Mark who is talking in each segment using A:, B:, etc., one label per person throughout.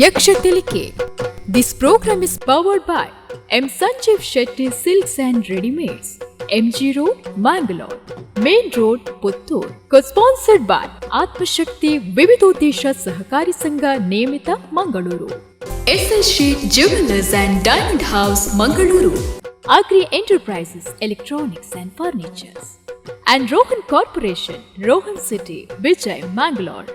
A: ಯಕ್ಷತೆಲಿಕೆ. This program is powered by M. Sanjeev Shetty Silks and Ready-Mades, MG Road, Mangalore, Main Road, Puttur. Co-sponsored by Atmashakti Vividodesha Sahakari Sangha Niyamita, Mangaluru. SSG Jewelers and Diamond House, Mangaluru. Agri Enterprises, Electronics and Furnitures. And Rohan Corporation, Rohan City, Vijay, Mangalore.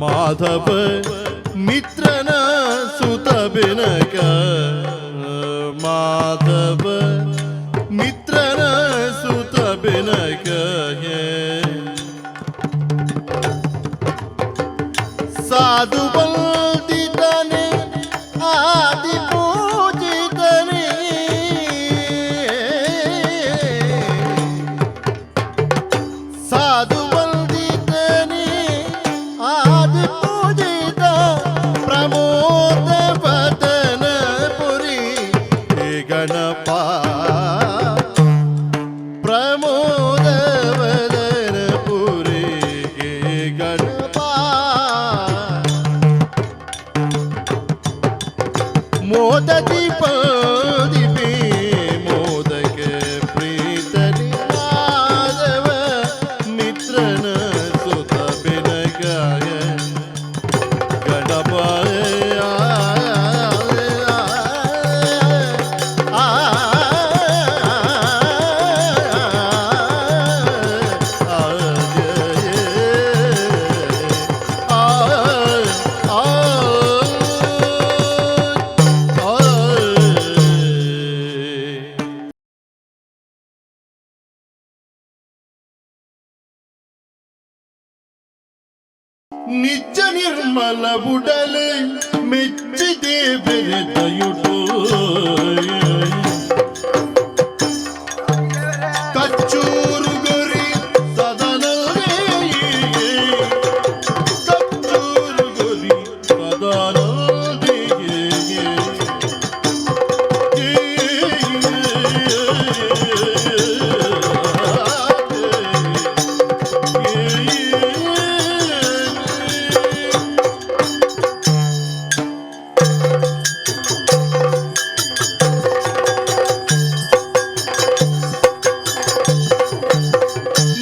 B: Madhava ಮಿತ್ರನ ಸುತ ಬೆನಕ, ಮಾಧವ ಮಿತ್ರನ ಸುತ ಬೆನಕ, ಸಾಧು ಬಂದಿತನೆ ಆದಿ ಪೂಜಿತನೆ, ಸಾಧು ಬಂದಿತನೆ ಆದಿ ಪೂಜಿತ, ಪ್ರಮೋದ ವದನ ಪುರಿ ಗಣಪ, ಪ್ರಮೋದ ವದನ ಪುರಿ ಗಣಪ, ಮೋದದಿ ಪದಿಪಿ ಮೋದಕ ಪ್ರೀತನಿ, ಮಾಧವ ಮಿತ್ರನ ಸುತ ಬೆನಗಾಯ ಗಣಪ. ನಿಜ ನಿರ್ಮಲ ಬುಡಲೆ ಮೆಚ್ಚಿದೆ ಬೆರೆದಯುಟು, ಕಚ್ಚೂರು ಗೊರಿ ಸದನವೇ, ಕಚ್ಚೂರು ಗೊರಿ ಸದನವೇ,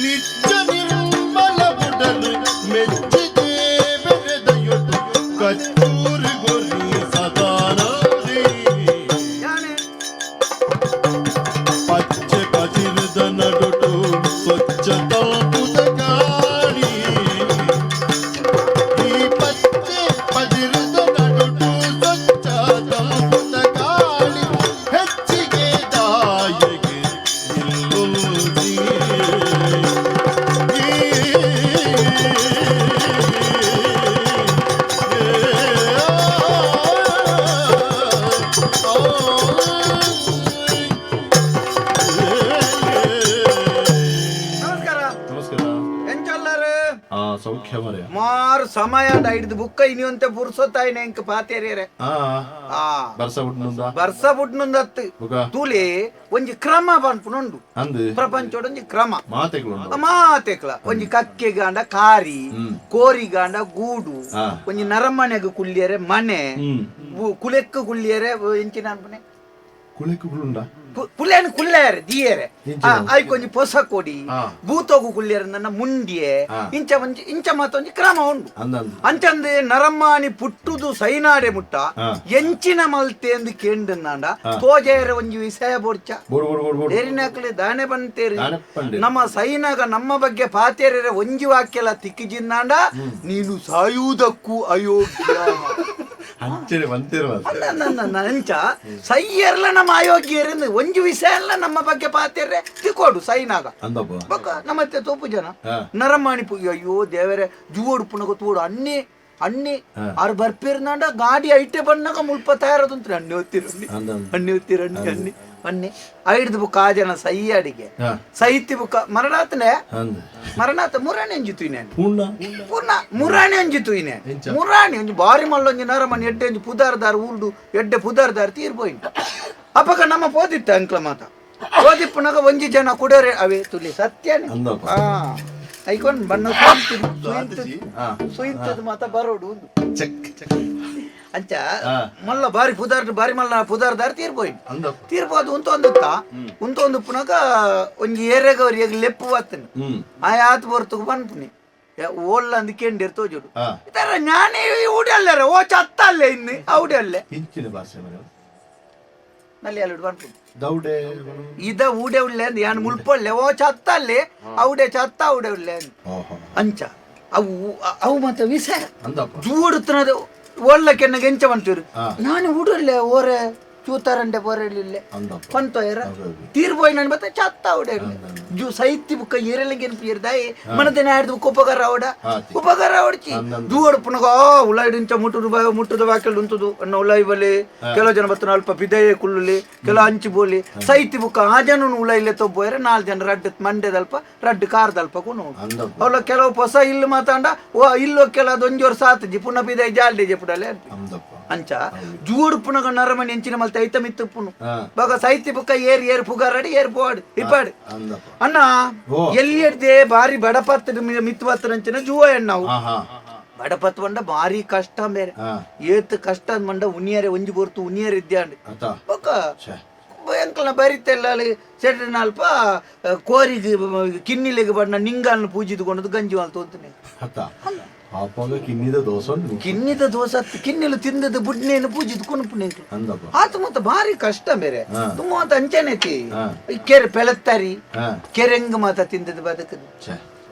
B: ನಿತ್ಯ ನಿರ್ಮಲ ಬುಡಲು ಮೆಚ್ಚಿದೆ ಬೆರೆದಯುಟು, ಕಚ್ಚೂರು ಗೊರಿ ಸದಾನದಿ, ಪಚ್ಚೆ ಪಜಿರದ ನಡುಟು ಸ್ವಚ್ಛ ತಲುಪುದ ಗಾಳಿ, ಈ ಪಚ್ಚೆ ಪಜಿರದ ನಡುಟು ಸ್ವಚ್ಛ ತಲುಪುದ ಗಾಳಿ, ಹೆಚ್ಚಿಗೆ ದಾಯಗೆ ಇಲ್ಲುಲ್ದಿ,
C: ನಮಸ್ಕಾರ.
B: ನಮಸ್ಕಾರ.
C: ಎಂಚಲ್ಲರು
B: ಸೌಖ್ಯ ಮರೆ
C: ಮಾರು ಸಮಯ ಹಿಡಿದು ಬುಕ್ಕ ಇನಿಯಂತೆ ಪುರ್ಸೊತ್ತಾಯಿನ ಎಂಕ್ ಪಾತೇರಿಯರೆ
B: ಬರ್ಸ ಬಿಟ್ನುಂದ
C: ಬರ್ಸ ಬುಡ್ನುಂದತ್ತು ತೂಲೆ ಒಂಜಿ ಕ್ರಮ ಪನ್ಪುನುಂಡು
B: ಅಂದ್
C: ಪ್ರಪಂಚೋಡ ಒಂಜಿ ಕ್ರಮ
B: ಮಾತೆಗಳು
C: ಮಾತೆಕ್ಲ ಒಂಜಿ ಕಕ್ಕೆ ಗಾಂಡ ಕಾರಿ ಕೋರಿ ಗಾಂಡ ಗೂಡು ಒಂಜಿ ನರಮನೆಗ್ ಕುಳ್ಳಿಯರೆ ಮನೆ ಕುಲೆಕ್ ಕುಳ್ಳಿಯರೆ ಎಂಚಿನ ಅನ್ಪನೆ
B: ಕುಳೆಕುಗುಳುಂಡ
C: ಕುಲ್ಲೇನು ಕುಲ್ಲೇರೆ ದಿಯೇರೆ ಐ ಕೊಂಚ ಪೊಸ ಕೊಡಿ ಬೂತೋಗು ಕುಲ್ಲೇರೆ ನನ್ನ ಮುಂಡಿಯೆ ಇಂಚ ಮಾತೊಂಜಿ ಕ್ರಮ ಉಂಡು ಅಂಚಂದು ನರಮ್ಮಾನಿ ಪುಟ್ಟುದು ಸೈನಾಡೆ ಮುಟ್ಟ ಎಂಚಿನ ಮಲ್ತೆ ಎಂದು ಕೇಂಡನ್ನಾಂಡ ತೋಜೇರೆ ಒಂಜಿ ವಿಷಯ ಬೋಡ್ಚ ಏರಿನಾಕಲಿ ದಾನೆ ಬಂತೇರಿ ನಮ್ಮ ಸೈನಾಗ ನಮ್ಮ ಬಗ್ಗೆ ಪಾತೇರೆ ಒಂಜಿ ವಾಕ್ಯಲ ತಿಕ್ಕಿಜಿನ್ನಾಂಡ ನೀನು ಸಾಯುವುದಕ್ಕೂ ಅಯೋಗ್ಯ ಅಂಚ ಸೈಯರ್ಲ ನಮ್ಮ ಅಯೋಗ್ಯರಿಂದ ಒಂಜಿ ವಿಷಯ ಎಲ್ಲ ನಮ್ಮ ಬಗ್ಗೆ ಪಾತೇರೆ ತಿಕ್ಕೋಡು ಸೈನಾಗ ನಮ್ಮತ್ತೆ ತೋಪು ಜನ ನರಮಾಣಿ ಅಯ್ಯೋ ದೇವರೇ ಜೂವೋಡು ಪುನಗ ತೋಡು ಅಣ್ಣಿ ಅವ್ರು ಬರ್ಪಿರ್ನಾಂಡ ಗಾಡಿ ಐಟೆ ಬಣ್ಣಗ ಮುಲ್ಪ ತಯಾರದಂತ್ರಿ ಅಣ್ಣಿ ಅಣ್ಣಿ ಐಡ್ದು ಬುಕ್ ಆ ಜನ ಸೈ ಅಡಿಗೆ ಸೈತಿ ಬುಕ್ಕ ಮರಣಾತ ಮುರಾಣಿ ಅಂಜಿತು ಪೂರ್ಣ ಮುರಾಣಿ ಅಂಜಿತು ಮುರಾಣಿ ಒಂಜಿ ಬಾರಿ ಮಲ್ಲೊಂಜಿ ನರಮನಿ ಎಡ್ಡೆ ಒಂಜಿ ಪುದಾರ್ದಾರ ಊರ್ಡು ಎಡ್ಡೆ ಪುದಾರ್ದಾರ ತೀರ್ಬೋಯಿನ್ ಅಪ್ಪಗ ನಮ್ಮ ಪೋದಿತ್ತ ಅಂಕ್ಲ ಮಾತ ಪೋದಿಪ್ಪುನಾಗ ಒಂಜಿ ಜನ ಕುಡರೆ ಅವೇ ತುಲಿ ಸತ್ಯನೇ ಐಕೊಂಡ್ ಬಣ್ಣ ಸುಯಿತದ ಮಾತ ಬರೋಡು ಅಂಚ ಮಲ್ಲ ಬಾರಿ ಮಲ್ಲ ಪುದಾರ್ದಾರ ತೀರ್ಬೋದು ಉಂತೊಂದು ಪುನಗ ಒಂಜಿ ಏರೆಗವ್ರಿಗೆ ಲೆಪ್ಪು ಬತ್ತನೆ ಆ ಆತ ಬರ್ತಗ ಬಂದ್ಪುನಿ ಓಲ್ಲ ಅಂದ್ ಕೆಂಡಿರ್ ತೋಜುಡು ಇತರ ಜ್ಞಾನಿ ಉಡಲ್ಲರ ಓ ಚತ್ತಲ್ಲೇ ಇನ್ನು ಔಡಲ್ಲೇ ನಲ್ಲಿ ಅಲ್ಲಿ ಬಂದ್ಪುನಿ ಇದ ಊಡೆ ಉಳ್ಳೆ ಅಂದ್ ಯಾನ್ ಮುಲ್ಪೊಳ್ಳೆ ಓ ಚತ್ತಲ್ಲಿ ಔಡೆ ಚತ್ತ ಔಡೆ ಉಳ್ಳೆ ಅಂಚ ಅವು ಮತ್ತೆ ವಿಷಯ ಜೂಡುತ್ತನದು ಒಳ್ಳಕ್ಕೆನ್ನ ಗೆಂಚ ಬಂತೀರು ನಾನು ಉಡಲ್ಲೇ ಓರೆ ಚೂತಾರಂಡೆ ಬೋರಲಿಲ್ಲೆ ಪಂತೋಯರ ತೀರ್ಬೋಯ್ ನಾನು ಮತ್ತೆ ಚತ್ತ ಔಡೆ ಸೈತಿ ಬುಕ್ಕ ಏರಲಿಗೆ ಪಿರ್ದಾಯಿ ಮನದಿನ ಹಿಡಿದು ಉಪಕಾರ ಅವಡ್ಚಿ ಜೂಡು ಪುನಗ ಉಳ್ಳಾಡಿಂಚ ಮುಟ್ಟುದ ಬಾಕೆಲ್ ಉಂಟುದು ಅನ್ನ ಉಳ್ಳಾಯಿ ಬಲಿ ಕೆಲವು ಜನ ಬತ್ತನ ಅಲ್ಪ ಬಿದಯೆ ಕುಳ್ಳುಲಿ ಕೆಲವು ಅಂಚಿ ಬೋಲಿ ಸೈತಿ ಬುಕ್ಕ ಆ ಜನ ಉಳ್ಳಾಯಿಲೆ ತೊಬ್ಬೋಯರೆ 4 ಜನ ರಡ್ಡು ಮಂಡ್ಯದಲ್ಪ ರಡ್ಡು ಕಾರ್ದಲ್ಪ ಕುನು ಅವಳ ಕೆಲವು ಹೊಸ ಇಲ್ಲು ಮಾತಾಂಡ ಓ ಇಲ್ಲೋ ಕೆಲವು ಒಂಜೋರ್ ಸಾತಜಿ ಪುನಃ ಬಿದೈ ಜಾಲ್ಡಿ ಜಪುಡಲೆ ಅಂಚ ಜೂಡು ಪುನಗ ನರಮಣಿ ಎಂಚಿನ ಮಲ್ತ ಐತ ಮಿತ್ತು ಪುನು ಬಾಗ ಸೈತಿ ಬುಕ್ಕ ಏರ್ ಪುಗಾರಡಿ ಏರ್ ಬೋಡ್ ಇಪಾಡ್ ಅಣ್ಣ ಎಲ್ಲಿ ಹಿಡ್ದೆ ಬಾರಿ ಬಡಪತ್ ಮಿತ್ತು ಬತ್ತರಂಚಿನ ಜೂವ ಎಣ್ಣವು ಬಡಪತ್ ಬಂಡ ಬಾರಿ ಕಷ್ಟ ಬೇರೆ ಏತ್ ಕಷ್ಟ ಮಂಡ ಉನಿಯರೆ ಒಂಜಿ ಬೋರ್ತು ಉನಿಯರ್ ಇದ್ಯಾಂಡ್ ಬೊಕ್ಕ ಎಂಕಲ್ನ ಬರಿತೆಲ್ಲ ಸೆಡ್ರಿನ ಅಲ್ಪ ಕೋರಿಗೆ ಕಿನ್ನಿಲೆಗೆ ಬಣ್ಣ ನಿಂಗಲ್ನ ಪೂಜಿದುಕೊಂಡು ಗಂಜಿ ಮಾಲ್ ತೋಂತಾನೆ ಕಿನ್ನಿದ ದೋಸ ಕಿನ್ನಿಲು ತಿಂದದ ಬುಡ್ನೇನು ಪೂಜಿದ್ ಕುಣುಪುನೆ ಆತ ಮತ್ತೆ ಭಾರಿ ಕಷ್ಟ ಬೇರೆ ತುಂಬ ಅಂತ ಅಂಚನೆತಿ ಕೆರೆ ಪೆಳತ್ತಾರಿ ಕೆರೆಂಗ ಮಾತ ತಿಂದದ ಬದುಕದು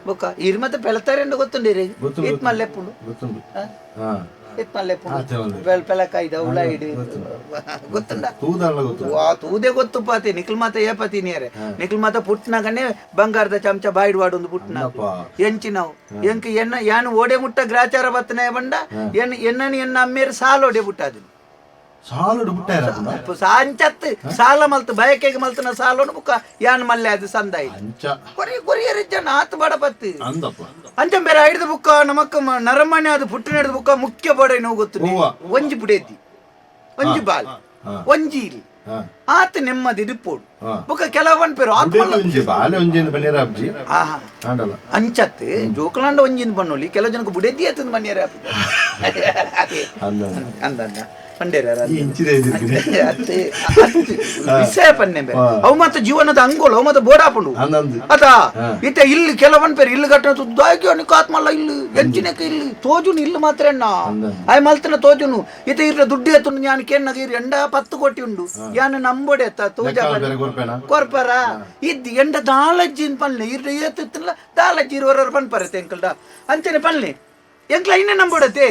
C: ಬೊಕ್ಕ ಇರ್ ಮತ್ತೆ ಪೆಳತ್ತಾರಿ ಅಂಡ ಗೊತ್ತುಂಡಿರಿ ಇತ್ ಮಲ್ಲೆಪ್ಪುಂಡು ಪೆಳಕಾಯ್ದ ಉಳ್ಳಾಯಿಡಿ ಗೊತ್ತುಂಡ ತೂದೆ ಗೊತ್ತು ಪಾತಿ ನಿಖಿಲ್ ಮಾತ ಏಪತಿ ನೀರೆ ನಿಖಿಲ್ ಮಾತ ಪುಟ್ನಾಗನೆ ಬಂಗಾರದ ಚಮಚ ಬಾಯ್ಡ್ ವಾಡೊಂದು ಪುಟ್ನ ಎಂಚಿ ನಾವು ಎಂಕ್ ಯಾನು ಓಡೆ ಮುಟ್ಟ ಗ್ರಾಚಾರ ಬತ್ತನೆ ಬಂಡ ಎನ್ನನಿ ಎನ್ನ ಅಮ್ಮೇರು ಸಾಲ ಓಡೆ ಬುಟ್ಟಾದ ಅಂಚತ್ ಸಾಲ ಮಲ್ತು ಬಯಕೆಗೆ ಮಲ್ತನ ಸಾಲ ಬುಕ್ಕ ಯಾನ್ ಮಲ್ಲೆ ಅದು ಸಂದಾಯಿ ಕೊರಿಯರ್ ಜನ ಆತ್ ಬಡಪತ್ತಿ ಅಂಚ ಬೇರೆ ಹಿಡಿದ ಬುಕ್ಕ ನಮಕ್ಕ ನರಮಣಿ ಅದು ಪುಟ್ಟಿನ ಹಿಡಿದ ಬುಕ್ಕ ಮುಖ್ಯ ಬೋಡೆ ನೋವು ಗೊತ್ತು ಒಂಜಿ ಬುಡೇತಿ ಒಂಜಿ ಬಾಲ್ ಒಂಜಿ ಇಲ್ಲಿ ಆತ ನೆಮ್ಮದಿ ರಿಪೋರ್ಟ್ ಬುಕ್ಕ ಕೆಲವನ್ ಪೇರು ಅಂಚತ್ ಜೋಕಲಾಂಡ ಒಂಜಿನ ಬಣ್ಣೋಲಿ ಕೆಲವು ಜನಕ್ಕೆ ಬುಡೇದಿ ಆತದ ಮನ್ಯಾರ ಅಂದ ವಿಷಯ ಪನ್ನೆ ಅವು ಮತ್ತೆ ಜೀವನದ ಅಂಗೋಳು ಅವು ಮತ್ತೆ ಬೋಡಾಪುಂಡು ಅತಾ ಇತ್ತ ಇಲ್ಲಿ ಕೆಲವನ್ ಪೇರು ಇಲ್ಲಿ ಘಟನೆ ತುದ್ದಾಗಿ ಆತ್ಮಲ್ಲ ಇಲ್ಲಿ ಎಂಚಿನಕ್ಕೆ ಇಲ್ಲಿ ತೋಜುನು ಇಲ್ಲಿ ಮಾತ್ರ ಆಯ್ ಮಲ್ತನ ತೋಜುನು ಇತ ಇರ್ಲ ದುಡ್ಡು ಎತ್ತು ಯಾನ್ ಕೆನ್ನಗ ಇರ್ ಎಂಡ 10 ಕೋಟಿ ಉಂಡು ಯಾನ್ ನಂಬೋಡೆ ತೋಜ ಕೊರ್ಪರ ಇದ್ ಎಂಡ ದಾಲಜ್ಜಿನ್ ಪನ್ನೆ ಇರ್ಲ ಏತಿತ್ತಲ್ಲ ದಾಲಜ್ಜಿ ಇರುವರ ಪನ್ಪರೆ ತೆಂಕಲ್ಡ ಅಂಚನೆ ಪನ್ನೆ ಎಂಕ್ಲ ಐನೆ ನಂಬೋಡತೆ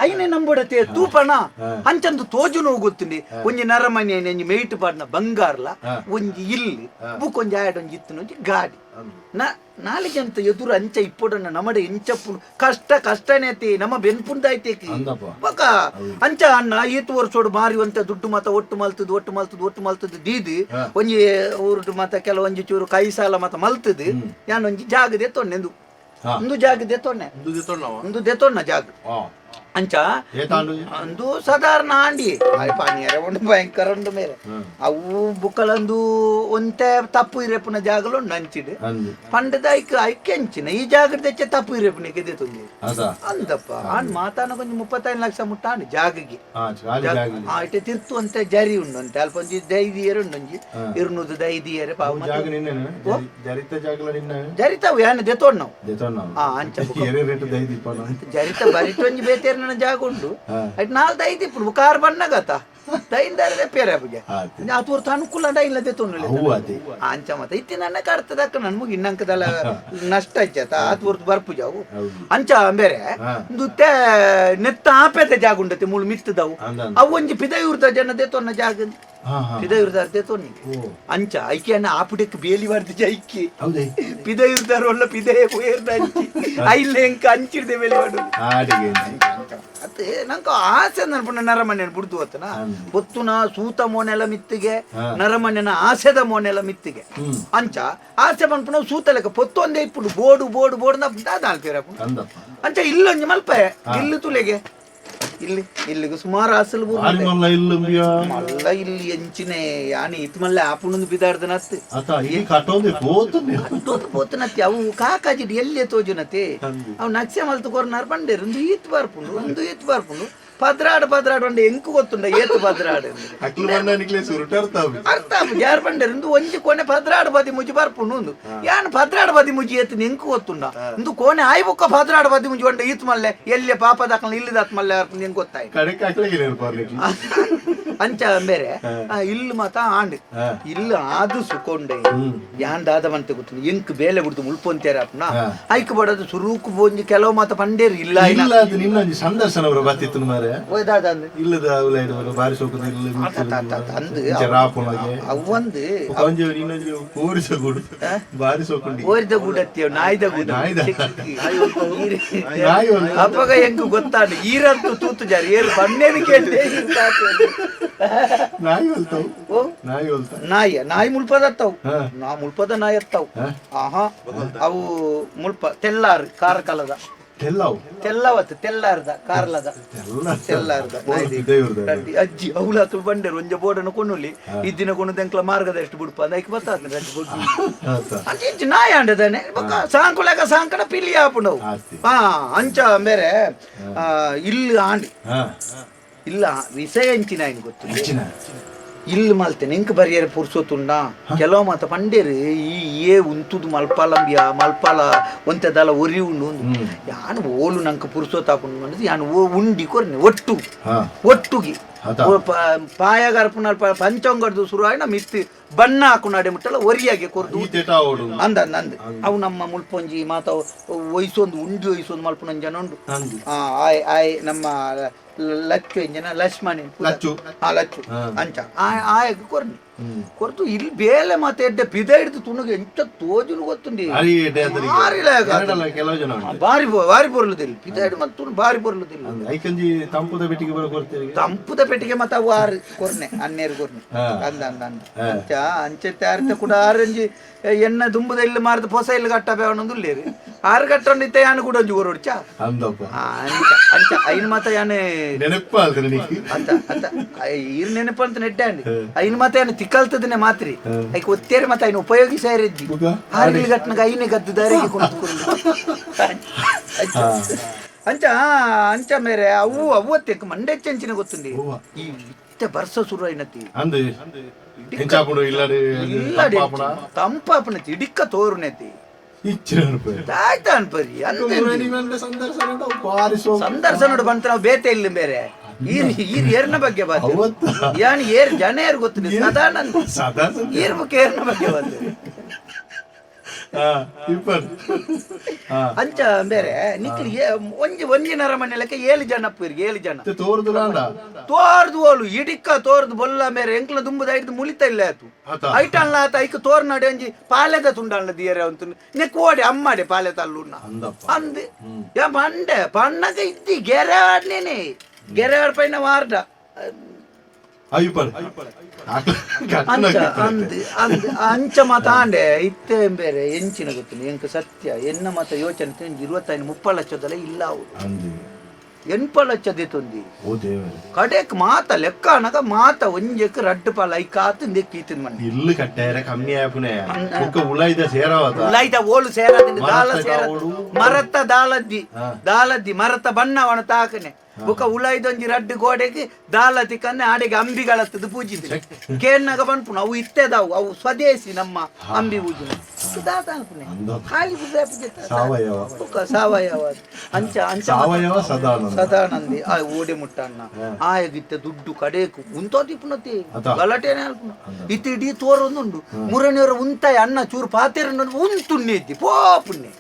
C: ಐನೆ ನಂಬೋಡತೆ ತೂಪಣ ಅಂಚಂದು ತೋಜುನು ಗೊತ್ತುಂಡಿ ಒಂಜಿ ನರಮನಿ ಒಂಜಿ ಮೇಯ್ಟ್ ಪಾಡ್ನ ಬಂಗಾರ್ಲ ಒಂಜಿ ಇಲ್ಲಿ ಬುಕ್ ಒಂಜಿ ಆಯಡ್ ಒಂಜಿ ಇತ್ತು ಒಂಜಿ ಗಾಡಿ ನಾಲಿಗೆ ಅಂತ ಎದುರು ಅಂಚ ಇಪ್ಪೊಡನ್ನ ನಮಡೆ ಇಂಚಪ್ಪು ಕಷ್ಟನೇತಿ ನಮ್ಮ ಬೆನ್ಪುಂದಾಯ್ತೇಕಿ ಬಕ ಅಂಚ ಅಣ್ಣ ಈತು ವರ್ಷೋಡು ಮಾರಿವಂತ ದುಡ್ಡು ಮಾತ ಒಟ್ಟು ಮಲ್ತದ್ದು ದೀದಿ ಒಂಜಿ ಊರುಡು ಮಾತ ಕೆಲವೊಂಜಿ ಚೂರು ಕೈ ಸಾಲ ಮಾತ ಮಲ್ತದ್ದು ಯಾನ್ ಒಂಜಿ ಜಾಗದೆ ತೊನ್ನೆಂದು ಒಂದು ಜಾಗ ದೇತೋಣ್ಣೆ ಒಂದು ದೇತೋಣ್ಣ ಜಾಗ ಅಂಚ
B: ಏತಾಂಡು
C: ಅಂದು ಸಾಧಾರಣ ಆಂಡಿ ಪಾನೀಯರ ಉಂಡು ಭಯಂಕರ ಉಂಡು ಮೇರೆ ಅವು ಬುಕ್ಕಲಂದು ಒಂತೆ ತಪ್ಪು ಇರೇಪುನ ಜಾಗಲು ಉಂಡು ಅಂಚಿಡು ಪಂಡದ ಐಕ್ ಅಂಚಿನ ಈ ಜಾಗದ ತೆಚ್ಚೆ ತಪ್ಪು ಇರೇಪುನಿಗೆ ಎದೆತುಂದು ಅಂದಪ್ಪ ಆಂಡ್ ಮಾತಾನ ಕೊಂಚ 35 ಲಕ್ಷ ಮುಟ್ಟ ಆಂಡ್ ಜಾಗಗೆ ಇಟ್ಟೆ ತಿರ್ತು ಅಂತ ಜರಿ ಉಂಡು ಅಂತೆ ಅಲ್ಪ ಒಂಜಿ ದೈದಿಯರು ಉಂಡು ಒಂಜಿ 200 ದೈದಿಯರೆ ಪಾವು ಜರಿತಾವು ಯಾನೆ ದೆತೋಡ್ ನಾವು ಅಂಚ ಜರಿತ ಬರಿತ ಒಂಜಿ ಬೇತೇರ್ ಜಾಗ ಉಂಡು ಅಟ್ 4 ಐದು ఇప్పుడు ಕಾರ್ ಬಣ್ಣಗತ ದೈಂದಾರೆ ಪೇರೆ ಬಗ್ಗೆ ಅತುರ್ತ ಅನುಕೂಲ ಇಲ್ಲದೆ ತೊಂದ್ರೆ ಅಂಚ ಮತ್ತೆ ಇತ್ತಿ ನನ್ನ ಕರ್ತದಕ್ಕ ನನ್ಮುಗ್ ಇನ್ನಂಕದಲ್ಲ ನಷ್ಟ ಇಚ್ಚತ ಅತುರ್ತ ಬರ್ಪು ಜಾವು ಅಂಚ ಬೇರೆ ದುತ್ತೆ ನೆತ್ತ ಆಪೆತೆ ಜಾಗ ಉಂಡತೆ ಮುಳು ಮಿತ್ತದವು ಅವು ಒಂಜಿ ಪಿದಯೂರ್ದ ಜನದೆ ತೊನ್ನ ಜಾಗ ಪಿದಯೂರ್ದಾರ್ದೆ ತೊನ್ನಿ ಅಂಚ ಐಕ್ಯನ್ನ ಆಪುಡಕ್ಕೆ ಬೇಲಿ ಬರ್ದ ಐಕ್ಕಿ ಪಿದಯೂರ್ದಾರ ಒಳ್ಳೆ ಪಿದಯ ಏರ್ದ ಅಂಚಿ ಐಲ್ಲ ಎಂಕ ಅಂಚಿಡ್ದೆ ಬೇಲಿ ಮಾಡು ಅತ್ತೆ ನಂಗೆ ಆಸೆ ನನ್ಪುಣ್ಣ ನರಮಣ್ಯನ ಬಿಡ್ದು ಹೊತ್ತನ ಹೊತ್ತುನ ಸೂತ ಮೋನೆಲ್ಲ ಮಿತ್ತಿಗೆ ನರಮಣ್ಯನ ಆಸೆದ ಮೋನೆಲ್ಲ ಮಿತ್ತಿಗೆ ಅಂಚ ಆಸೆ ಪನ್ಪುಣ ಸೂತ ಲೆಕ್ಕ ಪೊತ್ತೊಂದೇ ಇಪ್ಪುಡು ಬೋಡು ಬೋಡು ಬೋಡು ನಾಲ್ಕೇರಪ್ಪು ಅಂಚ ಇಲ್ಲೊಂಜಿ ಮಲ್ಪ ಇಲ್ಲಿ ತುಲೆಗೆ ಇಲ್ಲಿಗೂ ಸುಮಾರು ಆಸಲು ಮಲ್ಲ ಇಲ್ಲಿ ಎಂಚಿನೆ ಯಾನಿ ಇತ್ ಮಲ್ಲ ಆಪುಣಂದು ಬಿದಾರ್ದನತ್ತೆ ಪೋತನತ್ತೆ ಅವು ಕಾಕಾಜಿಡ್ ಎಲ್ಲಿ ತೋಜುನತೆ ಅವು ನಕ್ಷೆ ಮಲ್ತು ಕೊರ್ನಾರ್ ಬಂಡೇರು ಒಂದು ಈತ್ ಬರ್ಪುಂಡು ಪದ್ರಾಡ್ ಒಂಡೆ ಎಂಕು ಗೊತ್ತುಂಡ ಏತು ಪದ್ರಾಡ್ ಅರ್ಥ ಯಾರು ಬಂಡೇರು ಒಂಜಿ ಕೋಣೆ ಪದ್ರಾಡ್ ಬದಿ ಮುಜಿ ಬರ್ಪುಂಡು ಒಂದು ಯಾನ್ ಪದ್ರಾಡ್ ಬದಿ ಮುಜಿ ಏತು ಎಂಕು ಗೊತ್ತುಂಡ ಒಂದು ಕೋಣೆ ಆಯ್ ಬುಕ್ಕ ಪದ್ರಾಡ್ ಬದಿ ಮುಜಿ ಒಂಡೆ ಈತ್ ಮಲ್ಲೆ ಎಲ್ಲಿ ಪಾಪ ದಾಖಲ ಇಲ್ಲಿದಾತ್ ಮಲ್ಲೆ ನಿಂಗೆ ಗೊತ್ತಾಯ್ತು ಅಂಚ ಬೇರೆ ಇಲ್ಲಿ ಮಾತ ಆಂಡ್ ಇಲ್ಲಿ ಆದು ಸುಕೊಂಡೆ ಯಾನ್ ದಾದ ಮಂತೆ ಗೊತ್ತು ಎಂಕ್ ಬೇಲೆ ಬಿಡ್ತು ಮುಳ್ಪೊಂತೇರ ಅಪ್ನ ಐಕ್ ಬಡದು ಸುರೂಕು ಬೋಂಜಿ ಕೆಲವು ಮಾತ ಪಂಡೇರು ಇಲ್ಲ
B: ಸಂದರ್ಶನ ಬರ್ತಿತ್ತು
C: ಓರಿದ ಗೂಡತ್ತೀವ್ ನಾಯ್ದ ಗೂಡ ಅಪ್ಪಗ ಹೆಂಗ್ ಗೊತ್ತಾಡ ಈರಂತೂ ತೂತು ಜಾರಿ ಏರು ಬಣ್ಣೇನು ಕೇಳ್ತೆ ನಾಯಿ ಮುಲ್ಪದತ್ತವು ನಾ ಮುಲ್ಪದ ನಾಯಿ ಅತ್ತವು ಆಹಾ ಅವು ಮುಲ್ಪ ತೆಲ್ಲಾರು ಕಾರಕಲದ ತೆಲ್ಲವತ್ತು ತೆಲ್ಲಾರ್ದ ಕಾರ್ಲದ ತೆಲ್ಲಾರ್ದ ಅಜ್ಜಿ ಅವಳತ್ತು ಬಂಡೇರು ಒಂಜ ಬೋರ್ಡನ್ನು ಕೊಂಡುಲಿ ಇದ್ದಿನ ಕೊಂಡು ತೆಂಕ್ಲ ಮಾರ್ಗದ ಎಷ್ಟು ಬಿಡ್ಪ ಅದಕ್ಕೆ ಬತ್ತಾದ ನಾಯಿ ಆಂಡದಾನೆ ಸಾಂಕುಲೆಗ ಸಾಂಕಡ ಪಿಲಿ ಆಪುಂಡವು ಅಂಚ ಬೇರೆ ಇಲ್ಲಿ ಆಂಡಿ ಇಲ್ಲ ವಿಷಯ ಎಂಚಿನ ಗೊತ್ತು ಇಲ್ಲಿ ಮಲ್ತೆ ನಿಂಕ್ ಬರಿಯರೆ ಪುರ್ಸೋತುಂಡ ಕೆಲವು ಮಾತ ಪಂಡೇರು ಈ ಉಂತುದು ಮಲ್ಪಾಲ ಒಂತೆದಲ್ಲ ಒರಿ ಉಂಡು ಯಾನು ಓಲು ನಂಗೆ ಪುರ್ಸೋತಾಪುಂಡು ಯಾನು ಉಂಡಿ ಕೊರ್ನೆ ಒಟ್ಟುಗಿ ಪಾಯಗಾರ ಪಂಚಂಗಡ್ದು ಶುರು ಆಯ್ನ ಮಿತ್ತಿ ಬಣ್ಣ ಹಾಕೊಂಡಾಡೆ ಮುಟ್ಟಲ್ಲ ಒರಿಯಾಗೆ ಕೊರ್ದು ಅಂದ ಅವು ನಮ್ಮ ಮುಲ್ಪೊಂಜಿ ಮಾತ ವಯಸ್ಸೊಂದು ಉಂಡಿ ವಯಸ್ಸೊಂದು ಮಲ್ಪುನ ಜನ ಉಂಡು ನಮ್ಮ ಲಚ್ಚು ಎಂಜನ ಲಕ್ಷ್ಮಣಿ ಲಚ್ಚು ಅಂಚ ಆಯಗ ಕೊರ್ನಿ ಕೊರ್ತು ಇಲ್ಲಿ ಬೇಲೆ ಮತ್ತೆ ಎಡ್ಡೆ ಪಿದ ಹಿಡಿದು ತುಣಗೆ ಎಂಚ ತೋಜುಲು ಗೊತ್ತುಂಡಿ ಬಾರಿ ಬೊರ್ಲುದಿಲ್ಲ ಪಿದ ಹಿಡಿದು ಮತ್ತು ಬಾರಿ ಬೊರ್ಲುದಿಲ್ಲ ತಂಪುದ ಪೆಟ್ಟಿಗೆ ಮತ್ತೆ ಅವು ಆರು ಕೊರ್ನೆ ಅನ್ನೇರು ಕೊರ್ನೆ ಅಂದ ಅಂಚ ಅಂಚೆ ತಾರ್ತ ಕೂಡ ಆರಂಜಿ ಎಣ್ಣೆ ದುಂಬುದ ಇಲ್ಲಿ ಮಾರ್ದು ಹೊಸ ಇಲ್ಲಿ ಕಟ್ಟ ಬೇವಣೊಂದುಲ್ಲೇರಿ ಆರು ಕಟ್ಟೊಂಡಿತ್ತ ಯಾನು ಕೂಡ ಒಂಜಿ ಓರೋಡ್ಚ ಅಂಚ ಐನ್ ಮಾತ ಯಾನೆ ನೆನಪ ಅಂತ ಈರ್ ನೆನಪ ಅಂತ ನೆಟ್ಟೆ ಅಂಡಿ ಐನ್ ಮಾತ ಯಾನೆ ತಿಕ್ಕಲ್ತದನೆ ಮಾತ್ರಿ ಐಕ್ ಒತ್ತೇರಿ ಮತ್ತೆ ಐನು ಉಪಯೋಗಿಸಾರಿದ್ದಿ ಆರು ಗಟ್ಟನಾಗ ಐನೇ ಗದ್ದು ದಾರಿಗೆ ಕುಳಿತುಕೊಂಡು ಅಂಚ ಮೇರೆ ಅವತ್ತೆ ಮಂಡೆ ಚೆಂಚಿನ ಗೊತ್ತುಂಡಿ ಈ ಇತ್ತೆ ಬರ್ಸ ಶುರು ಐನತಿ ತಂಪಾಪನತಿ ಇಡಿಕ್ಕ ತೋರುನೆತಿ ಸಂದರ್ಶನ ಬಂತ ನಾವು ಬೇತೆ ಇಲ್ಲಿ ಬೇರೆ ಈರ್ ಏರ್ನ ಬಗ್ಗೆ ಬಂತು ಯಾನ್ ಏರ್ ಜನ ಏರ್ ಗೊತ್ತಿಲ್ಲ ಸಾಧಾರಣ ಏರ್ ಬಗ್ಗೆ ಏರ್ನ ಬಗ್ಗೆ ಬಂತು ಅಂಚ ಬೇರೆ ನಿಕ್ಲಿ ಒಂಜಿ ನರಮನೆ ಲೆಕ್ಕ 7 ಜನ ಅಪ್ಪರಿಗೆ 7 ಜನ ತೋರ್ದು ಓಲು ಇಡಿಕ್ಕ ತೋರ್ದು ಬೊಲ್ಲ ಮೇರೆ ಎಂಕ್ಲ ದುಂಬುದ ಐದು ಮುಳಿತ ಇಲ್ಲ ಆಯ್ತು ಐಟಲ್ಲ ಆತ ಐಕ ತೋರ್ ನಡೆ ಒಂಜಿ ಪಾಲೆದ ತುಂಡಲ್ಲ ದಿಯರೆ ಅಂತ ನೆಕ್ ಓಡಿ ಅಮ್ಮಾಡೆ ಪಾಲೆ ತಲ್ಲುಣ್ಣ ಅಂದೆ ಯಾ ಬಂಡೆ ಪಣ್ಣಗ ಇದ್ದಿ ಗೆರೆ ಆಡ್ನೇನೆ ಗೆರೆ ಆಡ್ ಪೈನ ವಾರ್ಡ ಅಂಚ ಮಾತ ಆಂಡೆ ಇತ್ತೆ ಬೇರೆ ಎಂಚಿನ ಗೊತ್ತಿಲ್ಲ ಎಂಕ ಸತ್ಯ ಎನ್ನ ಮಾತ ಯೋಚನೆ 25-30 ಲಕ್ಷದಲ್ಲ ಇಲ್ಲ ಅವು ಎನ್ಪಲ ಚದಿತೊಂದಿ
B: ಓ ದೇವರೇ
C: ಕಡೆಕ್ ಮಾತ ಲೆಕ್ಕ ಅನಗ ಮಾತ ಒಂಜೆಕ್ ರಡ್ಡು ಪಾಲ ಐಕಾತ್ ದೆಕ್ಕೀತಿನ್ ಮಣ್ಣಿ
B: ಇಲ್ಲು ಕಟ್ಟಾರ ಕಮ್ಮಿ ಆಪುನೆ ಬುಕ್ಕ ಉಳೈದ ಸೇರವತ
C: ಉಲಾಯ್ದ ಓಳು ಸೇರದಿಂದ ದಾಲ ಸೇರ ಮರತ ದಾಲದ್ದಿ ಮರತ ಬಣ್ಣವನ ತಾಕನೆ ಬುಕ್ಕ ಉಲಾಯ್ದೊಂಜಿ ರಡ್ಡು ಗೋಡೆಗೆ ದಾಲತಿ ಕನ್ನೆ ಆಡೆಗೆ ಅಂಬಿಗಳತ್ತದು ಪೂಜಿದ್ರು ಕೇನ್ನಾಗ ಬನ್ಪುಣ ಅವು ಇತ್ತೆದಾವು ಅವು ಸ್ವದೇಶಿ ನಮ್ಮ ಅಂಬಿ ಪೂಜೆ ಖಾಲಿ
B: ಸಾವಯವ
C: ಸಾವಯವ ಅಂಚ ಅಂಚ
B: ಸಾವಯವ
C: ಸದಾನಂದಿ ಆ ಓಡೆ ಮುಟ್ಟಣ್ಣ ಆಯಗಿತ್ತ ದುಡ್ಡು ಕಡೆಕು ಉಂತೋದಿಪ್ಪುನತಿ ಗಲಾಟೆನೆ ಅಲ್ಪುನ ಇತ್ತು ಇಡೀ ತೋರೊಂದುಂಡು ಮುರಣಿಯವರ ಉಂತಾಯ ಅಣ್ಣ ಚೂರು ಪಾತೆರ ಉಂತುಣ್ಣೆ ಇದ್ದಿ ಪೋಪುಣ್ಣೆ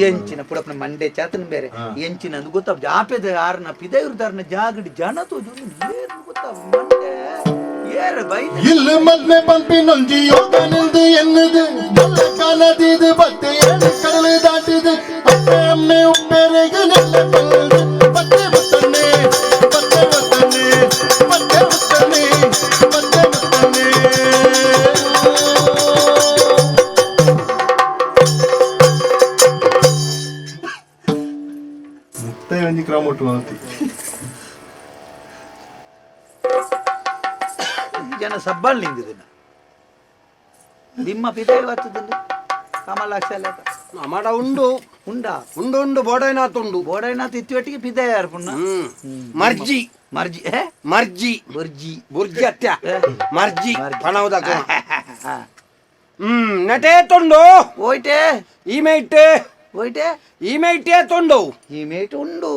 C: ಎಂಚಿನ ಪುಡಪುನ ಮಂಡೆ ಚಾತನ ಬೇರೆ ಎಂಚಿನ ಅದು ಗೊತ್ತಾಗ ಆಪೆದ ಆರ್ನ ಪಿದೈರ್ದಾರ್ನ ಜಾಗಡಿ ಜನ ತೋಜು ಏನು ಗೊತ್ತಾಗ ಮಂಡೆ ಏರ ಬೈದ
B: ಇಲ್ಲ ಮದ್ಮೆ ಪಂಪಿನೊಂಜಿ ಯೋಗ ನಿಲ್ದು ಎನ್ನದು ಎಲ್ಲ ಕಾಲದಿದು ಬತ್ತೆ ಏಳು ಕಡಲು ದಾಟಿದು ಅಪ್ಪೆ ಅಮ್ಮೆ ಉಪ್ಪೆರೆಗೆ ನೆಲ್ಲ ಕಲ್ದು ಬತ್ತೆ ಮುತ್ತನ್ನೆ ಬತ್ತೆ ಮುತ್ತನ್ನೆ ಬತ್ತೆ ಮುತ್ತನ್ನೆ ಬತ್ತೆ ಮುತ್ತನ್ನೆ ಮುಕ್ತಾಯ ಒಂಜಿ ಕ್ರಮ ಉಂಟು ಅಂತಿ
C: ಜನ ಸಬ್ಬಲ್ಲಿಂದಿನ ನಿಮ್ಮ ಪಿತಾಯಿ ಬರ್ತದಲ್ಲಿ ಕಮಲಾಕ್ಷ
D: ಮಾಡ ಉಂಡು
C: ಉಂಡಾ
D: ಉಂಡು ಉಂಡು ಬೋಡೈನಾಥ್ ಉಂಡು
C: ಬೋಡೈನಾಥ್ ಇತ್ತಿವಟ್ಟಿಗೆ ಪಿತಾಯಿ ಅರ್ಪುಣ್ಣ
D: ಮರ್ಜಿ
C: ಮರ್ಜಿ
D: ಮರ್ಜಿ
C: ಬರ್ಜಿ
D: ಬುರ್ಜಿ ಅತ್ಯ ಮರ್ಜಿ ಪಣವದಾಗ ನಟೇ ತೊಂಡು
C: ಹೋಯ್ಟೆ
D: ಈಮೇಟ್
C: ಹೋಯ್ಟೆ
D: ಈಮೇಟೇ ತೊಂಡು
C: ಈ ಮೇಟ್ ಉಂಡು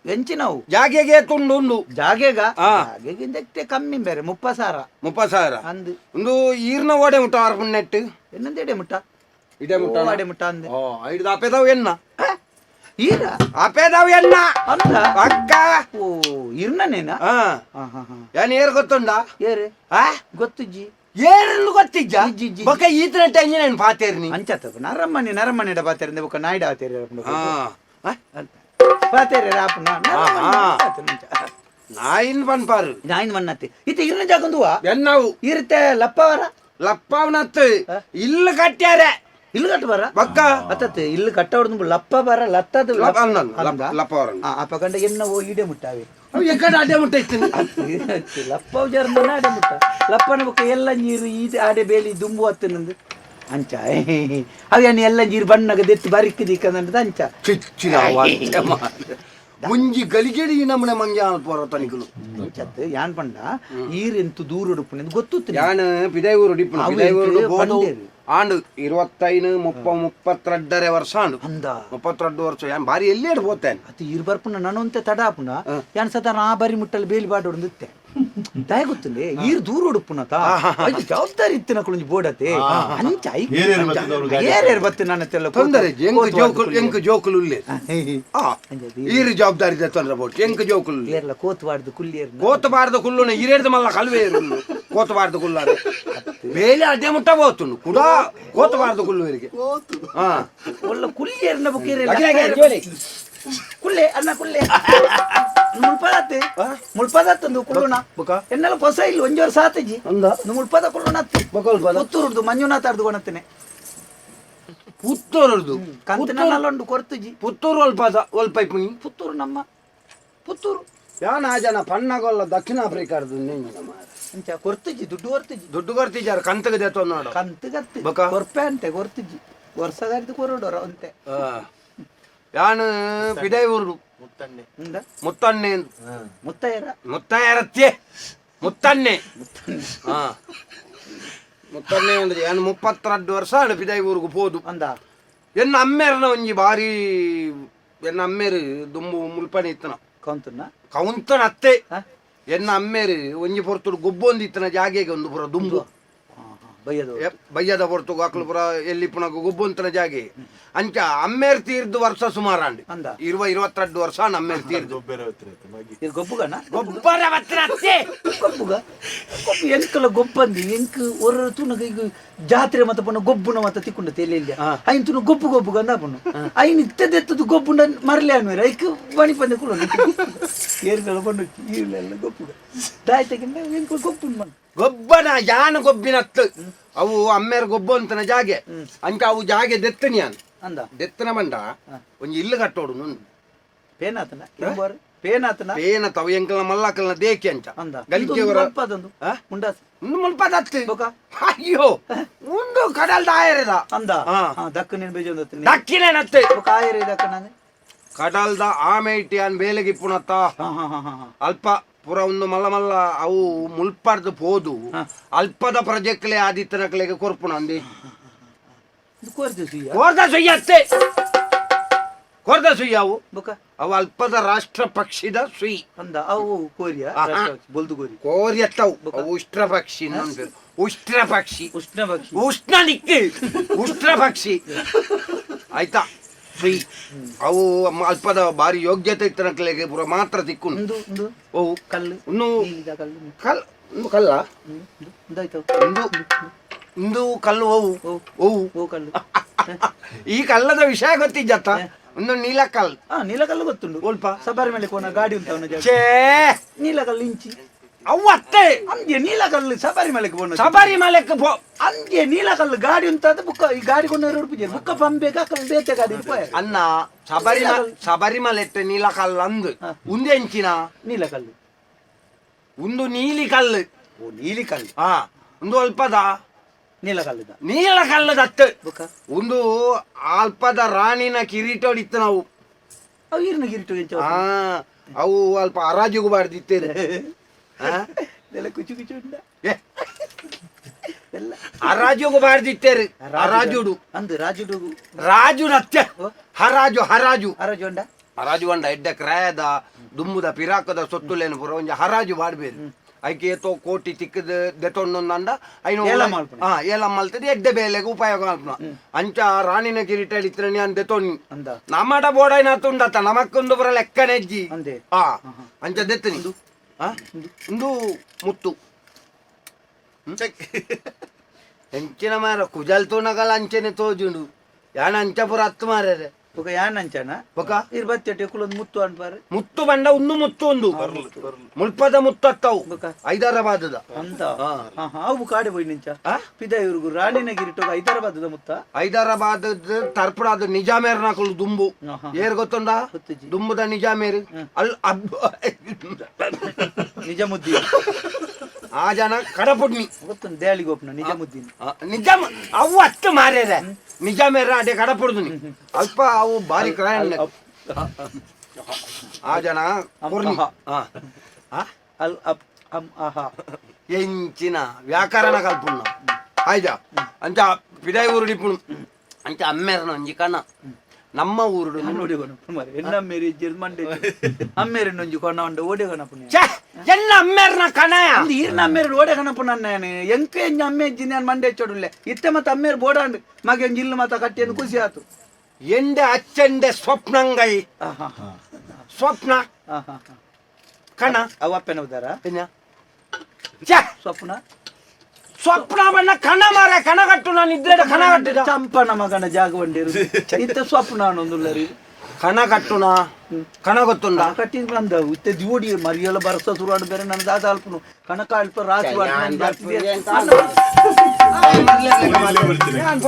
C: ಎಂಚಿನವು
D: ಜಾಗೆಗೆ ತುಂಡು ಉಂಡು
C: ಜಾಗೆಗ
D: ಆ.
C: ಜಾಗೆಗಿಂತ ಕಮ್ಮಿ ಬೇರೆ 30,000
D: ಅಂದು ಒಂದು ಈರ್ನ ಓಡೆ ಮುಟ್ಟ ಆರ್ಪು ನೆಟ್
C: ಎನ್ನಂದ ಎಡೆ ಮುಟ್ಟ
D: ಇದೇ ಮುಟ್ಟ
C: ಅಡೆ ಮುಟ್ಟ ಅಂದೆ
D: ಐದು ಅಪೇದಾವ್ ಎನ್ನ
C: ಈರ
D: ಅಪೇದಾವ್ ಎನ್ನ
C: ಅಂತ
D: ಅಕ್ಕ
C: ಓ ಇರ್ನೇನಾ
D: ಏನ್ ಏರ್ ಗೊತ್ತುಂಡ
C: ಏರೆ ಗೊತ್ತುಜ್ಜಿ
D: ಏರನ್ನು ಗೊತ್ತಿಜ್ಜ
C: ಜಿ, ಜಿ.
D: ಬೊಕ್ಕ ಈತನ ಟೆಂಜಿ ನಾನು ಪಾತೇರ್ನಿ
C: ಅಂಚತ ನರಮ್ಮನೆ ಬಾತೇರಿಂದ ಬೊಕ್ಕ ನಾಯ್ಡ ಆತೇರಿ ಬಾತೇರಿ ಆಪುನ
D: ನಾಯಿನ್ ಪನ್ಪಾರು
C: ನಾಯಿನ್ ಮನ್ನತ್ತೆ ಇತ್ತ ಇರ್ನ ಜಾಗಂದುವ
D: ಎನ್ನವು
C: ಇರುತ್ತೆ ಲಪ್ಪವರ
D: ಲಪ್ಪವನತ್ತು ಇಲ್ಲಿ ಕಟ್ಟ್ಯಾರೆ
C: ಇಲ್ಲಿ ಕಟ್ಟು ಬರ
D: ಬೊಕ್ಕ
C: ಅತ್ತತ್ತೆ ಇಲ್ಲಿ ಕಟ್ಟ ಹೊಡೆದು ಲಪ್ಪ ಬರ ಲತ್ತದು
D: ಲಪ್ಪವರ
C: ಅಪ್ಪ ಗಂಡ ಎನ್ನ ಈಡೆ ಮುಟ್ಟಾವೆ
D: ಎಕ್ಕಡ ಅಡ್ಡೆ ಮುಟ್ಟ ಇತ್ತು
C: ಲಪ್ಪ ಜರ್ಮನ ಆಡೆ ಮುಟ್ಟ ಲಪ್ಪನ ಬೊಕ್ಕ ಎಲ್ಲ ನೀರು ಈದ ಆಡೆ ಬೇಲಿ ದುಂಬು ಹತ್ತನಂದು ಅಂಚ ಅವೇನು ಎಲ್ಲ ನೀರು ಬಣ್ಣಗ ದೆತ್ತು ಬರಿಕ್ಕಿದಿಕ್ಕಂದ ಅಂಚ
D: ಚಿಚ್ಚಿನ ಮುಂಜಿ ಗಲಿಗೆಡಿ ನಮ್ಮನೆ ಮಂಗ್ಯ ಪೋರ ತನಿಕಲು
C: ಅಂಚತ್ ಯಾನ್ ಪಂಡ ಈರೆಂತು ದೂರ ಉಡುಪುನ ಗೊತ್ತು
D: ಯಾನ್ ಪಿದೈವೂರು ಡಿಪ್ಪುನ ಪಿದೈವೂರು ಬೋದು ಆಂಡು 25 32 ವರ್ಷ ಆಂಡು
C: ಅಂದ
D: 32 ವರ್ಷ ಯಾನ್ ಬಾರಿ ಎಲ್ಲಿ ಹಿಡ್ ಹೋಗ್ತೇನೆ
C: ಅದು ಇರ್ ಬರ್ಪುನ ನಾನೊಂತೆ ತಡ ಆಪುನ ಯಾನ್ ಸದ ನಾ ಬಾರಿ ಮುಟ್ಟಲ್ಲಿ ಬೇಲಿ ಬಾಡ್ ಹೊಡೆದಿತ್ತೆ ದಯ ಗೊತ್ತುಂಡೆ ಈರ್ ದೂರ ಉಡುಪುನತ ಜವಾಬ್ದಾರಿ ಇತ್ತು ನಕುಳಂಜಿ ಬೋಡತೆ ಅಂಚ ಏರೇರ್ ಬತ್ತು ನನ್ನ ತೆಲ್ಲ
D: ತೊಂದರೆ ಎಂಕ್ ಜೋಕುಲು ಉಲ್ಲೆ ಈರು ಜವಾಬ್ದಾರಿ ತೊಂದ್ರೆ ಬೋಟ್ ಎಂಕ್ ಜೋಕುಲು
C: ಏರ್ಲ ಕೋತ್ವಾಡ್ದು ಕುಲ್ಲಿಯರ್
D: ಕೋತಬಾರ್ದು ಕುಲ್ಲುನ ಹಿರೇಡ್ದು ಮಲ್ಲ ಕಲ್ವೇ ಇರುಲ್ಲು ಕೋತಬಾರ್ದು ಕುಲ್ಲಾರೆ ಬೇಲೆ ಅಡ್ಡೆ ಮುಟ್ಟ ಹೋಗ್ತುಂಡು ಕೂಡ ಕೋತಬಾರ್ದು ಕುಲ್ಲುವರಿಗೆ
C: ಒಳ್ಳೆ ಕುಲ್ಲಿಯರ್ನ ಬುಕ್ಕಿರ ಕುಲ್ಲೆ ಅನ್ನ ಕುಲ್ಲೆ ಮುಳ್ಪದತ್ತಂದು ಕುಲ್ಲುಣ ಎನ್ನೆಲ್ಲ ಹೊಸ ಇಲ್ಲಿ ಒಂಜೋರ್ ಸಾತಜಿ ಮುಳ್ಪದ ಕುಲ್ಲುಣ ಪುತ್ತೂರ್ದು ಮಂಜುನಾಥ ಅರ್ದು ಕೊಣತ್ತೇನೆ
D: ಪುತ್ತೂರದು
C: ಕಂತಿನಲ್ಲೊಂದು ಕೊರ್ತಜಿ
D: ಪುತ್ತೂರು ಒಲ್ಪೈಪುನಿ
C: ಪುತ್ತೂರು ನಮ್ಮ ಪುತ್ತೂರು
D: ಯಾನ ಜನ ಪಣ್ಣಗೊಲ್ಲ ದಕ್ಷಿಣ ಆಫ್ರಿಕಾದ
C: ಅಂಚ ಕೊರ್ತಜಿ ದುಡ್ಡು ಕೊರ್ತಜಿ
D: ದುಡ್ಡು ಕೊರ್ತಿಜಾರ ಕಂತಗೆ ದೇತ ನೋಡು
C: ಕಂತಗತ್ತಿ
D: ಬೊಕ?
C: ಕೊರ್ಪೆ ಅಂತೆ ಕೊರ್ತಜಿ ವರ್ಷಗಾರಿದು ಕೊರೋಡೋರ ಅಂತೆ
D: ಯಾನು ಪಿದೈವೂರು ಮುತ್ತಣ್ಣೆ
C: ಮುತ್ತಯ್ಯರ
D: ಮುತ್ತಯ್ಯರತ್ತೆ ಮುತ್ತಣ್ಣೆ ಮುತ್ತಣ್ಣೆ ಅಂದ್ರೆ ಏನು 32 ವರ್ಷ ಆಡು ಪಿದೈವೂರ್ಗು ಪೋದು
C: ಅಂದ
D: ಎನ್ನ ಅಮ್ಮೇರನ ಒಂಜಿ ಬಾರಿ ಎನ್ನ ಅಮ್ಮೇರು ದುಂಬು ಮುಲ್ಪನೆ ಇತ್ತನ ಕೌಂತನ ಅತ್ತೆ ಎನ್ನ ಅಮ್ಮೇರು ಒಂಜಿ ಪೊರ್ತುಡು ಗೊಬ್ಬೊಂದು ಇತ್ತನ ಜಾಗೆಗೆ ಒಂದು ಪುರ ದುಂಬು ಬಯ್ಯದ ಪೊರ್ತು ಹಾಕ್ಲು ಪುರ ಎಲ್ಲಿ ಪುನಗ ಗೊಬ್ಬೊಂತನ ಜಾಗೆ ಅಂಚ ಅಮ್ಮೇರ್ ತೀರ್ದು ವರ್ಷ ಸುಮಾರಾಂಡಿ 22 ವರ್ಷ ಅಮ್ಮೇರ್ ತೀರ್ದು
C: ಗೊಬ್ಬುಗನ
D: ಗೊಬ್ಬರ ಅತ್ತೆ
C: ಗೊಬ್ಬುಗ ಗೊಬ್ಬು ಎಂಕಲ ಗೊಬ್ಬಂದಿ ಎಂಕ್ ಒರ ತುನಗ ಈಗ ಜಾತ್ರೆ ಮತ್ತ ಪುನ ಗೊಬ್ಬುನ ಮತ್ತ ತಿಕ್ಕೊಂಡ ತೆಲಿಲ್ಲ ಐನ್ ತುನ ಗೊಬ್ಬು ಗೊಬ್ಬುಗ ಅಂದ ಪುನ ಐನ್ ಇತ್ತದೆತ್ತದು ಗೊಬ್ಬುಂಡ ಮರಲೆ ಅನ್ವೇರ ಐಕ್ ಬಣಿ ಪಂದೆ ಕುಲ ಏರ್ಗಳ ಬಂದು ಈರ್ಲೆಲ್ಲ ಗೊಬ್ಬುಗ ದಾಯ್ತಗಿಂದ ಎಂಕ ಗೊಬ್ಬುನ್ ಮನ್
D: ಗೊಬ್ಬನ ಯಾನು ಗೊಬ್ಬಿನತ್ತು ಅವು ಅಮ್ಮೇರ್ ಗೊಬ್ಬ ಅಂತನ ಜಾಗೆ ಅಂಕ ಅವು ಜಾಗೆ ದೆತ್ತನಿ ಯಾನ್
C: ಅಂದ
D: ದೆತ್ತನ ಬಂಡ ಒಂಜಿ ಇಲ್ಲು ಕಟ್ಟೋಡು ನುಂಡು
C: ಪೇನಾತನ ಎಂಬೋರ್ ಪೇನಾತನ
D: ಪೇನ ತವ ಎಂಕಲ್ನ ಮಲ್ಲಕಲ್ನ ದೇಕಿ ಅಂಚ
C: ಅಂದ
D: ಗಲಿಕೆ
C: ಮಲ್ಪದೊಂದು ಮುಂಡಾಸ
D: ಒಂದು ಮುಲ್ಪದತ್ತು
C: ಬೊಕ
D: ಅಯ್ಯೋ ಒಂದು ಕಡಲ್ದ ಆಯರದ
C: ಅಂದ ದಕ್ಕ ನೀನು ಬೇಜೊಂದತ್ತು
D: ದಕ್ಕಿನೇನತ್ತೆ
C: ಬೊಕ ಆಯರೆ ದಕ್ಕ ನಾನು
D: ಕಡಲ್ದ ಆಮೇಟಿ ಅನ್ ಬೇಲೆಗೆ ಪುಣತ್ತ ಅಲ್ಪ ಪುರ ಒಂದು ಮಲ್ಲ ಮಲ್ಲ ಅವು ಮುಲ್ಪರ್ದು ಪೋದು ಅಲ್ಪದ ಪ್ರಜೆಕ್ಲೆ ಆದಿತ್ಯನಕ್ಲೆಗೆ ಕೊರ್ಪುಣ ಅಂದಿ ಕೋರ್ದ ಸುಯ್ಯತ್ತೆ ಕೋರ್ದ ಸುಯ್ಯ ಅವು
C: ಬೊಕ
D: ಅವು ಅಲ್ಪದ ರಾಷ್ಟ್ರ ಪಕ್ಷಿದ ಸುಯಿ
C: ಅಂದ ಅವು ಕೋರಿಯ ಬೊಲ್ದು ಕೋರಿ
D: ಕೋರ್ಯತ್ತವು ಅವು ಉಷ್ಟ್ರ ಪಕ್ಷಿ ಇನ್ನೊಂದು ಉಷ್ಟ್ರ ಪಕ್ಷಿ
C: ಉಷ್ಣ ಪಕ್ಷಿ
D: ಉಷ್ಣ ನಿಕ್ಕಿ ಉಷ್ಟ್ರ ಪಕ್ಷಿ ಆಯ್ತಾ ಸುಯಿ ಅವು ಅಲ್ಪದ ಭಾರಿ ಯೋಗ್ಯತೆ ಇತ್ತನಕ್ಲೆಗೆ ಪುರ ಮಾತ್ರ ತಿಕ್ಕು ಓ
C: ಕಲ್ಲು
D: ಇನ್ನು
C: ಕಲ್ಲು
D: ಕಲ್ ಒಂದು ಕಲ್ಲ
C: ಇಂದಾಯ್ತು
D: ಒಂದು ಒಂದು ಕಲ್ಲು ಓವು ಓವು
C: ಓ ಕಲ್ಲು
D: ಈ ಕಲ್ಲದ ವಿಷಯ ಗೊತ್ತಿಜ್ಜತ್ತ ಒಂದು ನೀಲಕಲ್
C: ನೀಲಕಲ್ಲು ಗೊತ್ತುಂಡು
D: ಸ್ವಲ್ಪ
C: ಸಬಾರಿ ಮೇಲೆ ಕೋನ ಗಾಡಿ ಉಂಟು ಅವನ ಜಾಗ
D: ಛೇ
C: ನೀಲಕಲ್ಲು ಇಂಚಿ
D: ಅವು ಅತ್ತೆ
C: ಅಂದ್ಯ ನೀಲಕಲ್ಲು ಸಬಾರಿ ಮಲೆಗೆ ಪೋನ
D: ಸಬಾರಿ ಮಲೆಕ್ ಪೋ
C: ಅಂದ್ಯ ನೀಲಕಲ್ಲು ಗಾಡಿ ಉಂಟಾದ ಬುಕ್ಕ ಈ ಗಾಡಿ ಕೊಂಡು ರೂಪಾಯಿ ಬುಕ್ಕ ಪಂಬೇಕ ಕಲ್ಲು ಬೇತೆ ಗಾಡಿ ರೂಪಾಯಿ
D: ಅನ್ನ ಶಬರಿಮಲೆ ನೀಲಕಲ್ ಅಂದು ಉಂದೆ ಎಂಚಿನ
C: ನೀಲಕಲ್ಲು
D: ಒಂದು ನೀಲಿ ಕಲ್ಲು
C: ಓ ನೀಲಿ ಕಲ್ಲು
D: ಒಂದು ಅಲ್ಪದ
C: ನೀಲಕಲ್ಲುದ
D: ನೀಲಕಲ್ಲದತ್ತು
C: ಬುಕ್ಕ
D: ಒಂದು ಅಲ್ಪದ ರಾಣಿನ ಕಿರೀಟ ಹೊಡಿತ್ತು ನಾವು
C: ಅವು ಈರ್ನ ಗಿರಿಟು ಎಂಚ
D: ಅವು ಅಲ್ಪ ಹರಾಜಿಗೂ ಬಾರ್ದಿತ್ತೇನೆ
C: ಇದೆಲ್ಲ ಕುಚು ಕುಚು ಉಂಡ ಎಲ್ಲ
D: ಹರಾಜಿಗೂ ಬಾರ್ದಿತ್ತೇರಿ ಹರಾಜುಡು
C: ಅಂದು ರಾಜುಡು
D: ರಾಜು ನತ್ಯ ಹರಾಜು ಹರಾಜು
C: ಅರಜು ಉಂಡ
D: ಹರಾಜು ಬಂಡ ಎಡ್ಡ ಕ್ರಾಯದ ದುಂಬುದ ಪಿರಾಕದ ಸೊತ್ತುಲೇನು ಪುರ ಒಂಜ ಹರಾಜು ಬಾಡ್ಬೇರು ಐಕೆ ಏತೋ ಕೋಟಿ ತಿಕ್ಕದ ದೆತೊಂಡೊಂದಂಡ ಐನು ಏಲ ಮಲ್ತದೆ ಎಡ್ಡೆ ಬೇಲೆಗೆ ಉಪಯೋಗ ಮಾಡ್ಪ ಅಂಚ ರಾಣಿನ ಕಿರೀಟ ಹಿಡಿತ್ರನಿ ಅಂತ ದೆತೊಣ್ಣಿ ನಮ್ಮಡ ಬೋಡೈನ ತುಂಡತ್ತ ನಮಕ್ಕೊಂದು ಬರ ಲೆಕ್ಕನೆಜ್ಜಿ ಅಂಚ ದೆತ್ತನಿ ಒಂದು ಮುತ್ತು ಎಂಚಿನ ಮಾರ ಕುಜಲ್ ತೋನಗಲ ಅಂಚೆನೆ ತೋಜುಂಡು ಯಾನ ಅಂಚ ಪುರ ಹತ್ತು ಮಾರ್ಯಾರೆ
C: ఒక యానంచనా
D: ఒక
C: 28 ఎకులందు ముత్తు అన్పారు
D: ముత్తు బండ ఉన్ను ముత్తు ఉందు ముల్పద ముత్తు అత్తవు హైదరాబాద్
C: అంత అవు కాడి పోయి నుంచా పిదయూరుగు రాణినగిరిటో హైదరాబాద్ ముత్త
D: హైదరాబాద్ తర్పడాదు నిజామేర్ నాకు దుంబు ఏరు గొత్తుందా దుంబుద నిజామేరు అల్
C: నిజాముద్దీన్
D: ಆ ಜನ ಕಡಪುಡ್ನಿ
C: ಗೊತ್ತುಂಟು ದೇಳಿ ಗೋಪನ ನಿಜಾಮುದ್ದೀನ್
D: ನಿಜಾಮ ಅವು ಹತ್ತು ಮಾರ್ಯಾರ ನಿಜಾಮೇರ ಅದೇ ಕಡಪುಡ್ದು ಅಲ್ಪ ಅವು ಬಾರಿ ಕ್ರಾಯ್ ಆ ಜನ ಎಂಚಿನ ವ್ಯಾಕರಣ ಕಲ್ಪುಣ್ಣ ಆಯ್ತ ಅಂಚ ಪಿದಾಯಿ ಊರುಡಿಪುಣು ಅಂಚ ಅಮ್ಮೇರನ ಒಂಜಿ ಕಣ ನಮ್ಮ ಊರುಡು
C: ನೋಡಿ ಎನ್ನಮ್ಮೇರಿ ಮಂಡೆ ಅಮ್ಮೇರಿ ನೊಂಜಿ ಕೊನ ಉಂಡ ಓಡೆ ಕಣಪುಣ್ಣ
D: ಎನ್ನ ಅಮ್ಮೇರನ ಕಣಯ
C: ಈರ್ನ ಅಮ್ಮೇರಿ ಓಡೆ ಕಣಪುಣ್ಣ ನಾನು ಎಂಕ ಎಂಜ ಅಮ್ಮೆ ಜಿನ ಮಂಡೆ ಚೋಡುಲ್ಲೆ ಇತ್ತೆ ಮತ್ತ ಅಮ್ಮೇರಿ ಬೋಡಾಂಡ್ ಮಗೆ ಜಿಲ್ಲು ಮತ್ತ ಕಟ್ಟಿಯನ್ನು ಖುಷಿ ಆತು
D: ಎಂಡೆ ಅಚ್ಚಂಡೆ ಸ್ವಪ್ನಂಗೈ ಸ್ವಪ್ನ ಕಣ
C: ಅವ ಅಪ್ಪನ ಉದಾರ ಸ್ವಪ್ನ
D: ಸ್ವಪ್ನ ಬಣ್ಣ ಕಣ ಮಾರ ಕಣ ಕಟ್ಟು ನಾನು ಇದ್ರೆ ಕಣ ಕಟ್ಟಿದ
C: ಚಂಪನ ಮಗನ ಜಾಗ ಬಂಡಿರು ಇತ್ತ ಸ್ವಪ್ನ ಅನ್ನೊಂದುಲ್ಲರಿ
D: ಕಣ ಕಟ್ಟುನ ಕಣ ಗೊತ್ತುಂಡ
C: ಕಟ್ಟಿದ್ ಬಂದ ಇತ್ತೆ ಜೋಡಿ ಮರಿಯಲ್ಲ ಬರಸ ಸುರುವಾಡು ಬೇರೆ ನನ್ನ ದಾದ ಅಲ್ಪನು ಕಣಕ ಅಲ್ಪ ರಾಜು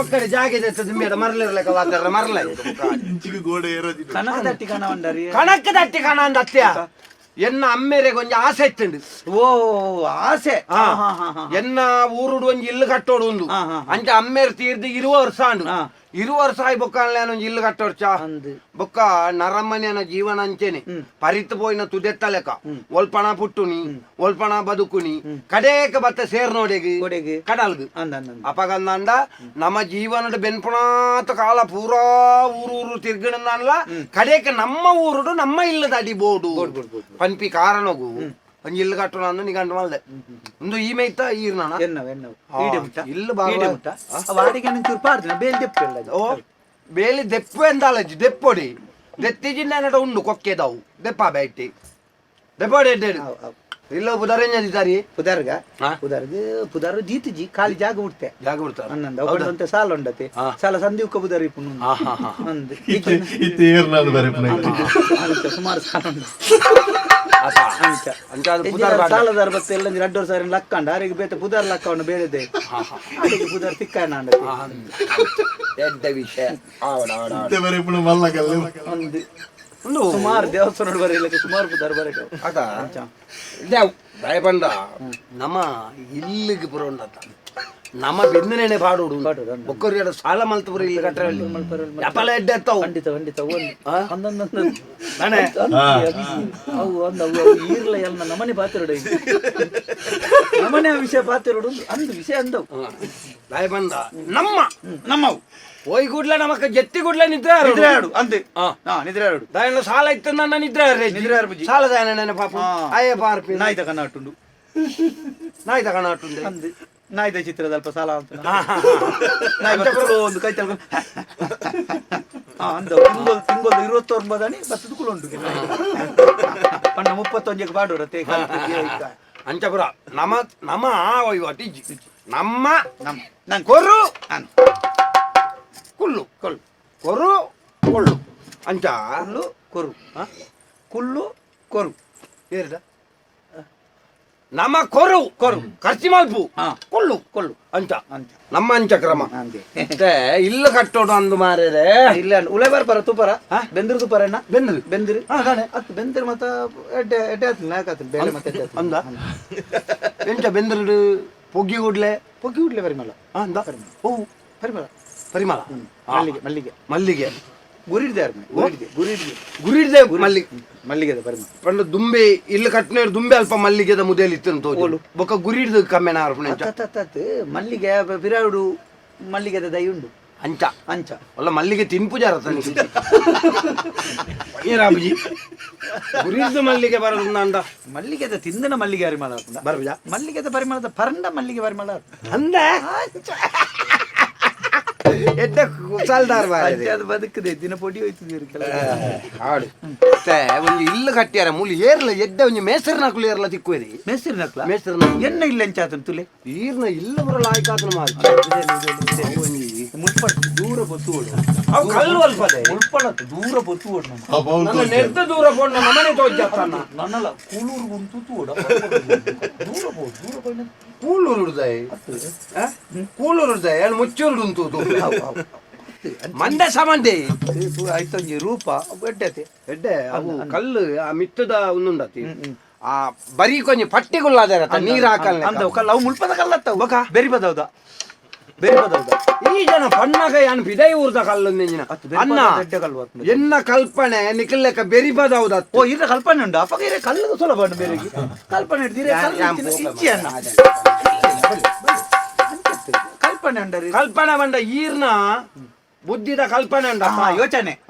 D: ಪಕ್ಕಡೆ ಜಾಗ ಇದೆ ಮರಲಿರ್ಲಿಕ್ಕ ವಾತಾರ ಮರಲ
C: ಕನಕ ದಟ್ಟಿ ಕಣ ಉಂಡರಿ
D: ಕಣಕ್ಕೆ ದಟ್ಟಿ ಕಣ ಅಂದ ಅತ್ಯ ಎನ್ನ ಅಮ್ಮೇರೆಗೆ ಒಂಜಿ ಆಸೆ ಇತ್ತಂಡು
C: ಓ ಆಸೆ
D: ಎನ್ನ ಊರುಡು ಒಂಜಿ ಇಲ್ಲು ಕಟ್ಟೋಡು ಒಂದು ಅಂಚ ಅಮ್ಮೇರು ತೀರ್ದು 20 ವರ್ಷ ಅಂಡು 20 ವರ್ಷ ಆಯ್ ಬೊಕ್ಕ ಒಂಜಿ ಇಲ್ಲು ಕಟ್ಟೋಡ್ಚ ಬೊಕ್ಕ ನರಮ್ಮನೆನ ಜೀವನ ಅಂಚೆನೆ ಪರಿತು ಪೋಯಿನ ತುದೆತ್ತಲೆಕ ಒಲ್ಪಣ ಪುಟ್ಟುನಿ ಒಲ್ಪಣ ಬದುಕುನಿ ಕಡೇಕ ಬತ್ತ ಸೇರ್ ನೋಡೆಗೆ ಕಡಲ್ಗು ಅಪಗಂದಂಡ ನಮ್ಮ ಜೀವನದ ಬೆನ್ಪುಣಾತ ಕಾಲ ಪೂರಾ ಊರು ತಿರ್ಗಿಣಲ್ಲ ಕಡೇಕ ನಮ್ಮ ಊರುಡು ನಮ್ಮ ಇಲ್ಲದ ಅಡಿಬೋಡು ಪನ್ಪಿ ಕಾರಣಗು ಒಂಜಿ ಇಲ್ಲು ಕಟ್ಟೋಣ ಅಂದು ನಿಗಂಡು ಮಲ್ದೆ ಒಂದು ಈ ಮೈತ ಈರ್ನ ಇಲ್ಲು ಓ ಬೇಲಿ ದೆಪ್ಪು ಎಂದಾಲಜಿ ದೆಪ್ಪೊಡಿ ದೆತ್ತಿಜಿನ್ನ ಉಂಡು ಕೊಕ್ಕೆದವು ದೆಪ್ಪ ಬೈಟಿ ದೆಪ್ಪೊಡಿ ಎಡ್ಡೆಡು ಇಲ್ಲ ಪುದರೆಂಜದಿದ್ದಾರಿ
C: ಪುದರ್ ಜೀತುಜಿ ಖಾಲಿ ಜಾಗ ಬಿಡ್ತೆ ಅನ್ನಂದ ಅವರಂತೆ ಸಾಲ ಉಂಡತೆ ಸಾಲ ಸಂದೀವ್ಕ ಪುದರಿ ಸುಮಾರು ಸಾಲ ಸಾಲದಾರ ಬತ್ತೆ ಎಲ್ಲ 2 ವರ್ಷ ಲಕ್ಕಂಡ ಅವರಿಗೆ ಬೇತೆ ಪುದರ್ ಲಕ್ಕವನ್ನು ಬೇರೆದೆ ಪುದರ್ ತಿಕ್ಕಾಯಣ
D: ವಿಷಯ
E: ಸುಮಾರು ದೇವಸ್ಥಾನ ಬರೀಲಿಕ್ಕೆ ಸುಮಾರು ದರ್ಬಾರ
D: ಅದ ಇದ್ಯಾವ್ ದಯಪಂಡ ನಮ್ಮ ಇಲ್ಲಿಗೆ ಪುರ ಉಂಡತ್ತ ನಮ್ಮ ಬೆಂದನೇನೆ ಪಾಡೋಡು ಒಕ್ಕರಿಯಾಡ ಸಾಲ ಮಲ್ತಪುರ ಇಲ್ಲಿ ಕಟ್ಟರಲ್ಲಿ ಯಪಲ ಎಡ್ಡೆ ಎತ್ತವು
E: ಖಂಡಿತ ಖಂಡಿತ ಅವು ಈರ್ಲ ಎಲ್ಲ ನಮನೆ ಪಾತಿರೋಡು ನಮನೆ ವಿಷಯ ಪಾತಿರೋಡು ಅಂದು ವಿಷಯ ಅಂದವು
D: ದಯಪಂಡ ನಮ್ಮವು ಹೋಯ್ ಕೂಡ್ಲೆ ನಮಕ್ ಜತ್ತಿ ಕೂಡ್ಲೆ ನಿದ್ರೆ
E: ಆಡು ಅಂದೆ ನಿದ್ರೆ ಆಡು
D: ದಯನ ಸಾಲ ಇತ್ತು ನನ್ನ ನಿದ್ರೆ ಸಾಲ ದಯನ ಪಾಪ ಅಯ್ಯ ಪಾರ್ಪಿ
E: ನಾಯಿ ತಕನಾಟುಂಡು ಅಂದೆ ನಾಯ್ದ ಚಿತ್ರದ ಅಲ್ಪ ಸಾಲ ಅಂತ ಒಂದು ಕೈ ತಳ್ಕೊಂಡು ಅಂದ ತಿಂಗಳು 29 ಅಣಿ ಬತ್ತದ ಕುಲುಂಟು ಪಂಡ 31 ಬಾಡೋರತ್ತೆ
D: ಅಂಚಪುರ ನಮ್ಮ ಒಯ್ವಟಿ ನಮ್ಮ ನಾನು ಕೊರು ಕುಲ್ಲು ಕೊರು ಕೊಳ್ಳು ಅಂಚ
E: ಕೊರು ಕುಲ್ಲು ಕೊರು
D: ಏರಿದ ನಮ್ಮ ಕೊರು ಖರ್ಚು ಮಲ್ಪು ಕೊಳ್ಳು ಅಂಚ ನಮ್ಮ ಅಂಚ ಕ್ರಮ ಇಲ್ಲ ಕಟ್ಟೋಡು ಅಂದು ಮಾರೇರೆ
E: ಇಲ್ಲ ಉಳೆ ಬರ್ಬಾರ ತುಪ್ಪರ ಬೆಂದಿರು ತುಪ್ಪರ ಬೆಂದಿರು ಅತ್ತು ಬೆಂದಿರು ಮತ್ತ ಎಡ್ಡೆ ಆಯ್ತು ಬೇಳೆ ಮತ್ತೆ
D: ಅಂದ ಎಂಚ ಬೆಂದಿರು ಪೊಗ್ಗಿ ಉಡ್ಲೆ
E: ಪರಿಮಳ
D: ಅಂದ ಓ ಪರಿಮಳ ಮಲ್ಲಿಗೆ ಗುರಿಡ್ದೆ
E: ಮಲ್ಲಿಗೆದ ಪರಿಮಳ
D: ಪಂಡ ದುಂಬೆ ಇಲ್ಲಿ ಕಟ್ನೆ ದುಂಬೆ ಅಲ್ಪ ಮಲ್ಲಿಗೆದ ಮುದೇಲಿ ಇತ್ತು ಬೊಕ್ಕ ಗುರಿಡ್ದು ಕಮ್ಮೆನ
E: ಮಲ್ಲಿಗೆ ಬಿರಾಡು ಮಲ್ಲಿಗೆದ ದೈ ಉಂಡು ಅಂಚ
D: ಒಲ್ಲ ಮಲ್ಲಿಗೆ ತಿನ್ಪು ಜಾರತ ರಾಬುಜಿ ಗುರಿಡ್ದು ಮಲ್ಲಿಗೆ ಬರೋದು ಅಂದ
E: ಮಲ್ಲಿಗೆದ ತಿಂದನ ಮಲ್ಲಿಗೆ ಪರಿಮಳ ಬರಬ ಮಲ್ಲಿಗೆದ ಪರಿಮಳದ ಪರಂಡ ಮಲ್ಲಿಗೆ ಪರಿಮಳ
D: ಅಂದ ಎಡ್ಡೆ ಕುಸಲ್ದಾರ್
E: ಅದು ಬದುಕದೆ ದಿನ ಪೊಡಿ ಹೋಯ್ತಿದ್ದೀರಿ
D: ಹಾಡು ಒಂದು ಇಲ್ಲು ಕಟ್ಟ್ಯಾರ ಮುಲಿ ಏರ್ಲ ಎಡ್ಡೆ ಒಂಜಿ ಮೇಸರ್ನ ಕುಲಿ ಏರ್ಲ ತಿಕ್ಕುವೇರಿ ಮೇಸರ್ನ
E: ಎನ್ನ ಇಲ್ಲ ಎಂಚಾತನ್ ತುಲೆ
D: ಈರ್ನ ಇಲ್ಲ ಬರಲ್ಲ ಆಯ್ಕಾತನ ಮಾರಿ
E: ಮುಲ್ಪಟ್ಟು ದೂರ ಬೊತ್ತು ಓಡು
D: ಅವು ಕಲ್ಲು ಅಲ್ಪದೆ
E: ಮುಲ್ಪಳತ್ತು ದೂರ ಬೊತ್ತು ಓಡು
D: ನನ್ನ ನೆರ್ದ ದೂರ ಕೊಂಡು ನಮ್ಮನೆ ತೋಜತ್ತಾನ
E: ನನ್ನಲ್ಲ ಕೂಳೂರು ಉಂಟು ಓಡ ದೂರ ಬೋದು
D: ಕೂಳೂರು ಹುಡ್ದಾಯ ಮುಚ್ಚೂರು ಉಂಟು ಮಂಡೆ ಸಮಂಡೆ
E: ಆಯ್ತು ರೂಪ
D: ಎಡ್ಡೆ ಅವು ಕಲ್ಲು ಆ ಮಿತ್ತದ ಒಂದುಂಡತಿ ಆ ಬರೀ ಕೊಂಚ ಪಟ್ಟಿಗುಳ್ಳಾದ ನೀರ್ ಹಾಕಲ್ಲ
E: ಅಂತ ಕಲ್ಲು ಅವು ಮುಲ್ಪದ ಕಲ್ಲತ್ತವು ಬೆರಿ ಬದೌದ
D: ಈ ಜನ ಪಣ್ಣಗ ಏನ್ ಬಿದೈ ಊರ್ದ ಕಲ್ಲು ಅನ್ನ ಎನ್ನ ಕಲ್ಪನೆ ನಿಖಿಲ್ಲೆಕ್ಕ ಬೆರಿಬದೌದ
E: ಓ ಇರ ಕಲ್ಪನೆ ಉಂಟು ಅಪ್ಪ ಕಲ್ಲದ ಸುಲಭ ಬೇರೆ ಕಲ್ಪನೆ ಕಲ್ಪನೆ ಉಂಟರಿ
D: ಕಲ್ಪನೆ ಬಂಡ ಈರ್ನ ಬುದ್ಧಿದ ಕಲ್ಪನೆ ಉಂಡ
E: ಯೋಚನೆ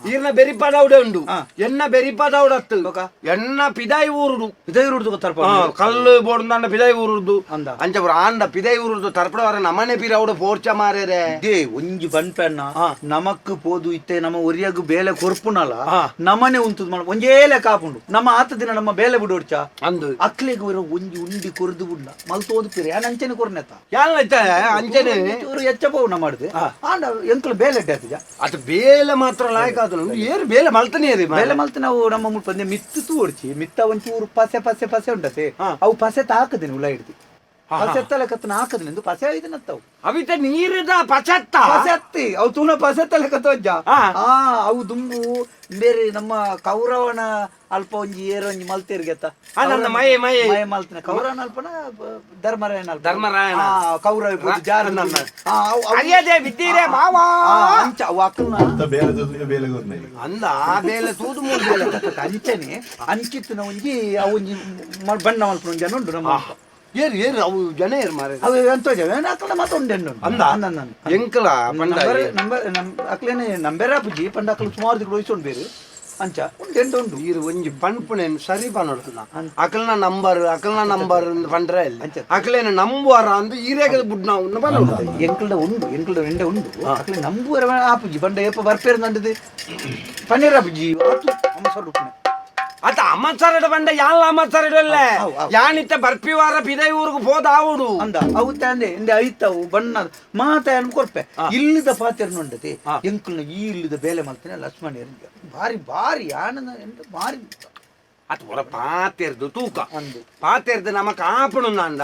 D: ಈರ್ನ ಬೆರಿಪದೌಡೆ ಉಂಡು ಎನ್ನ ಬೆರಿಪದೌಡತ್ತು ಎನ್ನ ಪಿದೈ ಊರುಡು ಕಲ್ಲು ಬೋಡ್ದಂಡ ಪಿದೈ ಊರುದು ಅಂಚ ಆಂಡ ಪಿದೈ ಊರುದು ತರ್ಪಡವರ ನಮನೆ ಪಿರೌಡ ಪೋರ್ಚ ಮಾರೇರೆ
E: ದೇ ಒಂಜಿ ಬನ್ಪೆನ್ನ ನಮಕ್ ಪೋದು ಇತ್ತೆ ನಮ್ಮ ಒರಿಯಾಗ ಬೇಲೆ ಕೊರ್ಪುನಲ್ಲ ನಮನೆ ಉಂಟು ಒಂಜೇಲೆ ಕಾಪುಂಡು ನಮ್ಮ ಆತ ದಿನ ನಮ್ಮ ಬೇಲೆ ಬಿಡೋಡ್ಚ
D: ಅಂದು
E: ಅಕ್ಲೆಗ್ ಒಂಜಿ ಉಂಡಿ ಕೊರ್ದು ಬಿಡ್ನ ಮಲ್ತೋದು ಪಿರ ಯಾನ್ ಅಂಚನೆ ಕೊರ್ನೆತ್ತ
D: ಅಂಚನೆ
E: ಹೆಚ್ಚ ಪೌನ ಮಾಡಿದೆ ಆಂಡ ಎಂಕಲ್ ಬೇಲೆ
D: ಅದು ಬೇಲೆ ಮಾತ್ರ ಲಾಯಕ ಏರು ಬೇಲೆ ಮಲ್ತನೇ
E: ಬೇಲೆ ಮಲ್ತ ನಾವು ನಮ್ಮ ಮುಟ್ಟ ಮಿತ್ತು ತೋಡ್ಚಿ ಮಿತ್ತ ಒಂಚೂರು ಪಸೆ ಉಂಟತೆ ಅವು ಪಸೆ ಹಾಕದಿನಿ ಉಳ ಹಿಡ್ದು ಪಸೆ ಎತ್ತಲೆಕತ್ತನ ಹಾಕದಿನಿ ಎಂದು ಪಸೆ ಐದನತ್ತವು
D: ಅವಿತ ನೀರಿದ ಪಸೆತ್ತ
E: ಪಸೆತ್ತಿ ಅವು ತೂನ ಪಸೆ ತಲೆಕತ್ತೋಜ್ಜ ಅವು ದುಂಬು ಬೇರೆ ನಮ್ಮ ಕೌರವನ ಅಲ್ಪ ಒಂಜಿ ಏರೊಂಜಿ ಮಲ್ತಿರ್ಗೆತ್ತ
D: ನನ್ನ ಮಯ
E: ಮಲ್ತಿನ ಕೌರವನ ಅಲ್ಪನ
D: ಧರ್ಮರಾಯಣ
E: ಕೌರವ ಜಾರ
D: ಬಿದ್ದೀರೆ ಬಾವ
E: ಅಂಚ ಅವು ಅಕ್ಕನ
D: ಅಂದ ಆ ಬೇಲೆ ತೂದು ಮೂರು ಬೇಲೆ
E: ಅಂಚನೆ ಅಂಚಿತ್ತಿನ ಒಂಜಿ ಅವಂಜಿ ಬಣ್ಣ ಮಲ್ಪನ ಒಂಜಿ ಜನ ಉಂಟು ನಮ್ಮ
D: ಏರು ಅವು ಜನ ಏರು ಮಾರ
E: ಅವು ಎಂತ ಅಕ್ಕಲ ಮಾತೊಂಡೆ
D: ಅಂದ ಎಂಕಲ
E: ಅಕ್ಲೇನೆ ನಂಬೆರ ಪುಜಿ ಪಂಡ ಅಕ್ಕಲು ಸುಮಾರು ದಿನ ವಯಸ್ಸು ಬೇರೆ ಅಂಚ ಉಂಟು
D: ಈರು ಒಂಜಿ ಪಂಪುನೇನು ಸರಿ ಪನೋಡ್ತನ ಅಕಲ್ನ ನಂಬರ್ ಪಂಡ್ರೆ ಅಕಲೇನ ನಂಬುವರ ಅಂದು ಈರೇಗದ ಬುಡ್ ನಾವು
E: ಎಂಕಲ್ದ ಎಂಡೆ ಉಂಡು ಅಕ್ಲೆ ನಂಬುವರ ಆಪುಜಿ ಪಂಡ ಏಪ ಬರ್ಪೇರು ನಂಡದು ಪನ್ನೀರ ಪುಜಿ ಅಮ್ಮ ಸ್ವಲ್ಪ
D: ಅತ ಅಮ್ಮಸರಡ ಬಂಡ ಯಾಲ ಅಮ್ಮಸರಡಲ್ಲ ಯಾನಿತ್ತ ಬರ್ಪಿವಾರ ಪಿದೈ ಊರಿಗೆ ಹೋದ ಆವುಡು
E: ಅಂದ ಅವತ್ತ ಅಂದೆ ಇಂದೆ ಐತವು ಬಣ್ಣ ಮಾತ ಅನ್ ಕೊರ್ಪೆ ಇಲ್ಲಿದ ಪಾತ್ರೆ ನೋಡತೆ ಎಂಕಲ್ನ ಈ ಇಲ್ಲಿದ ಬೇಲೆ ಮಾಡ್ತೇನೆ ಲಕ್ಷ್ಮಣ ಭಾರಿ ಆನಂದ ಎಂತ ಭಾರಿ
D: ಅದು ಹೊರ ಪಾತೆರ್ದು ತೂಕ
E: ಅಂದು
D: ಪಾತೆರ್ದು ನಮಕ್ ಆಪಣುಂದ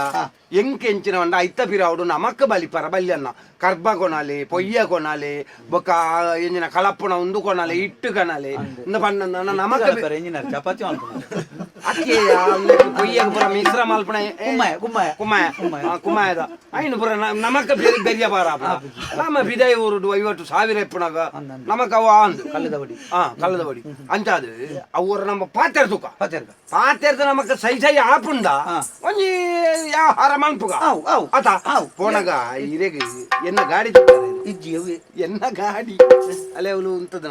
D: ಎಂಕ್ ಎಂಚಿನ ಅಂಡ ಐತ ಪಿರಾವುಡು ನಮಕ್ ಬಲಿಪರ ಬಲ್ಯನ್ನ ಕರ್ಬ ಕೊನಾಲೆ ಪೊಯ್ಯ ಕೊನಾಲೆ ಬೊಕ್ಕ ಎಂಜಿನ ಕಳಪುಣ ಉಂದು ಕೊನಾಲೆ ಇಟ್ಟು ಕನಾಲೆ ಇಂದ ಪಂಡ ನಮಕ್
E: ಎಂಜಿನಿಯರ್ ಚಪಾತಿ
D: ಅಕ್ಕೆ ಪೊಯ್ಯಗ ಪುರ ಮಿಶ್ರ ಮಲ್ಪಣ
E: ಕುಮ್ಮಾಯ
D: ಕುಮಾಯದ ಐನು ಪುರ ನಮಕ್ ಬೆರಿಯ ಬಾರ ನಮ್ಮ ಬಿದೈ ಊರುಡು 50,000 ಎಪ್ಪುಣಗ ನಮಕ್ ಅವ ಅಂದು ಕಲ್ಲದ ಬಡಿ ಅಂಚಾದು ಅವ್ರ ನಮ್ಮ ಪಾತೆರ್ದುಕ ಪಾತೆರ್ದು ನಮಕ್ ಸೈ ಸೈ ಆಪುಂಡ ಒಂಜಿ ಯಾಹಾರ ಮನ್ಪುಗ ಆತ ಪೋಣಗ ಇರೆಗ್ ಎನ್ನ ಗಾಡಿ
E: ಇಜ್ಜಿ
D: ಎನ್ನ ಗಾಡಿ ಅಲೆ ಅವಳು ಉಂಟದ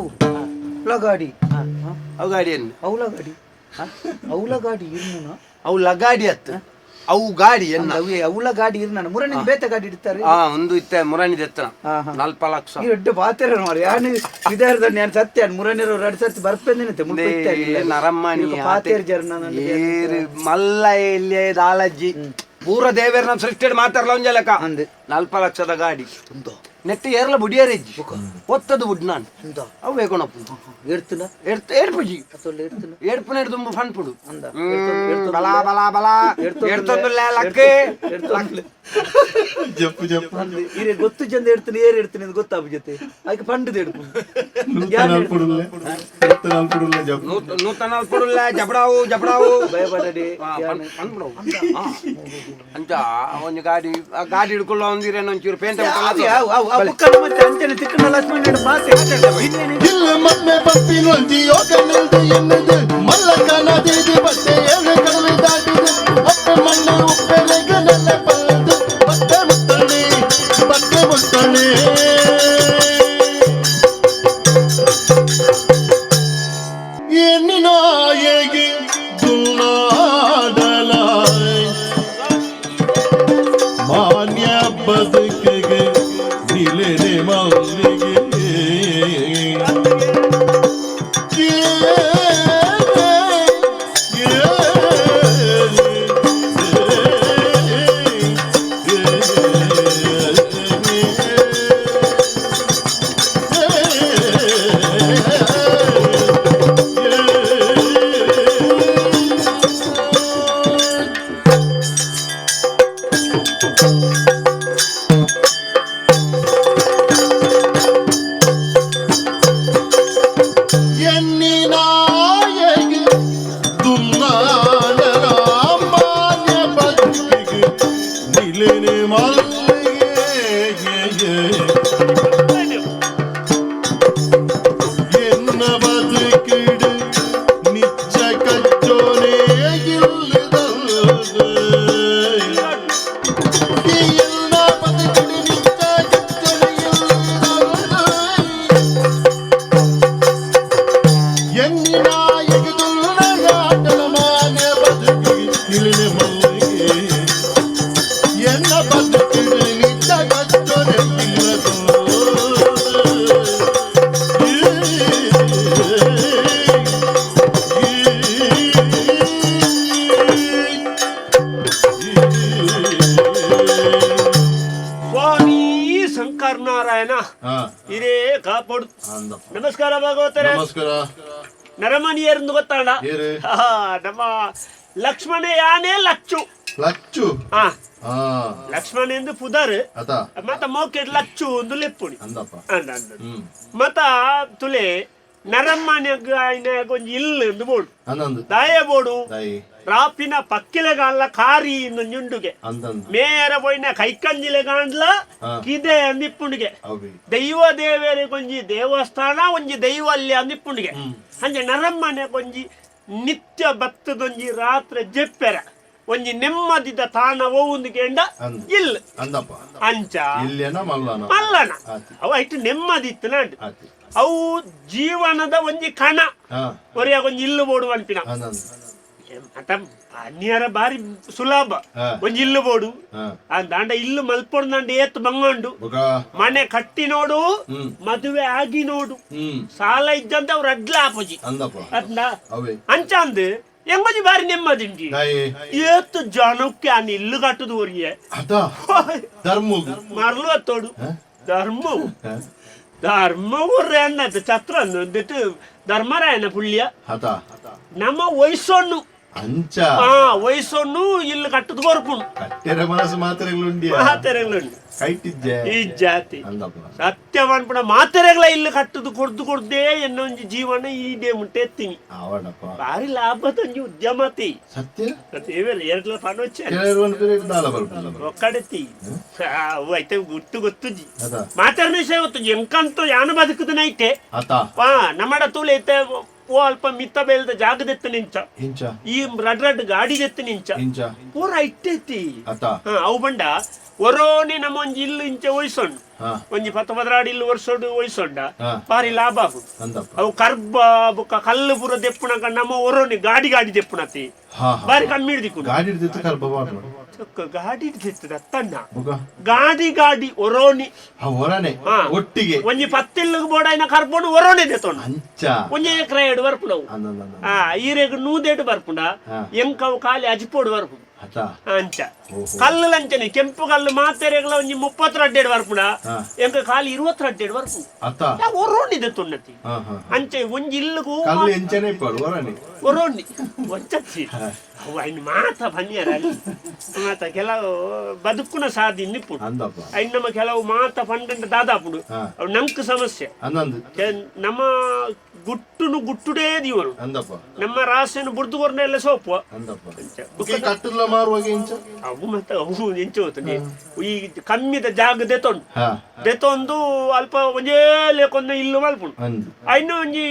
E: ಅವಳ ಗಾಡಿ
D: ಅವು ಗಾಡಿ ಎನ್ನು
E: ಅವಳ ಗಾಡಿ ಇರ್ನ
D: ಅವು ಲಗಾಡಿ ಅತ್ತು ಅವು ಗಾಡಿ ಎನ್ನ
E: ಅವಳ ಗಾಡಿ ಇರ್ನ ಮುರನಿ ಬೇತೆ ಗಾಡಿ ಇಡ್ತಾರೆ
D: ಒಂದು ಇತ್ತೆ ಮುರಣಿದ ಎತ್ತನ 4 ಲಕ್ಷ
E: ಎಡ್ಡು ಪಾತೆರ ಮಾರಿ ಯಾನು ವಿದಾರದಲ್ಲಿ ನಾನು ಸತ್ಯ ಮುರನಿರೋ 2 ಸರ್ತಿ ಬರ್ಪೇನೆ
D: ನರಮ್ಮನಿ
E: ಪಾತೆರ್ ಜರ್ನ
D: ಮಲ್ಲ ಎಲ್ಲಿ ದಾಲಜ್ಜಿ ಪೂರ ದೇವೇರ್ನ ಸೃಷ್ಟಿ ಮಾತಾಡ್ಲ ಒಂಜಲಕ 4 ಲಕ್ಷದ ಗಾಡಿ ನೆಟ್ಟು ಏರ್ಲ ಬುಡಿಯರಿಜ್ಜಿ ಒತ್ತದು ಬುಡ್ ನಾನು ಅವು ಬೇಕೊಣಪ್ಪು ಏಡ್ಪುಜಿ ಏಡ್ಪುನ ತುಂಬ ಫಂಡ್ ಪುಡು ಬಲಾ ಬಲಾ ಬಲಾ ಏಡ್ತೊಂದುಲ್ಲ ಲಕ್ಕೆ
B: ಜಪ್ಪು ಜಪ್ಪು
E: ಇರೇ ಗೊತ್ತು ಜಂದ ಹೇಳ್ತೀನಿ ಏರ್ ಹೇಳ್ತೀನಿ ಅಂತ ಗೊತ್ತಾಗ ಜೊತೆ ಅದಕ್ಕೆ ಫಂಡ್ ದೇಡ್ಪು
D: ನೂತನ ಪುಡುಲ್ಲ ಜಬಡಾವು
E: ಭಯಪಡಡಿ
D: ಅಂತ ಒಂದು ಗಾಡಿ ಹಿಡ್ಕೊಳ್ಳೋ ಒಂದಿರೇನೋ ಒಂಚೂರು ಪೇಂಟ್
E: ಅಂಚನೆ ತಿಕ್ಕನ ಲಕ್ಷ್ಮಣ
B: ಇಲ್ಲ ಮಮ್ಮೆ ಪಪ್ಪಿನೊಂದಿ ಯೋಗ ನಿಲ್ದು ಎನ್ನದು ಮಲ್ಲಕನದಿದು ಬಟ್ಟೆ ಏಳು ಕಡಲು ದಾಟಿದು ಅಪ್ಪೆ ಮಣ್ಣು ಉಪ್ಪೆಲೆಗ ನೆಲ ಪಲ್ದು ಬಟ್ಟೆ ಮುತ್ತಣೆ ಎನ್ನಿನಾಯಗಿ ದುನ್ನಾಡಲ ಮಾನ್ಯ ಬದುಕಿಗೆ ನಿಲೆನೆ ಮಲ್ಲಿಗೆ
F: ನಮಸ್ಕಾರ ಭಾಗವತರೇ. ನರಮಣಿಯರಿಂದ ಗೊತ್ತಾಣ ನಮ್ಮ ಲಕ್ಷ್ಮಣ ಯಾನೇ ಲಚ್ಚು ಲಕ್ಷ್ಮಣ ಎಂದು ಪುದರ್ ಮತ್ತ ಮೋಕೆಡ್ ಲಚ್ಚು ಒಂದು ಲೆಪ್ಪುಡಿ ಮತ್ತ ತುಲೆ ನರಮ್ಮಣ್ಯ ಕೊಂಚ ಇಲ್ಲು ಎಂದು ಬೋಡು ದಾಯ ಬೋಡು ರಾಪಿನ ಪಕ್ಕಿಲೆಗಾನ್ಲ ಕಾರಿ ನುಂಡುಗೆ ಮೇಯರ ಪೋಯಿನ ಕೈಕಂಜಿಲೆಗಾನ್ಲ ಕಿದೆ ಅಂದಿಪ್ಪುಂಡಿಗೆ ದೈವ ದೇವರೇ ಕೊಂಜಿ ದೇವಸ್ಥಾನ ಒಂಜಿ ದೈವಲ್ಯ ಅಂದಿಪ್ಪುಂಡಿಗೆ ಅಂಜೆ ನರಮ್ಮನೆ ಕೊಂಜಿ ನಿತ್ಯ ಭತ್ತದೊಂಜಿ ರಾತ್ರಿ ಜೆಪ್ಪೆರ ಒಂಜಿ ನೆಮ್ಮದಿದ ತಾಣ ಹೋಗುಂದಿಗೆ ಇಲ್ಲ ಅಂಚ ಮಲ್ಲನ ಅವ ಇಟ್ಟು ನೆಮ್ಮದಿ ಇತ್ತು ನಾಡು ಅವು ಜೀವನದ ಒಂಜಿ ಕಣ ಒರಿಯಾಗ ಒಂಜಿ ಇಲ್ಲು ಬೋಡು ಅನ್ಪಿನ ಮತ್ತ ಅನ್ಯರ ಬಾರಿ ಸುಲಭ ಒಂಜಿ ಇಲ್ಲು ಬೋಡು ಅಂದ ಇಲ್ಲು ಮಲ್ಪೊಂಡು ಏತ್ ಬಂಗೊಂಡು ಮನೆ ಕಟ್ಟಿ ನೋಡು ಮದುವೆ ಆಗಿ ನೋಡು ಸಾಲ ಇದ್ದಂತ ಅವ್ರ ಅಡ್ಲ ಆಪೋಜಿ ಅದ್ನ ಅಂಚಂದ್ ಎಂಬಜಿ ಬಾರಿ ನೆಮ್ಮದಿ ಏತ್ ಜನಕ್ಕೆ ಆ ಇಲ್ಲು ಕಟ್ಟುದು ಒರಿಯೆ ಮರಲು ಅತ್ತೋಡು ಧರ್ಮ ಊರ್ರೆ ಅನ್ನದ ಛತ್ರ ಅಂದಿಟ್ಟು ಧರ್ಮರಾಯನ ಪುಳ್ಯ ನಮ್ಮ ವಯಸ್ಸೊಣ್ಣು
B: ಅಂಚ
F: ವಯಸ್ಸೊಣ್ಣು ಇಲ್ಲಿ ಕಟ್ಟದ ಕೊರ್ಪುಂಡು
B: ಕಟ್ಟೆರ ಮನಸ್ಸು ಮಾತ್ರೆಗಳುಂಡಿಯ
F: ಮಾತೆರೆಗಳುಂಡು
B: ಕೈಟಿದ್ದೆ
F: ಈ ಜಾತಿ
B: ಅಂದಪ್ಪ
F: ಸತ್ಯ ಮಾಡ್ಬಿಡ ಮಾತೆರೆಗಳ ಇಲ್ಲಿ ಕಟ್ಟದು ಕೊಡ್ದೇ ಎನ್ನೊಂಜಿ ಜೀವನ ಈಡೇ ಮುಟ್ಟೆ ಎತ್ತೀನಿ
B: ಅವಡಪ್ಪ
F: ಭಾರಿ ಲಾಭದೊಂಜಿ ಉದ್ಯಮತಿ
B: ಸತ್ಯ
F: ದೇವೇಲೆ ಎರಡು ಪಣ ಒಕ್ಕಡೆತ್ತಿ ಅವು ಐತೆ ಗುಟ್ಟು ಗೊತ್ತುಜಿ ಮಾತಾಡಿದ ವಿಷಯ ಗೊತ್ತುಜಿ ಎಂಕಂತೂ ಯಾನು ಬದುಕುದನ ಐತೆ ನಮ್ಮಡ ತೂಲೆ ಐತೆ ಓ ಅಲ್ಪ ಮಿತ್ತ ಬೇಲ್ದ ಜಾಗದೆತ್ತ ನಿಂಚ ಈ ರಡ್ ಗಾಡಿದೆತ್ತ ನಿಂಚ ಪೂರ ಇಟ್ಟೈತಿ ಅವು ಬಂಡ ಒರೋನಿ ನಮ್ಮ ಒಂಜಿ ಇಲ್ಲು ಇಂಚೆ ಒಯ್ಸೊಂಡು ಒಂಜಿ 10-15 ಇಲ್ಲು ವರ್ಷೋಡು ಒಯ್ಸೊಂಡ ಬಾರಿ ಲಾಭ ಆಗುದು ಅವು ಕರ್ಬ ಬುಕ್ಕ ಕಲ್ಲು ಪೂರ ದೆಪ್ಪುನಕ ನಮ್ಮ ಒರೋನಿ ಗಾಡಿ ದೆಪ್ಪುನತಿ ಬಾರಿ ಕಮ್ಮಿ ಹಿಡಿದಿಕ್ಕು ಗಾಡಿ ಹಿಡಿದಿರ್ತದ ತನ್ನ ಗಾಡಿ ಒರೋನಿ
B: ಒಟ್ಟಿಗೆ
F: ಒಂಜಿ 10 ಇಲ್ಲಿಗೆ ಬೋಡಾಯಿನ ಕರ್ಕೊಂಡು ಒರೋನಿ ದೆತ್ತೊಂಡು ಒಂಜಿ ಎಕರೆ 2 ಬರ್ಪುಂಡು ಈರೆಗ್ 100 ಬರ್ಪುಂಡ ಎಂಕವು ಖಾಲಿ ಅಜಿಪೋಡು ಬರ್ಪುಂಡು ಅಂಚ ಕಲ್ಲು ಲಂಚನೆ ಕೆಂಪು ಕಲ್ಲು ಮಾತೆರೆಗಳ ಒಂಜಿ 32 ಬರ್ಪುಂಡ ಎಂಕ ಖಾಲಿ 22 ಬರ್ಪುಂಡು ಒರೋಣಿದೆ ತುಣ್ಣತಿ ಅಂಚೆ ಒಂಜಿ ಇಲ್ಲಿಗೂ ಒರೋಣಿ ಒಂಚಿ ಅವು ಅಯ್ನ ಮಾತ ಬನ್ನಿಯರ ಮಾತ ಕೆಲವು ಬದುಕುನ ಸಾಧಿ ನಿಪ್ಪುಡು ಅಯ್ನ ನಮ್ಮ ಕೆಲವು ಮಾತ ಪಂಡ ದಾದಾಪುಡು ಅವು ನಂಕ್ ಸಮಸ್ಯೆ ನಮ್ಮ ಗುಟ್ಟುಡೇ ದೀವರು ನಮ್ಮ ರಾಸೆನು ಬುಡ್ದುಗೊರ್ನ ಎಲ್ಲ ಸೋಪು ಅವು ಮತ್ತೆ ಅವು ಎಂಚ ಹೋಗ್ತದೆ ಈ ಕಮ್ಮಿದ ಜಾಗ ದೆತೊಂದು ಅಲ್ಪ ಒಂಜೇ ಲೇಕೊಂದ ಇಲ್ಲು ಮಲ್ಪುಂಡು ಅಯ್ನ ಒಂಜಿ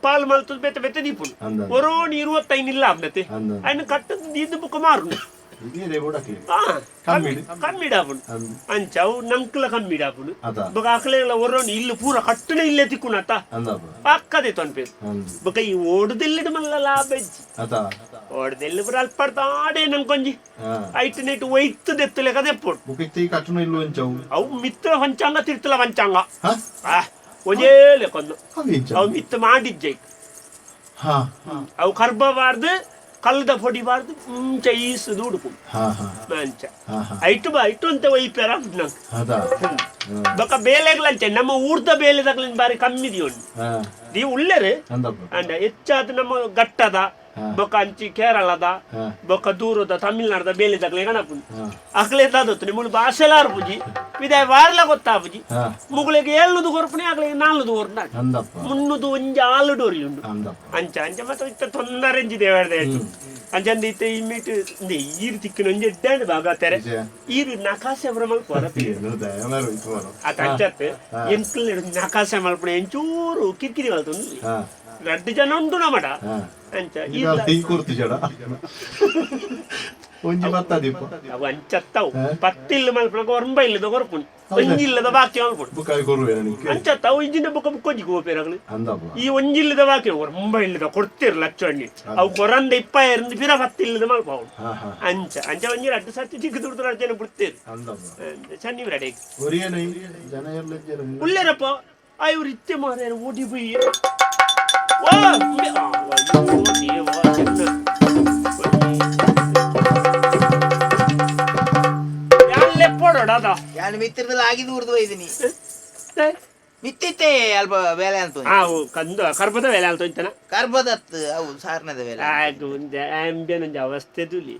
F: ಪಾಲ್ ಮಲ್ತದ ಬೆತ್ತ ದೀಪುಂಡು ಒರೋಣಿ 25 ಇಲ್ಲ ಆಗ್ನತೆ ಅಯ್ನ ಕಟ್ಟದ ದೀದ ಬುಕ್ಕ ಮಾರುಂಡು ಕಮ್ಮಿಡಾಪುಂಡು ಅಂಚ ಅವು ನಂಕ್ಲ ಕಮ್ಮಿಡಾಪುಂಡು ಬೊಕ ಅಕ್ಲೆಗಳ ಒರೋಣಿ ಇಲ್ಲು ಪೂರ ಕಟ್ಟನೆ ಇಲ್ಲೇ ತಿಕ್ಕುನತ ಪಕ್ಕದೆ ತೊನ್ಪೇರು ಬೊಕ ಈ ಓಡುದೆಲ್ಲಿಡು ಮಲ್ಲ ಲಾಭ ಇಜ್ಜಿ ಓಡುದೆಲ್ಲಿ ಪೂರ ಅಲ್ಪಡ್ತಾಡೆ ನಂಕೊಂಜಿ ಐಟ್ ನೈಟ್ ಒಯ್ತು ದೆತ್ತಲೆ ಕದೆಪ್ಪುಡು ಅವು ಮಿತ್ರ ಪಂಚಾಂಗ ತಿರ್ತಲ ಪಂಚಾಂಗ ಒಜೇಲೆ ಕೊಂದು ಅವು ಮಿತ್ ಮಾಡಿಜ್ಜೆ ಅವು ಕರ್ಬಬಾರ್ದು ಕಲ್ಲದ ಹೊಡಿಬಾರ್ದು ಮುಂಚೆ ಈಸುದು ಉಡುಪು ಮಂಚ ಐಟು ಅಂತ ಒಯ್ಪೇರ ಬೊಕ ಬೇಲೆಗಳಂಚೆ ನಮ್ಮ ಊರ್ದ ಬೇಲೆದಾಗ್ಲಿನ ಬಾರಿ ಕಮ್ಮಿ ದಿಯೋಂಡು ನೀವು ಉಳ್ಳೇರೆ ಅಂಡ ಹೆಚ್ಚಾದ ನಮ್ಮ ಘಟ್ಟದ ಬೊಕ ಅಂಚಿ ಕೇರಳದ ಬೊಕ ದೂರದ ತಮಿಳ್ನಾಡದ ಬೇಲೆದಾಗ್ಲೆ ಗಣಪುಂಡು ಅಕ್ಲೆ ದಾದತ್ತು ನಿಮ್ಮಳು ಭಾಷೆಲಾರು ಪೂಜಿ ವಿದಾಯ ವಾರಲ ಗೊತ್ತಾಪುಜಿ ಮುಗುಳಿಗೆ 7 ಕೊರ್ಪುಣಿ ಆಗ್ಲಿಗೆ 4 ಕೊರ್ನ 300 ಒಂಜಿ 6 ಡೋರಿ ಉಂಡು ಅಂಚ ಮತ್ತೆ ಇತ್ತ ತೊಂದರೆ ದೇವರದೆ ಅಂಚಂದ ಇತ್ತ ಇಮ್ಮಿಟ್ ಈರು ತಿಕ್ಕಿನ ಒಂಜಿ ಎಡ್ಡಾಂಡ್ ಭಾಗ ತೆರೆ ಈರು ನಕಾಸೆ ಬ್ರಹ್ಮ ಕೊರಪಿ ಅತ ಅಂಚತ್ತೆ ಎಂಕ್ಲ ನಕಾಸೆ ಮಲ್ಪುಣ ಎಂಚೂರು ಕಿರಿಕಿರಿ ಮಲ್ತುಂಡು 2 ಜನ ಉಂಟು ನಮಡ ಅಂಚ ಅವು ಅಂಚತ್ತವು 10 ಇಲ್ಲು ಮಲ್ಪುಣಕ 9 ಇಲ್ಲದ ಕೊರ್ಪುಂಡು ಒಂಜಿಲ್ಲದ ಬಾಕಿ ಮಲ್ಪುಂಡು ಅಂಚತ್ತವು ಇಂಜಿನ ಬುಕ್ಕ ಬುಕ್ಕೊಂಜಿ ಗೋಪೇರಗಳು ಈ ಒಂಜಿಲ್ಲದ ಬಾಕಿ 9 ಇಲ್ಲದ ಕೊಡ್ತೀರ್ ಲಕ್ಷ ಹಣ್ಣಿ ಅವು ಕೊರಂದ 20 ಪಿರ 10 ಇಲ್ಲದ ಮಲ್ಪವು ಅಂಚ ಒಂಜಿ 2 ಸರ್ತಿ ಚಿಕ್ಕ ದುಡ್ದು ಜನ ಬಿಡ್ತೀರಿ ಚನ್ನಿ ರೆಡಿ ಉಳ್ಳೇರಪ್ಪ ಇವ್ರು ಇತ್ತೆ ಮಾರ ಓಡಿ ಬೈ
G: ಮಿತ್ರದಲ್ಲಿ ಆಗಿದ್ದು ಉರ್ದು ಇದೀನಿ ಮಿತ್ತಿತ್ತೆ ಅಲ್ಪ ಬೇಲೆ ಅಂತ
F: ಕರ್ಬದ ಬೇಲೆ ಅಂತ ಹೋಯ್ತಾನ
G: ಕರ್ಬದತ್ ಅವು ಸಾರ್ನದ ಬೇಲೆ
F: ಒಂಜಿ ಅವಸ್ಥೆ ತುಲಿ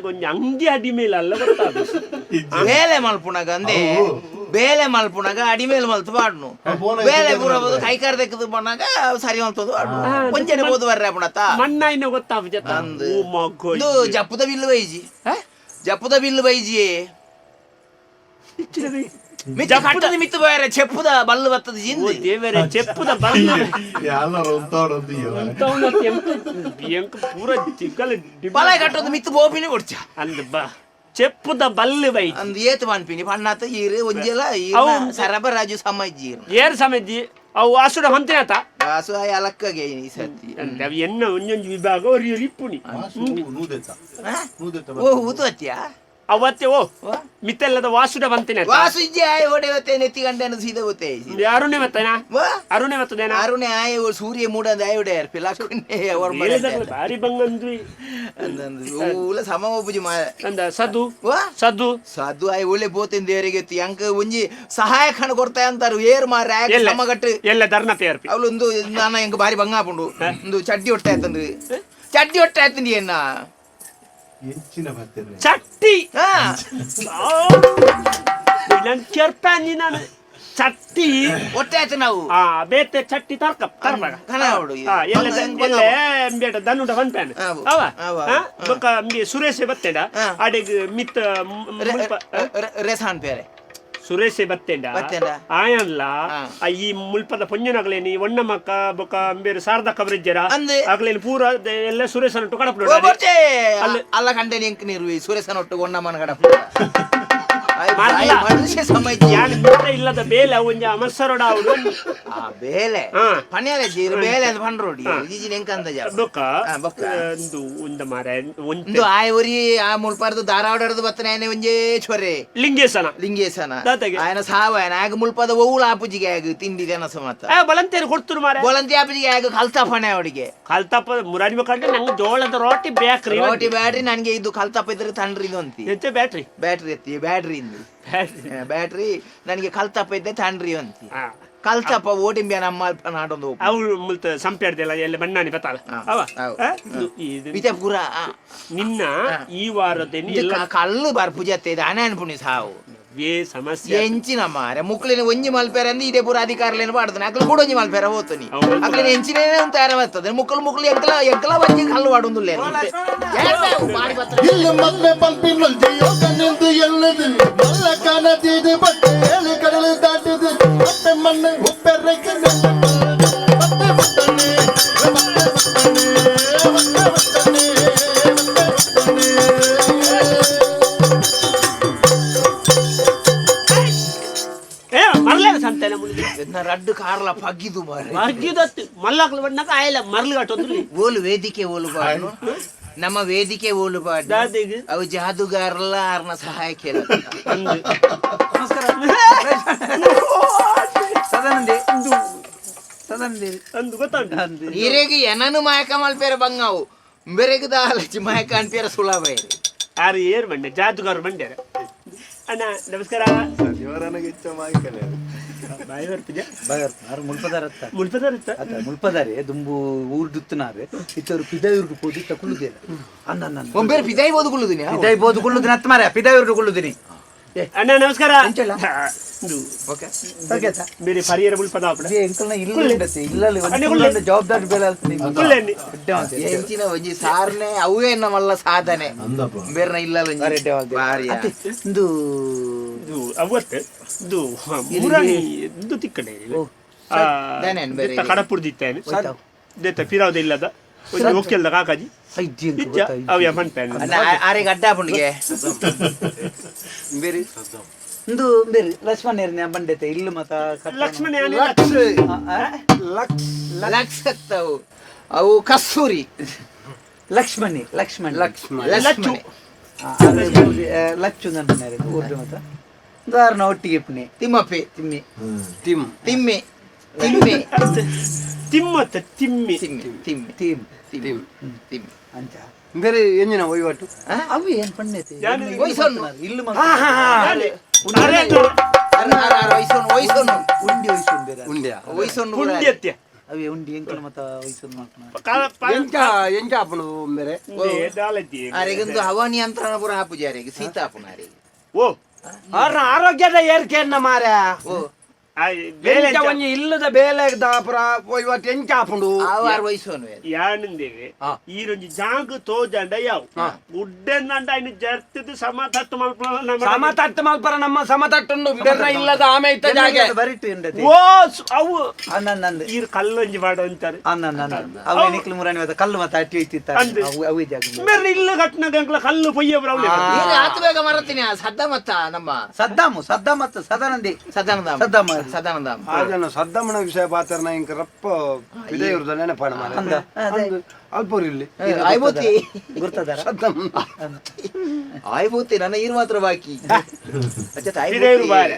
F: ಒಂಜಿ ಅಂಗಿ ಅಡಿ ಮೇಲೆ ಅಲ್ಲ ಗೊತ್ತಾದ
G: ಬೇಲೆ ಮಲ್ಪುಣಗ ಅಂದೆ ಬೇಲೆ ಮಲ್ಪುಣಗ ಅಡಿ ಮೇಲೆ ಮಲ್ತು ಬಾಡ್ನು ಬೇಲೆ ಪೂರ ಬೋದು ಕೈ ಕಾರ್ ತೆಕ್ಕದು ಬಣ್ಣಗ ಸರಿ ಮಲ್ತದು ಒಂಜನೆ ಬೋದು ಬರ್ರೆ ಅಪ್ಪಣತ
F: ಮಣ್ಣಾಯಿನ ಗೊತ್ತಾವ
G: ಇದು ಜಪ್ಪುದ ಬಿಲ್ಲು ಬೈಜಿ ಮಿತ್ತು ಬೇರೆ ಚೆಪ್ಪುದ ಬಲ್ಲು ಬತ್ತದ ಜಿಂದು
F: ದೇವರೇ ಚೆಪ್ಪುದ ಬಲ್ಲು
G: ಬಲ ಕಟ್ಟೋದು ಮಿತ್ತು ಬೋಪಿನಿ ಕೊಡ್ಚ
F: ಅಂದ ಬಾ ಚೆಪ್ಪುದ ಬಲ್ಲು ಬೈ
G: ಅಂದ್ ಏತು ಪಾನ್ಪಿನಿ ಪಣ್ಣಾತ ಈರು ಒಂಜೆಲ್ಲ ಸರಬರಾಜು ಸಮಜ್ಜಿ
F: ಏರ್ ಸಮಜ್ಜಿ ಅವು ಆಸುಡ ಹೊಂತಿನತ
G: ಆಸು ಅಲಕ್ಕಗೆ ಈ ಸರ್ತಿ
F: ಎನ್ನ ಒಂಜೊಂಜಿ ವಿಭಾಗ ಒರಿಯುರಿ ಇಪ್ಪುನಿ
G: ಓ ಊತು ಹತ್ಯಾ
F: ಅವತ್ತೆ ಓ ಮಿತ್ತೆಲ್ಲದ ವಾಸುಡ ಬಂತೇನೆ
G: ವಾಸು ಇಜ್ಜೆ ಆಯ್ ಓಡೆ ಹೊತ್ತೆ ನೆತ್ತಿ ಗಂಟೆ ಸೀದಾ ಹೋತೆ
F: ಅರುಣೆ ಮತ್ತೇನಾ ಅರುಣೆ ಮತ್ತದೇನಾ
G: ಅರುಣೆ ಆಯ್ ಸೂರ್ಯ ಮೂಡದ ಆಯ್ ಓಡೆ ಪಿಲಾಕೊಂಡೆ ಅವ್ರ
F: ಬಾರಿ ಬಂಗಂದ್ವಿ
G: ಊಲ ಸಮ ಒಬ್ಬುಜಿ ಮಾ
F: ಅಂದ ಸದ್ದು ಸದ್ದು
G: ಸಾಧು ಆಯ್ ಒಳ್ಳೆ ಬೋತಿನ ದೇವರಿಗೆ ಅಂಕ ಒಂಜಿ ಸಹಾಯ ಕಣ ಕೊಡ್ತಾ ಅಂತಾರು ಏರ್ ಮಾರ ಸಮಗಟ್ಟು
F: ಎಲ್ಲ ಧರ್ನ ಪೇರ್ಪಿ
G: ಅವಳು ಒಂದು ನಾನು ಹೆಂಗ ಬಾರಿ ಬಂಗಾಪುಂಡು ಒಂದು ಚಡ್ಡಿ ಹೊಟ್ಟೆ ಆಯ್ತಂದು ಚಡ್ಡಿ ಹೊಟ್ಟೆ ಆಯ್ತಂದಿ ಏನ
F: ಚಟ್ಟಿ ನನ್ ಕೆರ್ಪಾನಿ ನಾನು ಚಟ್ಟಿ
G: ಹೊಟ್ಟೆ ಆಯ್ತು ನಾವು
F: ಬೇತೆ ಚಟ್ಟಿ ತರ್ಬೇಡ ಎಲ್ಲ ಬೇಡ ದನ್ನುಡ ಬಂತಾನೆ ಬೊಕ್ಕ ಸುರೇಶೆ ಬತ್ತೇಡ ಅಡೆಗ್ ಮಿತ್
G: ರೆಸಾನ್ ಬೇರೆ
F: ಸುರೇಶೆ ಬತ್ತೇಂಡ ಆಯನ್ಲ ಈ ಮುಲ್ಪದ ಪೊಂಜನಗಳೇನಿ ಒಣ್ಣಮಕ್ಕ ಬೊಕ್ಕ ಬೇರೆ ಶಾರದಕ್ಕ ಬ್ರಿಜ್ಜರ ಆಗ್ಲೇನಿ ಪೂರ ಎಲ್ಲ ಸುರೇಶನ ಕಡಪು
G: ಅಲ್ಲ ಕಂಡೆ ಎಂಕ್ ನೀರು ಸುರೇಶನ ಒಟ್ಟು ಒಣ್ಣಮ್ಮನ ಕಡಪು
F: ಇಲ್ಲದ ಬೇಲೆ ಒಂಜ ಅಮಸರೋಡ ಅವಡು
G: ಬೇಲೆ ಪನ್ಯಾಲೆ ಜೀರು ಬೇಲೆ ಅಂತ ಪಂಡ್ರೋಡಿ ಜಿಜಿನ ಎಂಕಂದ
F: ಬೊಕ್ಕ ಒಂದು ಮಾರೆ
G: ಒಂದು ಆಯ್ ಒರಿ ಆ ಮುಲ್ಪಾರ್ದು ಧಾರವಾಡದು ಬತ್ತನೆ ಒಂಜೇ ಚೊರೆ ಲಿಂಗೇಶನ ఆయన సావ ఆయన ఆగ ముల్పద ఓవుల ఆపుజిಗೆ ఆಗ ತಿಂಡಿ ಜನಸ ಮತ್ತ
F: ಬಲಂತೇರು ಕೊಡ್ತರು ಮಾರೆ
G: ಬಲಂತಿ ಆಪುಜಿಗೆ ಆಗ ಕಲ್ತಪ್ಪನೆ ಅವಡಿಗೆ
F: ಕಲ್ತಪ್ಪ ಮುರಾರಿ ಬೇಕಂದ್ರೆ ನಂಗೆ ಜೋಳದ ರೋಟಿ ಬೇಕ್ರಿ
G: ರೋಟಿ ಬ್ಯಾಟ್ರಿ ನನಗೆ ಇದು ಕಲ್ತಪ್ಪ ಇದ್ರೆ ತಂಡ್ರಿ ಇದು ಅಂತಿ
F: ಎಂತ ಬ್ಯಾಟ್ರಿ
G: ಎತ್ತಿ ಬ್ಯಾಟ್ರಿ ನನಗೆ ಕಲ್ತಪ್ಪ ಇದ್ದೆ ತಂಡ್ರಿ ಅಂತಿ ಕಲ್ತಪ್ಪ ಓಟಿಂಬೆ ನಮ್ಮ ಅಲ್ಪ ನಾಡೊಂದು
F: ಅವ್ರು ಮುಲ್ತ ಸಂಪೇಡ್ದೆಲ್ಲ ಎಲ್ಲ ಬಣ್ಣಾನಿ ಬತ್ತಾಳ ಅವ
G: ವಿಜಯಪುರ
F: ನಿನ್ನ ಈ ವಾರದಲ್ಲಿ
G: ಕಲ್ಲು ಬಾರ್ ಪೂಜತ್ತೆ ಇದು ಹಣ ಅನ್ಪುಣಿ ಸಾವು
F: ಸಮಸ್ಯೆ
G: ಎಂಚಿನ ಮಾರೆ ಮುಕ್ಳಿನ ಒಂಜಿ ಮಲ್ಪೇರ ಅಂದ್ರೆ ಇದೇ ಪೂರ ಅಧಿಕಾರಲೇನು ಪಾಡ್ತಾನೆ ಅಕ್ಲು ಕೂಡ ಒಂಜಿ ಮಲ್ಪೇರ ಹೋಗ್ತಾನೆ ಅಕ್ಲಿನ ಎಂಚಿನೇ ತಯಾರ ಬರ್ತದೆ ಮುಕ್ಳು ಎಂಕಲ ಒಂಜಿ ಕಲ್ಲು ಪಾಡೊಂದುಲ್ಲೆ
B: ಇಲ್ಲಿ ಮೊದಲೇ ಪಂಪಿನೊಂದಿ ಯೋಗನೆಂದು ಎನ್ನದು ಮಲ್ಲ ಕಾಣದಿದು ಬಟ್ಟೆ ಹೇಳಿ ಕಡಲು ದಾಟಿದು ಮತ್ತೆ ಮಣ್ಣು ಉಪ್ಪೆರಕ್ಕೆ
G: ರಡ್ಡು ಕಾರ್ಲ ಪಗ್ಗಿದು
F: ಮರ್ಗಿದತ್ತು ಮಲ್ಲಾಕ್ಲು ಬಣ್ಣಕ ಆಯಲ್ಲ ಮರ್ಲು ಕಟ್ಟೊಂದು
G: ಓಲು ವೇದಿಕೆ ಓಲುಬಾಡು ನಮ್ಮ ವೇದಿಕೆ ಓಲುಬಾಡು ಅವು ಜಾದುಗಾರಲ್ಲ ಆರ್ನ ಸಹಾಯ ಕೇಳ ಹಿರೇಗಿ ಏನನು ಮಾಯಕ ಮಲ್ಪೇರ ಬಂಗಾವು ಬೆರೆಗದ ಆಲಚಿ ಮಾಯಕ ಅನ್ಪೇರ ಸುಲಭ
F: ಯಾರು ಏರ್ ಬಂಡೆ ಜಾದುಗಾರ ಬಂಡ್ಯಾರ ಅಣ್ಣ ನಮಸ್ಕಾರ
E: ಮುಲ್ಪದಾರೆ ದುಂಬು ಊರ್ದುತ್ತನಾರೆ ಇತ್ತರು ಪಿದಾಯೂರ್ಗು ಪೋದಿತ್ತ ಕುಳ್ಳುದೇನೆ
G: ಒಂಬೇರು ಪಿದಾಯಿ ಬೋದುಕೊಳ್ಳುದಿನಿ
E: ಪಿದಾಯಿ ಬೋದುಕೊಳ್ಳುದಿನ ಹತ್ತು ಮಾರೆ ಪಿದಾಯೂರ್ಗು ಕುಳ್ಳುದಿನಿ
F: ಅಣ್ಣ ನಮಸ್ಕಾರ ಬೇರೆ ಪರಿಯರ ಮುಲ್ಪದ
E: ಜವಾಬ್ದಾರಿ ಬೇಲೆ
G: ಎಂಚಿನ ಒಂಜಿ ಸಾರ್ನೆ ಅವೇ ನಮ್ಮಲ್ಲ ಸಾಧನೆ ಬೇರೆ ಇಲ್ಲ
F: ಒಂದು ಅವತ್ತು ತಿಕ್ಕಡೆ ಕಡಪುರ್ದಿತ್ತೇನೆ ಪಿರಾವ್ದ ಇಲ್ಲದ ಒಕ್ಕೆಲ್ದ ಕಾಕಾಜಿ ಅವ್ಯ ಮನ್ಪೇನೆ
G: ಆರೆ ಗಡ್ಡ ಪುಂಡಿಗೆ ಬೇರೆ
E: ಒಂದು ಬೇರೆ ಲಕ್ಷ್ಮಣ ಬಂಡೈತೆ ಇಲ್ಲು ಮತ
F: ಲಕ್ಷ್ಮಣ
G: ಲಕ್ಷ ಅವು ಕಸ್ತೂರಿ
E: ಲಕ್ಷ್ಮಣಿ ಲಚ್ಚು ನನ್ನ ಊರ್ದು ಮತ ದಾರ್ನ ಒಟ್ಟಿಗೆ ಪುಣೆ
G: ತಿಮ್ಮಪ್ಪೆ ತಿಮ್ಮೆ
F: ತಿಮ್ಮತ್ತ ತಿಮ್ಮಿ
E: ಅಂಚ
D: ಬೇರೆ ಎಂಜಿನ ವಹಿವಾಟು
E: ಅವು ಏನ್ ಪಣ್ಣೈತೆ
G: ಇಲ್ಲು
E: ಅವೇ ಉಂಡಿ ಎಂಕಲ ಮತ
D: ಎಂಚಾಪನು ಬೇರೆ
G: ಹವಾ ನಿಯಂತ್ರಣ ಪುರ ಹಾಪುಜಾರಿಗೆ ಸೀತಾಪುನಾರಿಗೆ
F: ಓ
D: ಆರೋಗ್ಯದ ಏರ್ಕೆನ್ನ ಮಾರ ಒಂಜಿ ಇಲ್ಲದ ಬೇಲೆ ದಾಪುರ ಇವತ್ತು ಎಂಚಾಪುಂಡು
F: ಯಾನಂದೇವೆ ಈರೊಂಜಿ ಜಾಗ ತೋಜಂಡ ಯಾವ್ ಗುಡ್ಡೆಂದಂಡ ಇನ್ನು ಜರ್ತಿದ್ದು ಸಮತಟ್ಟು
D: ಮಲ್ಪರ ನಮ್ಮ ಸಮತಟ್ಟು ಬೆರ್ನ ಇಲ್ಲದ ಆಮೆ ಇತ್ತ ಜಾಗೆ
F: ಓ ಅವು ಈರು ಕಲ್ಲೊಂಜಿ ಮಾಡೋ ಅಂತಾರೆ
E: ಕಲ್ಲು ಮತ್ತೆ ಅಟ್ಟಿ ಅವೇ ಜಾಗ
F: ಬೇರೆ ಇಲ್ಲ ಕಟ್ನ ಕಲ್ಲು ಪೊಯ್ಯ
G: ಬೇಗ ಮರತೀನಿ ಸದ್ದ ಮತ್ತ ನಮ್ಮ
E: ಸದ್ದಾಮ ಸದಾನಂದಿ ಸದ್ದಾಮ
G: ಸದಾನಂದ
D: ಆಜನ ಸದ್ದಮ್ಮನ ವಿಷಯ ಪಾತ್ರ ಇಂಕ ರಪ್ಪ ವಿದಯವ್ರದ ನೆನಪಾಣ ಮಾರ ಅಲ್ಪೂರಿಲ್ಲಿ
G: ಆಯ್ಬೋತಿ
E: ಗುರ್ತದಾರ
D: ಸದ್ದಮ್ಮ
G: ಆಯ್ಬೋತಿ ನನ್ನ ಇರು ಮಾತ್ರ ಬಾಕಿ
F: ಇದೇರು ಬಾರೆ.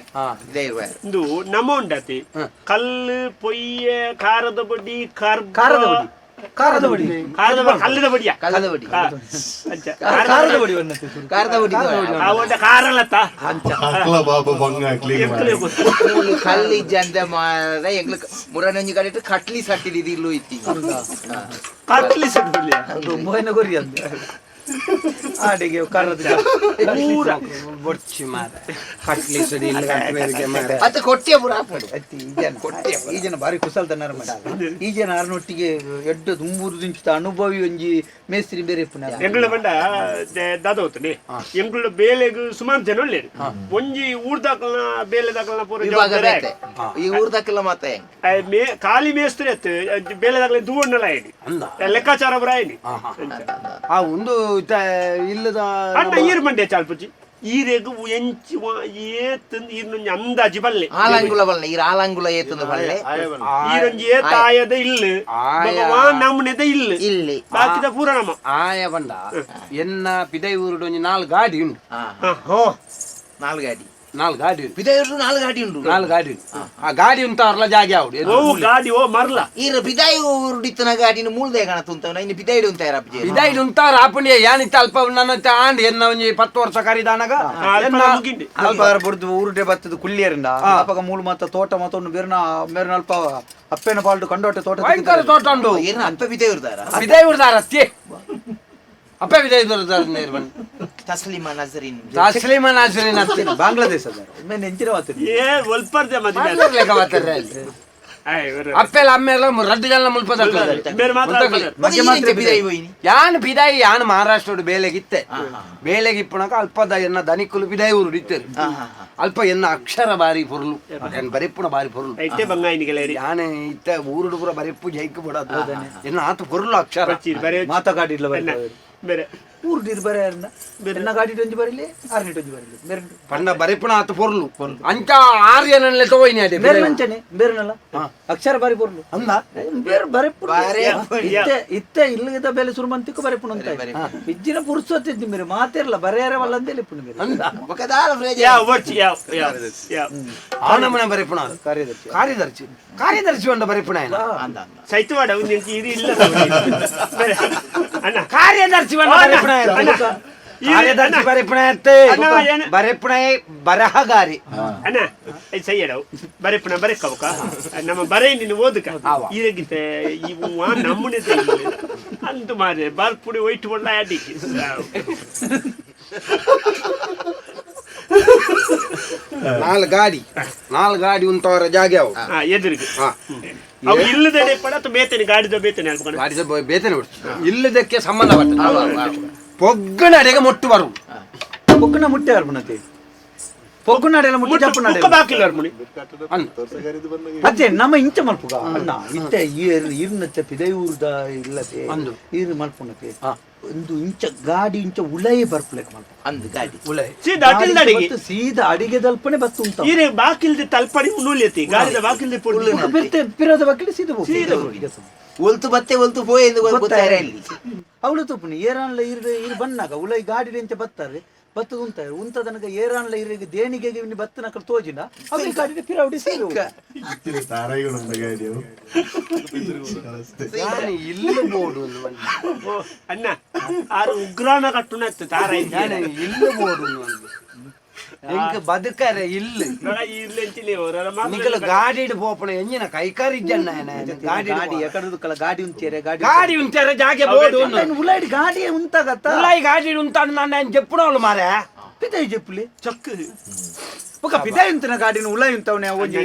G: ಇದೇ ಇರುವ
F: ಇಂದು ನಮ ಉಂಡತಿ ಕಲ್ಲು ಪೊಯ್ಯ ಖಾರದ ಬಡ್ಡಿ
E: ಖಾರದ ಬಡಿ ಖಾರದ ಬಡಿ
F: ಕಲ್ಲದ ಬಡಿಯ
G: ಕಲ್ಲದ ಬಡಿ
E: ಖಾರದ ಬಡಿ ಒನ್ನತ್ತೆ
G: ಕಾರದ ಬಡಿ
F: ಕಾರಲತ್ತ
B: ಬಾಬಾ ಬಂಗ
G: ಕಲ್ಲಿ ಜಂದ ಮಾರ ಎಂಗ್ಲ ಮುರನಂಜಿ ಕಡೆ ಕಟ್ಲಿ ಸಟ್ಟಿದ ಇಲ್ಲು ಇತ್ತಿ
F: ಕಟ್ಲಿ ಸಡ್ಬಿಡ್ಲಿ
E: ಅದು ಮೊಯ್ನ ಗೊರಿ ಅಂತ ಆಡಿಗೆ ಖಾರದ
F: ಪೂರ
D: ಬೊಚ್ಚಿ ಮಾರ ಕಟ್ಲಿ ಸಡಿ ಇಲ್ಲ ಕಟ್ಬೇರಿಗೆ ಮಾರ
G: ಮತ್ತೆ ಕೊಟ್ಟೆ ಪುರ ಹಾಕೊಂಡು
E: ಈ ಜನ ಬಾರಿ ಕುಸಲ್ತನಾರ ಮಾಡ ಈ ಜನ ಆರ್ನೊಟ್ಟಿಗೆ ಎಡ್ಡ ತುಂಬೂರು ದಿಂಚಿದ ಅನುಭವಿ ಒಂಜಿ ಮೇಸ್ತ್ರಿ ಬೇರೆ ಪುನಃ
F: ಎಂಗಳ ಬಂಡ ದಾದೋತನೆ ಎಂಗಳ ಬೇಲೆಗ್ ಸುಮಾರು ಜನ ಒಳ್ಳೆ ಒಂಜಿ ಊರ್ದಾಕಲ್ನ ಬೇಲೆ ದಾಕಲ್ನ ಪೂರ ಜವಾಬ್ದಾರಿ
G: ಈ ಊರ್ದಕ್ಕೆಲ್ಲ ಮತ್ತೆ
F: ಖಾಲಿ ಮೇಸ್ತ್ರಿ ಅತ್ತು ಬೇಲೆ ದಾಕಲೆ ದೂವಣ್ಣಲ ಏನಿ ಲೆಕ್ಕಾಚಾರ ಬರಾಯನಿ
D: ಆ ಒಂದು ಇಲ್ಲದ
F: ಅಣ್ಣ ಈರ್ ಮಂಡ್ಯ ಚಾಲ್ಪುಜಿ ಈರೆಗು ಎಂಚಿ ಏತಂದು ಈರ್ನೊಂಜಿ ಅಂದಾಜಿ ಬಲ್ಲೆ
G: ಆಲಂಗುಲ ಬಲ್ಲೆ ಈ ಆಲಂಗುಲ ಏತಂದು ಬಲ್ಲೆ
F: ಈರೊಂಜಿ ಏತಾಯದ ಇಲ್ಲ ಭಗವಾನ್ ನಮ್ಮನೆದ ಇಲ್ಲ
G: ಇಲ್ಲಿ
F: ಬಾಕಿದ ಪೂರ ನಮ್ಮ
D: ಆಯ ಬಂಡ ಎನ್ನ ಪಿದೈ ಊರುಡು ಒಂಜಿ 4 ಗಾಡಿ ಉಂಟು
G: ನಾಲ್ಕು ಗಾಡಿ
D: 4 ಗಾಡಿ ಉಂಟು
G: ಬಿದಾಯರು 4 ಗಾಡಿ ಉಂಟು
D: 4 ಗಾಡಿ ಉಂಟು ಆ ಗಾಡಿ ಉಂಟಾರಲ್ಲ ಜಾಗ ಯಾವ್ದು
F: ಓ ಗಾಡಿ ಓ ಮರ್ಲ
G: ಈರ ಬಿದಾಯಿ ಉರುಡಿತನ ಗಾಡಿನ ಮೂಲ್ದೆ ಕಾಣತುಂತವನ ಇನ್ನು ಬಿದಾಯಿಡು ಅಂತ ಯಾರಪ್ಪ
D: ಇದ ಉಂಟಾರ ಆಪುಂಡಿ ಯಾನಿತ್ತ ಅಲ್ಪ ನನ್ನ ಆಂಡ್ ಎನ್ನ ಒಂಜಿ 10 ವರ್ಷ ಕರಿದಾನಗ
E: ಅಲ್ಪ ಬಡ್ದು ಊರುಡೆ ಬತ್ತದ ಕುಳ್ಳಿಯರಿಂದ ಅಪಗ ಮೂಲ ಮತ್ತ ತೋಟ ಮತ್ತೊಂದು ಬೇರ್ನ ಬೇರ್ನ ಅಲ್ಪ ಅಪ್ಪೆನ ಪಾಲ್ಡು ಕಂಡೋಟೆ ತೋಟ
D: ಭಯಂಕರ ತೋಟ ಉಂಟು
G: ಏನ ಅಪ್ಪ ಬಿದಾಯಿ ಉರ್ದಾರ
D: ಬಿದಾಯಿ ಉಡ್ದಾರ ಅತ್ತಿ ಅಪ್ಪ ಬಿದಾಯಿ ಉಡ್ದಾರ ನಿರ್ಬನ್
G: ತಸ್ಲಿಮಾ ನಜರಿನ್
D: ತಸ್ಲಿಮಾ ನಜರಿನ್ ಅತ್ತಿ
E: ಬಾಂಗ್ಲಾದೇಶದ ಮೇಲೆ ಎಂಚಿನ ಮಾತು
F: ಏ ಒಲ್ಪರ್ದೆ ಮದ್ವೆ
D: ಲೆಕ್ಕ ಬರ್ತಾರೆ ಅಲ್ಲಿ ಅಪ್ಪೆಲ್ಲ ಅಮ್ಮೆಲ್ಲ ರಡ್ಡು ಜನ ಮುಲ್ಪದ
F: ಬೇರೆ ಮಾತ್ರ
G: ಬಿದಾಯಿ ಹೋಯ್ನಿ
D: ಯಾನ್ ಬಿದಾಯಿ ಯಾನ್ ಮಹಾರಾಷ್ಟ್ರ ಬೇಲೆಗಿತ್ತೆ ಬೇಲೆಗಿಪ್ಪುಣಕ ಅಲ್ಪದ ಎನ್ನ ದನಿಕುಲು ಬಿದಾಯಿ ಊರು ಇತ್ತೇರು ಅಲ್ಪ ಎನ್ನ ಅಕ್ಷರ ಬಾರಿ ಪೊರ್ಲು ಎನ್ ಬರೆಪ್ಪುಣ ಬಾರಿ ಪೊರ್ಲು
F: ಐತೆ ಬಂಗಾಯಿನಿಗೆಲ್ಲ
D: ಯಾನೆ ಇತ್ತ ಊರುಡು ಪೂರ ಬರೆಪ್ಪು ಜೈಕು ಬಿಡೋದು ಎನ್ನ ಆತು ಪೊರ್ಲು ಅಕ್ಷರ
E: ಮಾತಾಗಾಡಿ
F: ಬೇರೆ
E: ಊರು ನೀರು ಬರ ಬೇರೆ ಗಾಡಿ ಒಂಜಿ ಬರಲಿ ಆರ್ನೆಟ್ ಒಂಜಿ ಬರಲಿ ಬೇರೆ
D: ಪಂಡ ಬರೆಪ್ಪುಣ ಆತು ಪೊರ್ಲು ಅಂಚ ಆರ್ಯನಲ್ಲೇ ತಗೋಯ್ನಿ ಅದೇ
E: ಬೇರೆ ನಂಚನೆ ಬೇರೆನಲ್ಲ ಅಕ್ಷರ ಬಾರಿ ಪೊರ್ಲು
D: ಅಂದ
E: ಬೇರೆ ಬರೆಪ್ಪು ಇತ್ತೆ ಇಲ್ಲದ ಬೆಲೆ ಸುರುಮಂತಿಕ್ಕು ಬರೆಪ್ಪುಣ ಅಂತ ಇಜ್ಜಿನ ಪುರ್ಸೊತ್ತಿದ್ದಿ ಮೇರೆ ಮಾತಿರಲ್ಲ ಬರೆಯರವಲ್ಲ ಅಂತ ಹೇಳಿ ಪುಣ್ಯ
D: ಆನಮನ ಬರೆಪ್ಪುಣ
E: ಕಾರ್ಯದರ್ಶಿ
D: ಕಾರ್ಯದರ್ಶಿ ಕಾರ್ಯದರ್ಶಿ ಒಂದ ಬರೆಪ್ಪುಣ
F: ಸೈತವಾಡ ಇದು ಇಲ್ಲ ಅಣ್ಣ
D: ಕಾರ್ಯದರ್ಶಿ ಕಾರ್ಯದರ್ಶಿ ಬರೆಪ್ಪುಣ ಬರಹಗಾರಿ
F: ಅಣ್ಣ ಸೈಯಡವು ಬರೆಪ್ಪುಣ ಬರೆಕವಕ ನಮ್ಮ ಬರೆ ನಿನ್ನ ಓದಕ ಈಗಿಂತ ಇವು ನಮ್ಮನೆ ಅಂತು ಮಾರೆ ಬರ್ಪುಡಿ ಒಯ್ಟು ಒಳ್ಳ ಅಡಿಕೆ
D: ನಾಲ್ ಗಾಡಿ ಉಂಟವರ ಜಾಗ ಅವು
F: ಎದುರಿಗೆ ಅವು ಇಲ್ಲದೆ ಪಡ ಬೇತೇನೆ ಗಾಡಿದ ಬೇತೇನೆ ಅನ್ಕೊಂಡು
D: ಗಾಡಿದ ಬೇತನೆ ಇಲ್ಲದಕ್ಕೆ ಸಂಬಂಧಪಟ್ಟ ಪೊಗ್ಗನಡೆಗೆ ಮುಟ್ಟು ಬರು
E: ಪೊಗ್ಗನ ಮುಟ್ಟೆ ಅರ್ಪಣತೆ ಪೊಗ್ಗನಡೆಲ್ಲ ಮುಟ್ಟಿ ಜಪ್ಪನಡೆ
F: ಬಾಕಿಲ್ಲ ಅರ್ಪಣಿ
E: ಅದೇ ನಮ್ಮ ಇಂಚ ಮಲ್ಪುಗ ಅಣ್ಣ ಇತ್ತೆ ಈರ್ನಚ್ಚ ಪಿದೈ ಊರ್ದ ಇಲ್ಲದೆ ಈರ್ ಮಲ್ಪುಣತೆ ಒಂದು ಇಂಚ ಗಾಡಿ ಇಂಚ ಉಳಯೇ ಬರ್ಪುಲೆಕ್ ಮಲ್ಪ
G: ಅಂದ್ ಗಾಡಿ
D: ಉಳೆ
E: ಸೀದಾ ಅಡಿಗೆ ದಲ್ಪನೆ ಬತ್ತು ಉಂಟ
F: ಈರೆ ಬಾಕಿಲ್ದೆ ತಲ್ಪಡಿ ಉನ್ನೂಲಿಯತಿ ಗಾಡಿದ ಬಾಕಿಲ್ದೆ ಪೊಳ್ಳು
E: ಬಿರ್ತೆ ಪಿರೋದ ಬಾಕಿಲಿ ಸೀದಾ
G: ಒಲ್ತು ಬತ್ತೆ ಒಲ್ತು ಪೋಯ್ ಎಂದು ಗೊತ್ತಾಯಿರ ಇಲ್ಲಿ
E: ಅವಳು ತುಪ್ಪನಿ ಏರಾನ್ಲ ಇರ್ ಬನ್ನಾಗ ಉಳೈ ಗಾಡಿ ಇಂಚ ಬತ್ತಾರೆ ಬತ್ತದ ಉಂತಾರೆ ಉಂತದನಗ ಏರಾನ್ಲ ಇರಿಗೆ ದೇಣಿಗೆ ಬತ್ತನ ಕಡೆ ತೋಜಿನ ಅವ್ರ ಗಾಡಿ ಪಿರವಡಿ
D: ಇಲ್ಲು ಬೋಡು
F: ಅಣ್ಣ ಆರು ಉಗ್ರಾಣ ಕಟ್ಟುನ ತಾರ
D: ಇಲ್ಲು ಬೋಡು ಎಂಕ್ ಬದುಕರೆ ಇಲ್ಲು ನಿಕಲು ಗಾಡಿ ಪೋಪಣ ಎಂಜಿನ ಕೈಕಾರಿ ಜನ್ನ
E: ಗಾಡಿ ಎಕಡದ ಗಾಡಿ ಉಂಚೇರೆ
D: ಗಾಡಿ ಉಂಚೇರೆ ಜಾಗೆ ಬೋಡು
E: ಉಲಾಡಿ ಗಾಡಿ ಉಂತಾಗತ್ತ
D: ಉಲಾಯಿ ಗಾಡಿ ಉಂತಾನು ನಾನು ಜಪ್ಪುಣವಳು ಮಾರೆ
E: ಪಿದಾಯಿ ಜಪ್ಪುಲಿ
F: ಚಕ್
E: ఒక పిదాయి ఉంటున్న గాడిని ఉలాయి ఉంటావునే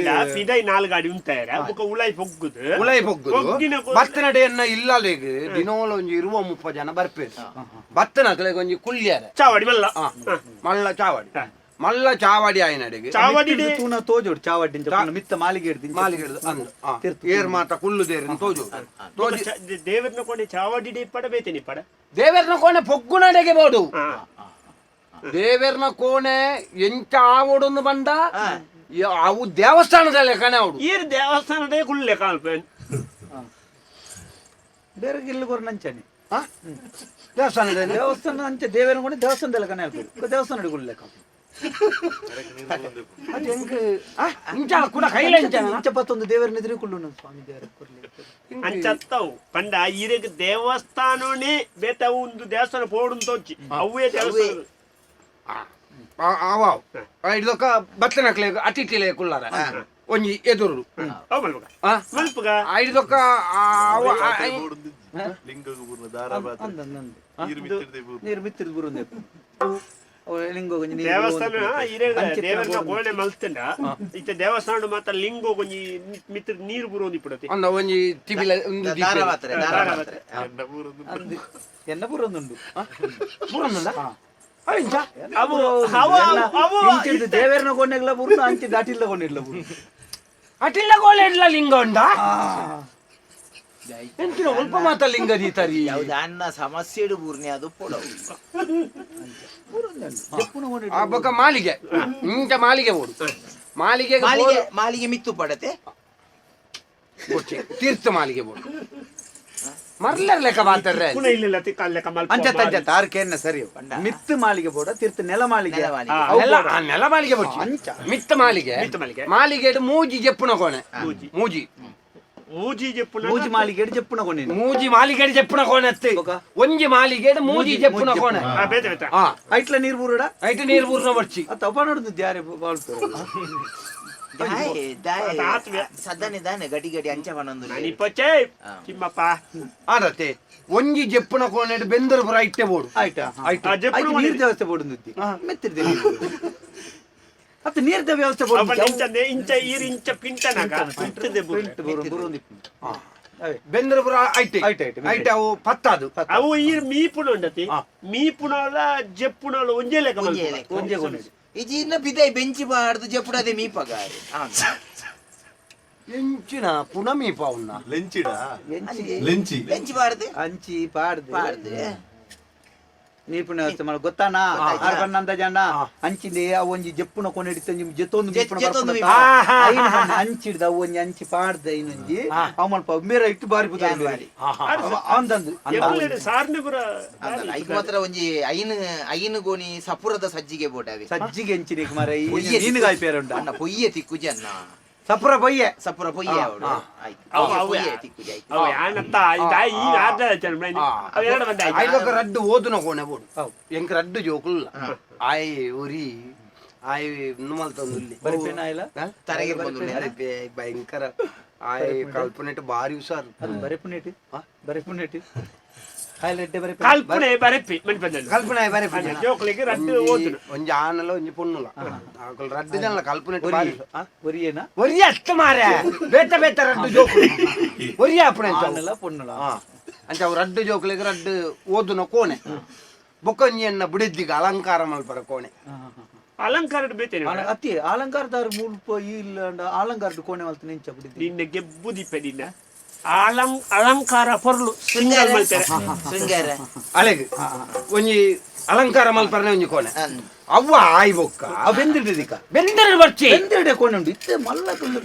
F: పిదాయి 4 ಗಾಡಿ ಉಂತಾರ ಬೊಕ ಉಲಾಯಿ ಪೊಗ್ಗುದು
D: ಬತ್ತನಡೆ ಎನ್ನ ಇಲ್ಲಲೆಗ್ ದಿನೋಲ ಒಂಜಿ 20-30 ಜನ ಬರ್ಪೇರು ಬತ್ತನಕ್ಲೆಗ್ ಒಂಜಿ ಕುಲ್ಯಾರ
F: ಚಾವಡಿ
D: ಮಲ್ಲ ಚಾವಡಿ ಮಲ್ಲ ಚಾವಡಿ ಆಯ್ನಡೆಗೆ
F: ಚಾವಡಿ
E: ತೂನ ತೋಜೋಡು ಚಾವಡಿ ಮಿತ್ತ ಮಾಲಿಗೆ
D: ಏರ್ ಮಾತ ಕುಲ್ಲು ದೇರಿನ ತೋಜೋಡು
F: ದೇವರನ ಕೊನೆ ಚಾವಡಿ ಪಡಬೇತೇನಿ ಪಡ
D: ದೇವರನ ಕೊನೆ ಪೊಗ್ಗುನಡೆಗೆ ಬೋಡು ದೇವರನ ಕೋಣೆ ಎಂಚ ಆವೊಡೊಂದು ಬಂಡ ಅವು ದೇವಸ್ಥಾನದಲ್ಲೇ ಕಣೆ ಅವಡು
F: ಈರ್ ದೇವಸ್ಥಾನದೇ ಕುಳ್ಳೆ ಕಾಲ್ಪೇನ್
E: ಬೇರೆ ಗಿಲ್ಲು ಗೊರ ನಂಚನೆ
D: ದೇವಸ್ಥಾನದಲ್ಲಿ
E: ದೇವಸ್ಥಾನ ಅಂಚೆ ದೇವರ ಕೊಂಡು ದೇವಸ್ಥಾನದಲ್ಲಿ ಕನೆ ಹಾಕ್ಬೇಕು ದೇವಸ್ಥಾನ ಗುಳ್ಳೆ
D: ಅದು ಹೆಂಗ್ ಇಂಚಾಲ ಕೂಡ ಕೈಲ
E: ಇಂಚ ಪತ್ತೊಂದು ದೇವರ ಎದುರು ಕುಳ್ಳು ಸ್ವಾಮಿ ದೇವರ ಕೊರ್ಲಿ
F: ಅಂಚತ್ತವು ಪಂಡ ಈರೆಗ್ ದೇವಸ್ಥಾನನೇ ಬೇತ ಒಂದು ದೇವಸ್ಥಾನ ಪೋಡು ತೋಚಿ ಅವೇ ದೇವಸ್ಥಾನ
D: ಅವ ಇಡಕ ಬತ್ತನಕ್ಲೆ ಅತಿಥಿಲೆ ಕುಳ್ಳಾರ ಒಂಜಿ ಎದುರು
F: ಅವ್ ಮಲ್ಪಗ ಮಲ್ಪಗ
D: ಐದಕ್ಕ
E: ನೀರು ಮಿತ್ತಿರ್ ಬುರುಂದೆ ಲಿಂಗೋ
F: ದೇವಸ್ಥಾನ ಈರೆಗ್ ದೇವರನ್ನ ಕೋಣೆ ಮಲ್ತಂಡ ಇತ್ತ ದೇವಸ್ಥಾನ ಮಾತ್ರ ಲಿಂಗೋ ಕೊಂಜಿ ಮಿತ್ರ ನೀರು ಬುರೋಂದಿ ಪಡತೆ
D: ಅಂದ ಒಂಜಿ ತಿಬಿಲ ಒಂದು
E: ಎನ್ನ ಬುರೊಂದುಂಡು
D: ಬುರಂದಲ್ಲ
F: ಅವು
E: ದೇವರನ ಕೊಂಡೆಗ್ಲ ಬುರುಂದು ಅಂಚೆ ದಾಟಿಲ್ಲ ಕೊಂಡಿಲ್ಲ ಬುರುಂದು
D: ಅಟಿಲ್ಲ ಗೋಳೆ ಇಡ್ಲ ಲಿಂಗ ಉಂಡ ಎಂತಿನ ಸ್ವಲ್ಪ ಮಾತ ಲಿಂಗ ದೀತರಿ
G: ಯಾವ್ದು ಅನ್ನ ಸಮಸ್ಯೆ ಇಡು ಬೂರ್ನಿ ಅದು ಪೊಡವು
D: ಆ ಬೊಕ ಮಾಲಿಗೆ ಇಂಚ ಮಾಲಿಗೆ ಓಡು ಮಾಲಿಗೆ
G: ಮಾಲಿಗೆ ಮಿತ್ತು ಪಡತೆ
D: ತೀರ್ಥ ಮಾಲಿಗೆ ಓಡು ಮರ್ಲರ್ ಲೆಕ್ಕ ಮಾತಾಡ್ರೆ
F: ಪುನಃ ಇಲ್ಲ ಲೆಕ್ಕ ಮಲ್ಪ
E: ಅಂಚತ್ತ ಅಂಚತ್ತ ಆರ್ಕೆನ್ನ ಸರಿ ಮಿತ್ತು ಮಾಳಿಗೆ ಬೋಡ ತೀರ್ಥ ನೆಲ ಮಾಳಿಗೆ
D: ನೆಲ ಮಾಲಿಗೆ ಬೊಚ್ಚಿ ಮಿತ್ತ ಮಾಲಿಗೆ ಮಾಲಿಗೆ ಮೂಜಿ ಜಪ್ಪುನ ಕೋಣೆ ಮೂಜಿ
F: ಮೂಜಿ ಜಪ್ಪುನ
E: ಮೂಜಿ ಮಾಳಿಗೆ ಜಪ್ಪುನ ಕೊಂಡಿ
D: ಮೂಜಿ ಮಾಲಿಗೆ ಜಪ್ಪುನ ಕೋಣೆ ಅತ್ತೆ ಒಂಜಿ ಮಾಲಿಗೆ ಮೂಜಿ ಜಪ್ಪುನ ಕೋಣೆ
F: ಬೇತೆ ಬೇತೆ
E: ಐಟ್ಲ ನೀರು ಬೂರುಡ
D: ಐಟು ನೀರು ಬೂರ್ನ ಬರ್ಚಿ
E: ಅತ್ತ ಅಪ್ಪ ನೋಡುದು ದ್ಯಾರೆ ಬಾಳ್ತಾರೆ
G: ಸದ್ದನೆ ದಾನೆ ಗಡಿ ಗಡಿ ಅಂಚ ಬನೊಂದು
F: ನಿಪಚೆ ತಿಮ್ಮಪ್ಪ
D: ಆದತ್ತೆ ಒಂಜಿ ಜಪ್ಪುನ ಕೋಣೆ ಬೆಂದರ ಪುರ ಇಟ್ಟೆ ಬೋಡು
E: ಆಯ್ತಾ ಆಯ್ತು ನೀರ್ ವ್ಯವಸ್ಥೆ ಬೋಡುಂದಿ ಮೆತ್ತಿರ್ದೆ ಅತ್ತ ನೀರ್ದ ವ್ಯವಸ್ಥೆ ಬೋಡು
F: ಇಂಚ ಈರ್ ಇಂಚ ಪಿಂಟನಾಗ
E: ಬುರುಂದಿ
D: ಬೆಂದರ ಪುರ ಐಟೆ ಐಟೆ ಅವು ಪತ್ತಾದು
F: ಅವು ಈರ್ ಮೀಪುಣ ಉಂಡತಿ ಮೀಪುಣಲ ಜಪ್ಪುಣಲ ಒಂಜೇ ಲೆಕ್ಕ
E: ಒಂಜೆ ಕೊಂಡಿ
G: ಇಜಿನ ಬಿದೈ ಬೆಂಚಿ ಬಾಡ್ದು ಜಪ್ಪುಡದೆ ಮೀಪಗಾರೆ
D: ಎಂಚಿನ ಪುನ ಮೀಪ ಉನ್ನ
G: ಬೆಂಚಿ ಬಾಡ್ದೆ
E: ಅಂಚಿ ಪಾಡ್ದೆ
G: ಬಾಡ್ದೆ
E: ನೀಪುಣ ವ್ಯವಸ್ಥೆ ಮಾಡಿ ಗೊತ್ತಾನಾ ಆರ್ಬನ್ನಂದ ಜನ ಅಂಚಿಂದೆ ಅವು ಒಂಜಿ ಜಪ್ಪುನ ಕೊಂಡು ಹಿಡಿತ ಜೆತ್ತೊಂದು ಅಂಚಿಡ್ದ ಅವು ಒಂಜಿ ಅಂಚಿ ಪಾಡ್ದ ಇನ್ನೊಂಜಿ ಅವ್ ಮಲ್ಪ ಮೇರ ಇಟ್ಟು ಬಾರಿ ಅವಂದಂದು
F: ಸಾರ್ನಪುರ
G: ಐಕ್ ಮಾತ್ರ ಒಂಜಿ ಐನು ಗೋಣಿ ಸಪುರದ ಸಜ್ಜಿಗೆ ಬೋಟವೆ
E: ಸಜ್ಜಿಗೆ ಎಂಚಿನ ಮರ ಈನುಗಾಯಿ ಪೇರ ಉಂಟ
G: ಅಣ್ಣ ಪೊಯ್ಯೆ ತಿಕ್ಕುಜಿ ಅನ್ನ
E: ಸಪುರ ಬಯ್ಯೆ
G: ಸಪುರ ಪೊಯ್ಯೆ ಅವಡು ತಿಕ್ಕುಜಿ
F: ಅವ ಯಾನತ್ತ ಈ ಆದ ಚರ್ಮನಿ ಅವ ಎರಡು ಬಂದ
D: ಐದೊಕ ರಡ್ಡು ಓದುನ ಕೋಣೆ ಬೋಡು ಎಂಕ ರಡ್ಡು ಜೋಕುಲ್ಲ ಆಯ್ ಉರಿ ಆಯ್ ನುಮಲ್ತೊಂದುಲ್ಲಿ
E: ಬರಿಪೇನ ಇಲ್ಲ
G: ತರಗೆ
D: ಭಯಂಕರ ಆಯ್ ಕಲ್ಪನೆಟ್ ಬಾರಿ ಹುಷಾರು
E: ಬರೆಪುನೇಟಿ
F: ಕಲ್ಪನೆ ಬರೆಪ್ಪಿ ಮನಿ ಬಂದಲ್ಲ
D: ಕಲ್ಪನೆ ಬಾರಿ
F: ಜೋಕ್ಲಿಗೆ ರಡ್ಡು ಓದುನ
D: ಒಂಜಿ ಆನಲ ಒಂಜಿ ಪೊಣ್ಣುಲ ಆಕಲ್ ರಡ್ಡು ಜನಲ ಕಲ್ಪನೆಟ್ ಬಾರಿ
E: ಒರಿಯೇನ
D: ಒರಿ ಅತ್ತ ಮಾರೆ ಬೇತ ಬೇತ ರಡ್ಡು ಜೋಕು ಒರಿ ಅಪ್ಪಣೆ
E: ಆನಲ ಪೊಣ್ಣುಲ
D: ಅಂಚ ಅವು ರಡ್ಡು ಜೋಕ್ಲಿಗೆ ರಡ್ಡು ಓದುನ ಕೋಣೆ ಬೊಕೊಂಜಿಯನ್ನ ಬಿಡಿದ್ದಿಗ ಅಲಂಕಾರ ಮಲ್ಪರ ಕೋಣೆ
F: ಅಲಂಕಾರ ಬೇತೇನೆ
E: ಅತಿ ಅಲಂಕಾರದಾರ ಮುಲ್ಪ ಇಲ್ಲ ಅಲಂಕಾರದ ಕೋಣೆ ಮಲ್ತ ನಿಂಚ ಬಿಡಿದ್ದಿ
F: ನಿನ್ನ ಗೆಬ್ಬುದಿಪ್ಪೆ ನಿನ್ನ ಅಲಂಕಾರ ಪೊರ್ಲು ಶೃಂಗಾರ ಮಲ್ಪೆರೆ
G: ಶೃಂಗಾರ
D: ಅಳೆಗ್ ಒಂಜಿ ಅಲಂಕಾರ ಮಲ್ಪರನೆ ಒಂಜಿ ಕೋಣೆ ಅವ್ವ ಆಯ್ ಬೊಕ್ಕ
E: ಬೆಂದಿಡಿದಿಕ
D: ಬೆಂದರ ಬರ್ಚಿ
E: ಬೆಂದಿಡೆ ಕೋಣೆ ಉಂಟು ಇತ್ತೆ ಮಲ್ಲಕುಂಡು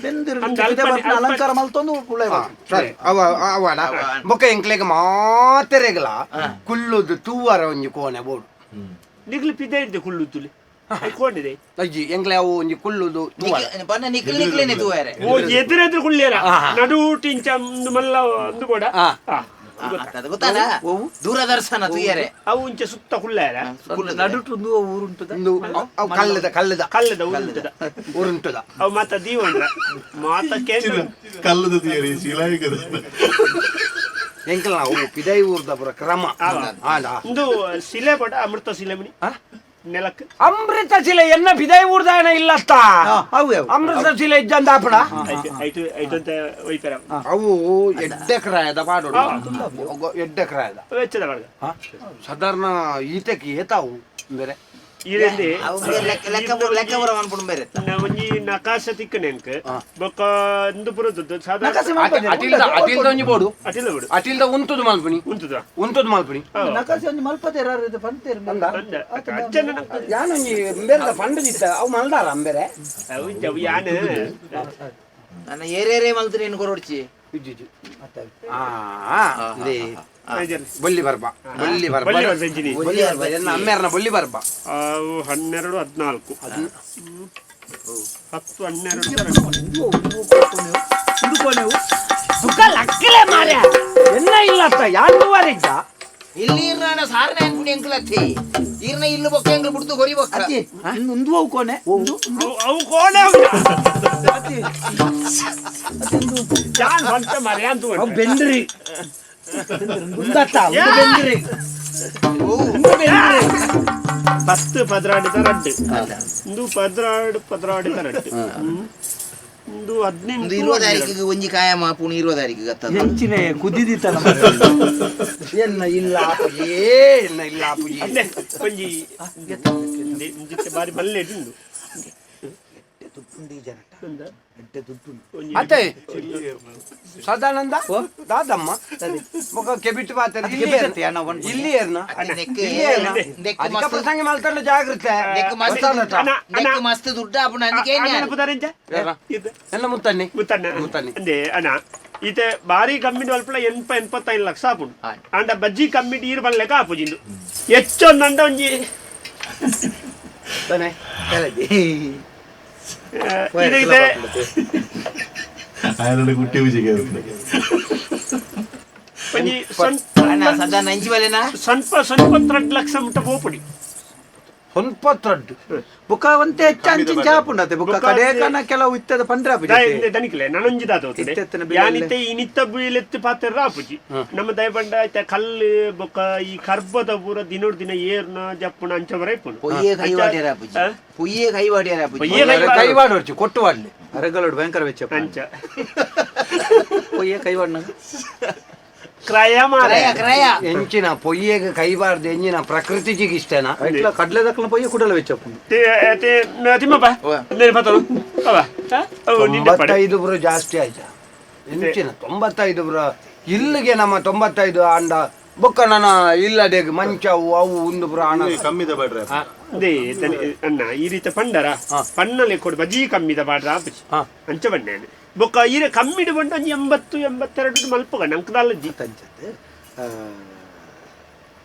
E: ಅಲಂಕಾರ ಮಲ್ತೊಂದು ಪುಳ್ಳೆ
D: ಸರಿ ಅವ ಅವಡ ಬೊಕ್ಕ ಎಂಕ್ಲೆಗ್ ಮಾತೆರೆಗಲ ಕುಲ್ಲುದು ತೂವರ ಒಂಜಿ ಕೋಣೆ ಬೋಡು
F: ನಿಗ್ಲಿ ಪಿದ್ದೆ ಇದ್ದೆ ಕುಳ್ಳು ತುಲಿ ಕೊಂಡಿದೆ
D: ಅಜ್ಜಿ ಎಂಕ್ಲೆ ಅವು ಒಂಜಿ ಕುಲ್ಲುದು
G: ಬನ್ನ ನಿಕ್ಲಿ ನಿಕ್ಲೇನೆ ತೂವರೆ
F: ಓ ಎದುರೆದುರು ಕುಳ್ಳಿಯರ ನಡುಟಿ ಇಂಚ ಮಲ್ಲ ಒಂದು ಕೂಡ
G: ಅದು ಗೊತ್ತಾನ ದೂರದರ್ಶನ ತೂಯರೆ
F: ಅವು ಇಂಚ ಸುತ್ತ ಕುಳ್ಳ್ಯಾರ
E: ನಡುಟು ಊರುಂಟದ
D: ಕಲ್ಲದ ಕಲ್ಲದ
F: ಕಲ್ಲದ ಉರುಂಟದ
D: ಊರುಂಟದ
F: ಅವು ಮಾತ ದೀವಂಡ್ರ ಮಾತ ಕೇಂದ್ರ
B: ಕಲ್ಲದ ತೀಯರಿ ಶಿಲಾಯುಗದ
D: ಎಂಕಲ್ ನಾವು ಪಿದೈ ಊರ್ದ ಪುರ ಕ್ರಮ
F: ಒಂದು ಶಿಲೆ ಬಡ ಅಮೃತ ಶಿಲೆ ಮನಿ ನೆಲಕ್ಕೆ
D: ಅಮೃತ ಶಿಲೆ ಎನ್ನ ಪಿದೈ ಊರ್ದಾನ ಇಲ್ಲತ್ತ ಅಮೃತ ಶಿಲೆ ಇಜ್ಜಂದಾಪಡ ಅವು ಎಡ್ಡೆಕ್ರಾಯದ ಪಾಡೋಡು ಎಡ್ಡೆಕ್ರಾಯದ
F: ವೆಚ್ಚದ ಬರ್ಗ
D: ಸಾಧಾರಣ ಈತಕ್ಕೆ ಏತಾವು ಬೇರೆ
F: ಈರೆಂದೆ
G: ಲೆಕ್ಕ ಬರ ಅನ್ಕೊಂಡು ಬೇರೆ
F: ಒಂಜಿ ನಕಾಶ ತಿಕ್ಕನೆಂಕ್ ಬೊಕ್ಕ ಇಂದು ಬರೋದು ಸಾಧಾರಣ
D: ಅಟಿಲ್ದ ಒಂಜಿ ಬೋಡು
F: ಅಟಿಲ್ಲ ಬಿಡು
D: ಅಟಿಲ್ದ ಉಂತುದು ಮಲ್ಪುನಿ
F: ಉಂತದ
D: ಮಲ್ಪುನಿ
E: ನಕಾಸಿ ಒಂದು ಮಲ್ಪದೆ ಯಾರು ಪಂತೇರು
D: ಯಾನೊಂಜಿ ಬೇರೆ ಫಂಡ್ ಇತ್ತ ಅವು ಮಲ್ದಾರ ಅಂಬೇರೆ
F: ಅವು ಯಾನ
G: ನನ್ನ ಏರೇರೇ ಮಲ್ತ್ರಿ ಏನು ಕೊರೊಡ್ಚಿ
D: ಬೊಲ್ಲಿ ಬರ್ಬ ಎನ್ನ ಅಮ್ಮೇರ್ನ ಬೊಲ್ಲಿ ಬರ್ಬ
F: ಅವು 12 14 10 12
C: ಲಕ್ಕಲೆ ಮಾರ್ಯ ಎನ್ನ ಇಲ್ಲ ಯಾರು ವಾರಿದ್ದ
G: ಇಲ್ಲಿ ಇರ್ನ ಸಾರನೆ ಅನ್ಪುಣಿ ಎಂಕ್ಲತ್ತಿ ಇರ್ನ ಇಲ್ಲು ಬೊಕ್ಕ ಎಂಕ್ಲು ಬಿಡ್ತು ಹೊರಿ ಬೊಕ್ಕ
E: ಒಂದು ಅವು ಕೋಣೆ
F: ಅವು ಕೋಣೆ ಯಾನ್ ಬಂತ ಮರ್ಯ ಅಂತ
C: ಬೆಂದ್ರಿ ಬೆಂದ್ರಿ
F: 10 14 ರಡ್ಡು ಇಂದು 14 ರಡ್ಡು ಇಂದು 18
G: 20 ಒಂಜಿ ಕಾಯ ಮಾಪುಣಿ 20 ಗತ್ತ
E: ಹೆಂಚಿನ ಕುದಿದಿತ್ತಲ್ಲ
C: ಎನ್ನ ಇಲ್ಲ ಎನ್ನ ಇಲ್ಲ ಅಪ್ಪುಜಿ
F: ಒಂಜಿ ಬಾರಿ ಬಲ್ಲೆ ಇಟ್ಟು
D: ಅತ್ತೆ ಸದಾನಂದ ದಾದಮ್ಮ ಮುಖ ಕೆಬಿಟ್ ಬಾತಾರೆ ಇಲ್ಲಿ ಏರ್ನ ಅದಕ್ಕೆ ಪ್ರಸಂಗ ಮಾಡ್ತಾರಲ್ಲ ಜಾಗ್ರತೆ
G: ಮಸ್ತ್ ದುಡ್ಡು ಅಪ್ಪಣ ಅದಕ್ಕೆ
D: ಎಲ್ಲ ಮುತ್ತನ್ನಿ
F: ಅಂದೆ ಅಣ್ಣ ಈತೆ ಬಾರಿ ಕಮ್ಮಿಡಿ ಅಲ್ಪ 85 ಲಕ್ಷ ಆಪುಂಡು ಅಂಡ ಬಜ್ಜಿ ಕಮ್ಮಿಡಿ ಈರು ಬಲ್ಲೆಕ ಆಪುಜಿಂದು ಹೆಚ್ಚೊಂದಂಡ ಒಂಜಿ
G: ಸದಾ ನಂಜಿ ಬಲೆನಾ
F: ಸ್ವಲ್ಪ 2 ಲಕ್ಷ ಮುಟ್ಟ ಹೋಪುಡಿ
E: ಬುಕ್ಕ ಒಂತೆ ಹೆಚ್ಚಂಚಿನ ಚಾಪುಂಡತೆ ಬುಕ್ಕ ಕಡೆ ಕನ ಕೆಲವು ಇತ್ತದ ಪಂದ್ರ
F: ದನಿಕ್ಲೆ ನನೊಂಜಿ ದಾತ ಯಾನಿತ್ತೆ ಇನಿತ್ತ ಬೀಳೆತ್ತಿ ಪಾತ್ರ ಆಪುಜಿ ನಮ್ಮ ದಯಪಂಡ ಐತೆ ಕಲ್ಲು ಬೊಕ್ಕ ಈ ಕರ್ಬದ ಪೂರ ದಿನೋಡ್ ದಿನ ಏರ್ನ ಜಪ್ಪುಣ ಅಂಚ ಬರೈಪುಣ
G: ಪುಯ್ಯೆ ಕೈವಾಡ್ಯಾರ
D: ಕೈವಾಡೋರ್ಚು ಕೊಟ್ಟು ವಾಡ್ಲಿ
E: ಅರಗಲೋಡು ಭಯಂಕರ ವೆಚ್ಚ
F: ಅಂಚ
E: ಪೊಯ್ಯೆ ಕೈವಾಡ್ನ
F: ಕ್ರಯ
G: ಕ್ರಯ
D: ಎಂಚಿನ ಪೊಯ್ಯೆಗೆ ಕೈಬಾರ್ದು ಎಂಜಿನ ಪ್ರಕೃತಿಜಿಗೆ ಇಷ್ಟನಾ
E: ಕಡ್ಲೆ ದಕ್ಕಲ ಪೊಯ್ಯೆ ಕುಡಲ ವೆಚ್ಚಪ್ಪ
F: ತಿಮ್ಮಪ್ಪ
D: 95 ಬ್ರೋ ಜಾಸ್ತಿ ಆಯ್ತಾ ಎಂಚಿನ 95 ಬ್ರೋ ಇಲ್ಲಿಗೆ ನಮ್ಮ 95 ಅಂಡ ಬೊಕ್ಕ ನನ್ನ ಇಲ್ಲದೆ ಮಂಚವು ಅವು ಒಂದು ಬ್ರೋ ಹಣ
B: ಕಮ್ಮಿದ ಬೇಡ್ರೆ
F: ಅಣ್ಣ ಈ ರೀತಿ ಪಂಡರ ಪಣ್ಣಲ್ಲಿ ಕೊಡು ಬಜಿ ಕಮ್ಮಿದ ಬಾಡ್ರ ಆಪುಜಿ ಅಂಚ ಬಣ್ಣೆ ಬೊಕ್ಕ ಈರೆ ಕಮ್ಮಿಡು ಬಂಡ 80 82 ಮಲ್ಪಗ ನಂಕದಾಲ ಜೀತ
E: ಅಂಚತ್ತೆ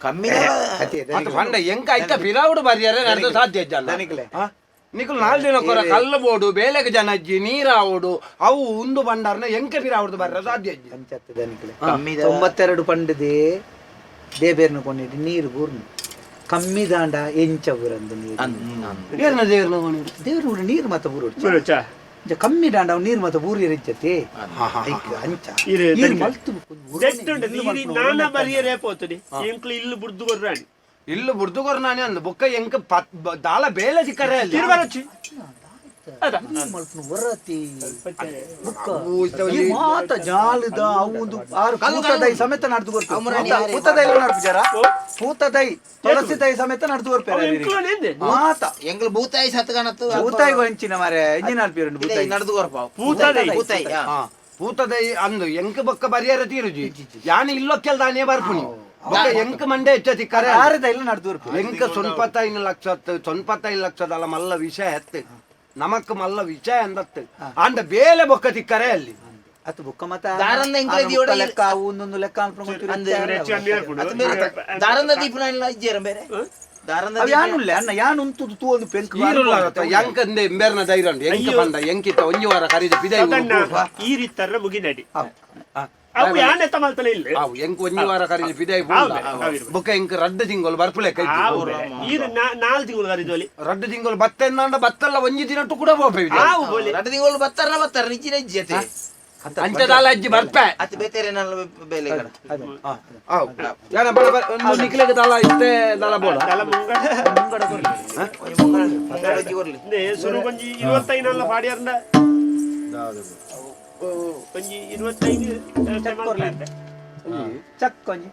G: ಕಮ್ಮಿ
D: ಪಂಡ ಎಂಕ ಆಯ್ತಾ ಪಿರಾವುಡು ಬರಿಯಾರೆ ನಡೆದು ಸಾಧ್ಯ ಜನ ನಿಖಲ್ 4 ದಿನ ಕೊರ ಕಲ್ಲು ಬೋಡು ಬೇಲೆಗೆ ಜನಜ್ಜಿ ನೀರಾವುಡು ಅವು ಒಂದು ಬಂಡಾರ್ನ ಎಂಕ ಪಿರಾವುಡು ಬರ್ರ ಸಾಧ್ಯ
E: ಅಂಚತ್ತೆ ದನಿಕ್ಲೆ 92 ಪಂಡದೆ ದೇಬೇರ್ನ ಕೊಂಡಿಟ್ಟು ನೀರು ಬೂರ್ನು ಕಮ್ಮಿ ದಾಂಡ ಎಂಚ ಬೂರಂದು ನೀರು ದೇವ್ರ ನೀರು ಮತ್ತೆ ಬೂರು ಕಮ್ಮಿ ದಾಂಡ ನೀರು ಮತ್ತೆ ಬೂರಿ ಇರಿಚ್ಚತೆ ಅಂಚ
F: ನಾನ ಬರಿಯರೇ ಪೋತಡಿ ಎಂಕ್ಲು ಇಲ್ಲು ಬುಡ್ದು ಕೊರ್ರಾಣಿ
D: ಇಲ್ಲು ಬುಡ್ದುಗೊರ್ ನಾನೇ ಅಂದ ಬೊಕ್ಕ ಎಂಕ ದಾಲ ಬೇಲೆ ಸಿಕ್ಕರೆ ಅಲ್ಲಿ
F: ತಿರುವರಚ್ಚಿ
E: ಮಾತ ಜಾಲದ ಅವು ಪೂತದೈ ಸಮೇತ ನಡೆದು ಪೂತದೈ ನಡ್ಪಿಜಾರ ಪೂತದೈ ತುಳಸಿ ದೈ ಸಮೇತ ನಡೆದು ಬರ್ಪೇರೆ ಮಾತ
G: ಎಂಗ್ಲು ಭೂತಾಯಿ ಸತ್ಗಣತ್ತು
E: ಭೂತಾಯಿ ಹೆಂಚಿನ ಮಾರೆ ಎಂಜಿನ ಅಲ್ಪಿರಂಡು ಭೂತಾಯಿ
G: ನಡೆದು ಬರ್ಪಾವ್
F: ಭೂತಾಯಿ
D: ಪೂತದೈ ಅಂದು ಎಂಕ ಬೊಕ್ಕ ಬರಿಯಾರ ತೀರುಜಿ ಯಾನು ಇಲ್ಲೊಕ್ಕೆಲ್ ದಾನೇ ಬರ್ಪುನಿ ಎಂಕ ಮಂಡೆ ಹೆಚ್ಚತಿ ಕರೆ
E: ಇಲ್ಲ ನಡೆದು
D: ಎಂಕ 95 ಲಕ್ಷದ ಮಲ್ಲ ವಿಷಯ ಎತ್ತೆ ನಮಕ್ ಮಲ್ಲ ವಿಷಯ ಅಂದತ್ತೆ ಅಂದ ಬೇಲೆ ಬೊಕ್ಕ ತಿಕ್ಕರೆ ಅಲ್ಲಿ
E: ಅತ್ತು ಬುಕ್ಕ ಮತ್ತ ಲೆಕ್ಕ ಒಂದೊಂದು ಲೆಕ್ಕ
G: ದಾರಂದ ದೀಪನ ಇಜ್ಜೇರ ಬೇರೆ
E: ಯಾನುಲ್ಲ ಅಣ್ಣ ಯಾನು ಉಂಟು ತೂ ಒಂದು ಪೆಂಕ್
D: ಎಂಕಂದೆ ಎಂಬೇರ್ನ ಧೈರ್ಯ ಉಂಟು ಎಂಕ ಬಂದ ಎಂಕಿತ ಒಂಜಿ ವಾರ ಕರೀದ ಪಿದೈ
F: ಈ ರೀತಿ ಮುಗಿನಡಿ ಅವು ಯಾನೆ ತಮಲ್ತಲೆ ಇಲ್ಲ
D: ಅವು ಎಂಕ ಒಂಜಿ ವಾರ ಕರೀದ ಪಿದೈ ಬೊಕ್ಕ ಎಂಕ ರಡ್ಡು ತಿಂಗಳು ಬರ್ಪುಲೆ ಕೈ
F: ಇದು 4 ತಿಂಗಳು ಕರೀದೋಲಿ
D: ರಡ್ಡು ತಿಂಗಳು ಬತ್ತೆಂದ ಬತ್ತಲ್ಲ ಒಂಜಿ ದಿನ ಕೂಡ ಹೋಗ್ಬೇಕು
G: ರಡ್ಡು ತಿಂಗಳು ಬತ್ತಾರ ನಿಜ್ಜಿನ ಇಜ್ಜತೆ
D: ಅಂಚದಾಲ ಅಜ್ಜಿ ಬರ್ಪೆ
G: ಅತಿ ಬೇರೆ ನನ್ನ ಬೇಲೆ
D: ಯಾನ ಬಡ ನಿಕ್ಲೆಗೆ ದಾಲ ಇತ್ತೆ ದಾಲ ಬೋಡ
F: ದಾಲ ಮುಂಗಡ ಬರ್ಲಿ ಸುರು ಬಂಜಿ 25 ನಲ್ಲ ಪಾಡಿಯರ್ನ ಒಂಜಿ 25
E: ಚಕ್ಕೊಂಜಿ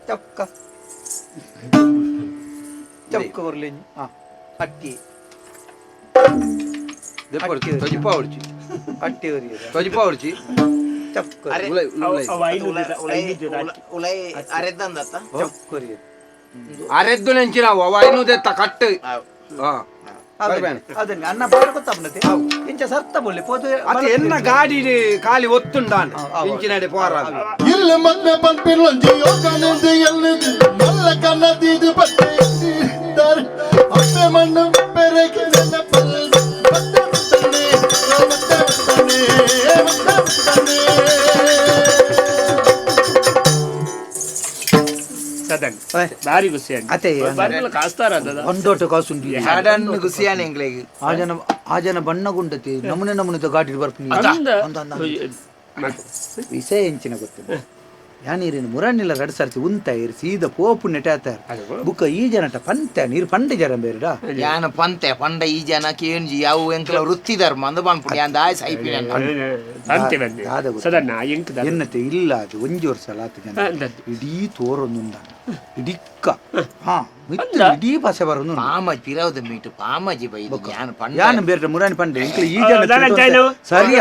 E: ಚಕ್ಕ ಚಕ್ಕ ಬರ್ಲಿ ಅಕ್ಕಿ
C: ತೊಜಿಪ ಹೊಡ್ಚಿ
E: ಅಟ್ಟಿ ಹೊರಿಯೋದು
C: ತೊಜಿಪ ಹೊಡ್ಚಿ
E: ಚಕ್
C: ಉಲೈ ಉಲೈ
F: ಅವ
G: ಉಲೈ ಅರೆದಂದತ್ತ
E: ಚಕ್ ಹೊರಿಯೋದು
D: ಅರೆದ್ದು ನೆಂಚಿನ ಅವೈನು ದೆತ್ತ ಕಟ್ಟು
E: ಅದನ್ನ ಅನ್ನ ಬಾಳ ಗೊತ್ತಾಗ್ತದೆ ಇಂಚ ಸರ್ತ ಬೋಲಿ ಪೋದು
D: ಅದು ಎನ್ನ ಗಾಡಿ ಖಾಲಿ ಒತ್ತುಂಡಾನ್ ಇಂಚಿನಡೆ ಪೋರ
B: ಇಲ್ಲ ಮನ್ನೆ ಪಂಪಿಲ್ಲೊಂಜಿ ಯೋಗನಿಂದ ಎಲ್ಲಿದು ಮಲ್ಲ ಕನ್ನದಿದು ಬಟ್ಟೆ ಅಪ್ಪೆ ಮಣ್ಣು ಬೆರೆಗೆ ನನ್ನ ಪಲ್ಲು ಬಟ್ಟೆ ಬಟ್ಟನೆ ಬಟ್ಟೆ ಬಟ್ಟನೆ ಬಟ್ಟೆ ಬಟ್ಟನೆ
F: ಸದನ್ ಭಾರಿ ಖುಷಿ
E: ಅತೆ
F: ಕಾಸ್ತಾರ
E: ಒಂದೋಟ ಕಾಸುಂಡಿ
G: ಸಡನ್ ಗುಸಿಯಾನೆ ಎಂಗ್ಲೆಗ್
E: ಆ ಜನ ಬಣ್ಣಗುಂಡತಿ ನಮೂನೆ ನಮೂನೆ ಗಾಡಿ ಬರ್ಪುನಿ ವಿಷಯ ಎಂಚಿನ ಗೊತ್ತಿಲ್ಲ ಯಾನೀರಿನ ಮುರಣ್ಣಿಲ್ಲ ರಡ್ ಸರ್ತಿ ಉಂತ ಇರು ಸೀದಾ ಪೋಪು ನೆಟಾತಾರ ಬುಕ್ಕ ಈ ಜನಟ ಪಂತ ನೀರು ಪಂಡೆ ಜನ ಬೇರೆಡಾ
G: ಯಾನ ಪಂತೆ ಪಂಡ ಈ ಜನ ಕೇಂಜಿ ಯಾವ ಎಂಕಲ ವೃತ್ತಿ ಧರ್ಮ ಅಂದ ಬಂದ್ಬಿಡಿ ಯಾನ್ ದಾಯ ಸೈಪಿನ
F: ಸದನ್ನ ಎಂಕ್
E: ಎನ್ನತೆ ಇಲ್ಲ ಅದು ಒಂಜಿ ವರ್ಷ ಆತು ಜನ ಇಡೀ ತೋರೊಂದುಂಡ ಇಡಿಕ್ಕ ಹಾ ಮಿತ್ರ ಇಡೀ ಭಾಷೆ ಬರೋದು
G: ಪಾಮಜಿ ಪಿರವದ ಮೀಟು ಪಾಮಜಿ ಬೈದು ಯಾನ ಪಂಡ
E: ಯಾನ ಬೇರೆ ಮುರಾನಿ ಪಂಡೆ ಎಂಕಲ ಈ ಜನ ಸರಿ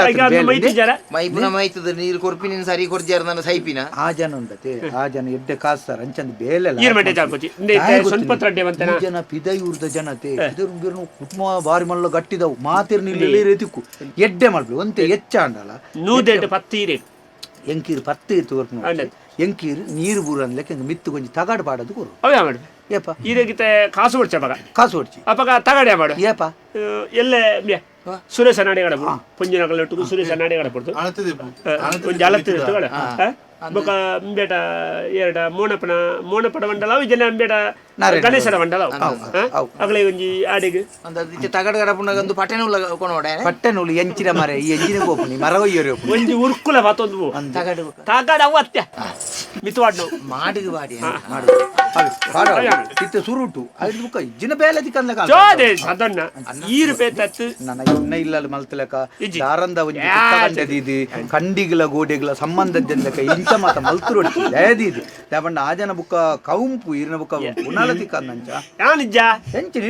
G: ಮೈಪುನ ಮೈತದ ನೀರು ಕೊರ್ಪಿನ ಸರಿ ಕೊರ್ಜಾರ ನನ್ನ ಸೈಪಿನ
E: ಆ ಜನ ಉಂಡತೆ ಆ ಜನ ಎಡ್ಡೆ ಕಾಸ್ತಾರ ಅಂಚಂದ ಬೇಲೆ ಜನ ಪಿದಯೂರ್ದ ಜನತೆ ಪಿದೂರು ಕುಟುಂಬ ಬಾರಿ ಮಲ್ಲ ಗಟ್ಟಿದವು ಮಾತಿರ್ ನಿಲ್ಲಿ ರೀತಿಕ್ಕು ಎಡ್ಡೆ ಮಾಡ್ಬಿಡು ಒಂತೆ ಎಚ್ಚ ಅಂಡಲ್ಲ
F: ನೂದೆಡ್ ಪತ್ತೀರೆ
E: ಎಂಕೀರು ಪತ್ತೆ ತೋರ್ಪು ಎಂಕೀರು ನೀರು ಬೂರ ಅನ್ಲಕ್ಕೆ ಮಿತ್ತು ಕೊಂಚ ತಗಾಡು ಪಾಡದು ಕೊರು
F: ಅವೇ ಮಾಡು
E: ಏಪ
F: ಈರಗಿತೆ ಕಾಸು ಹೊಡ್ಚ ಮಗ
E: ಕಾಸು ಹೊಡ್ಚಿ
F: ಅಪಗ ತಗಡೆ ಮಾಡು
E: ಏಪ
F: ಎಲ್ಲೇ ಸುರೇಶ ನಾಡಿಗಡ ಪುಂಜಿನ ಕಲ್ಲಟ್ಟು ಸುರೇಶ ನಾಡಿಗಡ ಕೊಡ್ತು ಒಂಜಿ ಅಲತ್ತಿ ತಗಡ ಬೊಕ ಬೇಟ ಎರಡ ಮೋನಪಡ ಮಂಡಲ ಜನ ಬೇಟ ಗಣೇಶರ ಮಂಡಲ ಅಗಲೇ ಒಂಜಿ ಆಡಿಗೆ
G: ಅಂದ ತಗಡಗಡ ಪುಂಡಗಂದು ಪಟೆನ ಉಲ್ಲ ಕೊನೋಡೆ
E: ಪಟ್ಟೆ ನೂಲು ಎಂಚಿನ ಮರ ಈ ಎಂಜಿನ ಗೋಪನಿ ಮರ ಒಯ್ಯೋರು
F: ಒಂಜಿ ಉರ್ಕುಲ ಮತ್ತೊಂದು ತಗಡ ಅವತ್ಯ ಮಿತುವಾಡ್ನು
G: ಮಾಡಿಗೆ ಬಾಡಿ
E: ಇತ್ತು ಸುರುಟು ಐದು ಬುಕ್ಕ ಇಜ್ಜಿನ ಬೇಲೆ ದಿಕ್ಕಂದ
F: ಜೋದೆ ಸದನ್ನ ಈರು ಬೇತತ್ತು
E: ನನ್ನ ಇನ್ನ ಇಲ್ಲ ಮಲ್ತಲಕ ದಾರಂದ ಒಂಜಿ ಕಂಡದಿದು ಕಂಡಿಗಳ ಗೋಡೆಗಳ ಸಂಬಂಧದ್ದೆಂದಕ ಇಂಚ ಮಾತ ಮಲ್ತುರು ದಯದಿದು ದಾಪಂಡ ಆ ಜನ ಬುಕ್ಕ ಕೌಂಪು ಈರಿನ ಬುಕ್ಕ ಉನಾಲ ದಿಕ್ಕಂದಂಚ
F: ಯಾನಿಜ್ಜ
E: ಎಂಚಿನ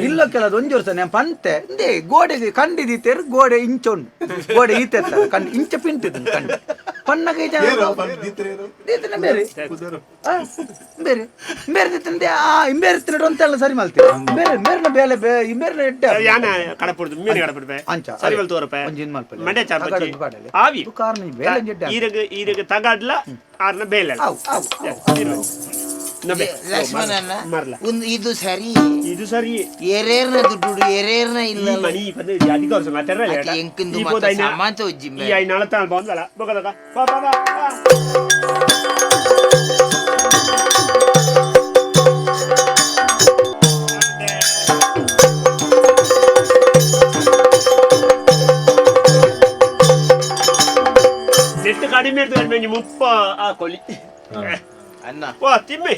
E: ಇಲ್ಲ ಕೆಲದ ಒಂಜಿ ವರ್ಷ ನಾನು ಪಂತೆ ಇಂದೇ ಗೋಡೆಗೆ ಕಂಡಿದೀತೇರು ಗೋಡೆ ಇಂಚೊಂಡು ಗೋಡೆ ಈತೆತ್ತ ಕಂಡು ಇಂಚ ಪಿಂಟಿದ್ ಕಂಡು ಪಣ್ಣಗೆ ಜನ ಬೇರೆ ಬೇರೆ ಬೇರೆ ದಿತ್ತಂದೆ ಆ ಇಂಬೇರೆ ತಿನ್ನಡು ಅಂತೆಲ್ಲ ಸರಿ ಮಲ್ತೀವಿ ಬೇರೆ ಮೇರ್ನ ಬೇಲೆ ಇಂಬೇರ್ನ ಎಡ್ಡೆ
F: ಯಾನ ಕಡಪುಡ್ದು ಮೀನು ಕಡಪುಡ್ಪೆ
E: ಅಂಚ
F: ಸರಿ ಬಲ್ ತೋರಪೆ
E: ಒಂಜಿನ್ ಮಲ್ಪೆ
F: ಮಂಡೆ ಚಾರ್ಪಚ್ಚಿ ಆವಿ
E: ಕಾರಣ ಬೇಲೆ ಜಡ್ಡೆ
F: ಈರಗ ತಗಡ್ಲ ಆರ್ನ ಬೇಲೆ
G: ಲಕ್ಷ್ಮಣನ ಇದು ಸರಿ
F: ಇದು ಸರಿ
G: ಎರೇರ್ನ ದುಡ್ಡು ಎರೇರ್ನ ಇಲ್ಲ
F: ಮನಿ ಪದ ಜಾತಿ ವರ್ಷ ಮಾತಾಡ್ರ
G: ಎಂಕಿಂದು ಸಮಾಂತ ಉಜ್ಜಿ
F: ಈ ಐ ನಳತ ಬಂದಲ್ಲ ಬಗದಕ ಬಾ ಬಾ ಬಾ ನೆಟ್ಟು ಕಡಿಮೆ ಇರ್ತದೆ ಕಡಿಮೆ ಮುಪ್ಪ ಹಾಕೊಳ್ಳಿ
G: ಅನ್ನ
F: ಓ ತಿಮ್ಮಿ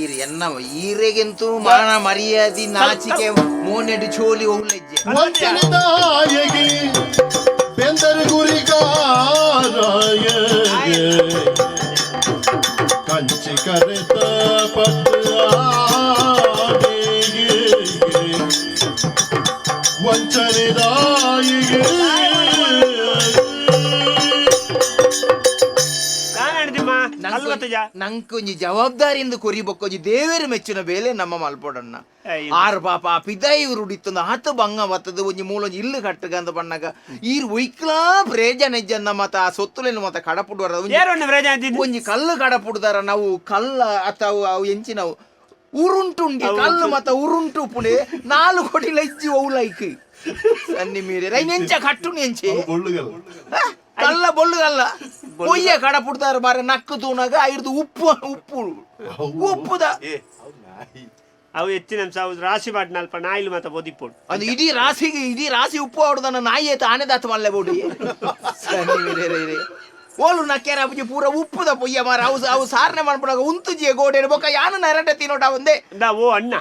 G: ಈರ್ ಎನ್ನ ಈರೆಗೆಂತೂ ಮಾನ ಮರ್ಯಾದಿ ನಾಚಿಕೆ ಮೋನೆಡು ಚೋಲಿ ಒಳ್ಳೆಜ್ಜೆ
B: ವಂಚನೆದಾಯಗೆ ಬೆಂದರ ಗುರಿಗಾರಾಯ ಕಂಚಿ ಕರೆತ ಪಟ್ಟು ವಂಚನೆದಾಯಿಗೆ
G: ನಂಕೊಂಜಿ ಜವಾಬ್ದಾರಿಯಿಂದ ಕೊರಿಬೊಕ್ಕೊಂಜಿ ದೇವೇರು ಮೆಚ್ಚಿನ ಬೇಲೆ ನಮ್ಮ ಮಲ್ಪೊಡನ್ನ ಆರು ಪಾಪ ಪಿದಾಯಿ ಉಡಿತಂದು ಹತ್ತು ಭಂಗ ಬತ್ತದ ಒಂಜಿ ಮೂಲೊಂಜಿ ಇಲ್ಲು ಕಟ್ಟಗಂದ ಬಣ್ಣಗ ಈರ್ ಒಯ್ಕ್ಲಾ ಪ್ರೇಜನ ಇಜ್ಜಂದ ಮತ್ತ ಆ ಸೊತ್ತುಲೆನು ಮತ್ತ ಕಡಪುಡುವರ ಒಂಜಿ ಕಲ್ಲು ಕಡಪುಡ್ದಾರ ನಾವು ಕಲ್ಲ ಅಥವಾ ಅವು ಎಂಚಿನವು ಉರುಂಟುಂಡಿ ಕಲ್ಲು ಮತ್ತ ಉರುಂಟು ಪುಣೆ 4 ಕೋಟಿ ಲಜ್ಜಿ ಒವ್ಲೈಕ್ ಸನ್ನಿ ಮೀರೆ ರೈ ನೆಂಚ ಕಟ್ಟು ನೆಂಚೆ ಕಲ್ಲ ಬೊಳ್ಳುಗಲ್ಲ ಪೊಯ್ಯ ಕಡಪುಡ್ತಾರ ಬಾರ ನಕ್ಕು ತೂನಾಗ ಐದು ಉಪ್ಪು ಉಪ್ಪು ಉಪ್ಪುದ
F: ಅವು ಹೆಚ್ಚಿನ ರಾಶಿ ಬಾಟ್ ನಲ್ಪ ನಾಯಿಲು ಮತ್ತೆ ಬದಿಪ್ಪು
G: ಅದು ಇಡೀ ರಾಶಿ ಉಪ್ಪು ಹೊಡ್ದನ ನಾಯಿ ಆಯ್ತು ಆನೆದಾತ ಮಲ್ಲೆ ಬೋಡಿ ಓಲು ನಕ್ಕೆರ ಅಪ್ಪಜಿ ಪೂರ ಉಪ್ಪುದ ಪೊಯ್ಯ ಮಾರ ಅವು ಸಾರನೆ ಮಾಡ್ಬಿಡಾಗ ಉಂತುಜಿಯ ಗೋಡೆ ಬೊಕ್ಕ ಯಾನು ನೆರಟೆ ತಿನ್ನೋಟ ಒಂದೇ
F: ಓ ಅಣ್ಣ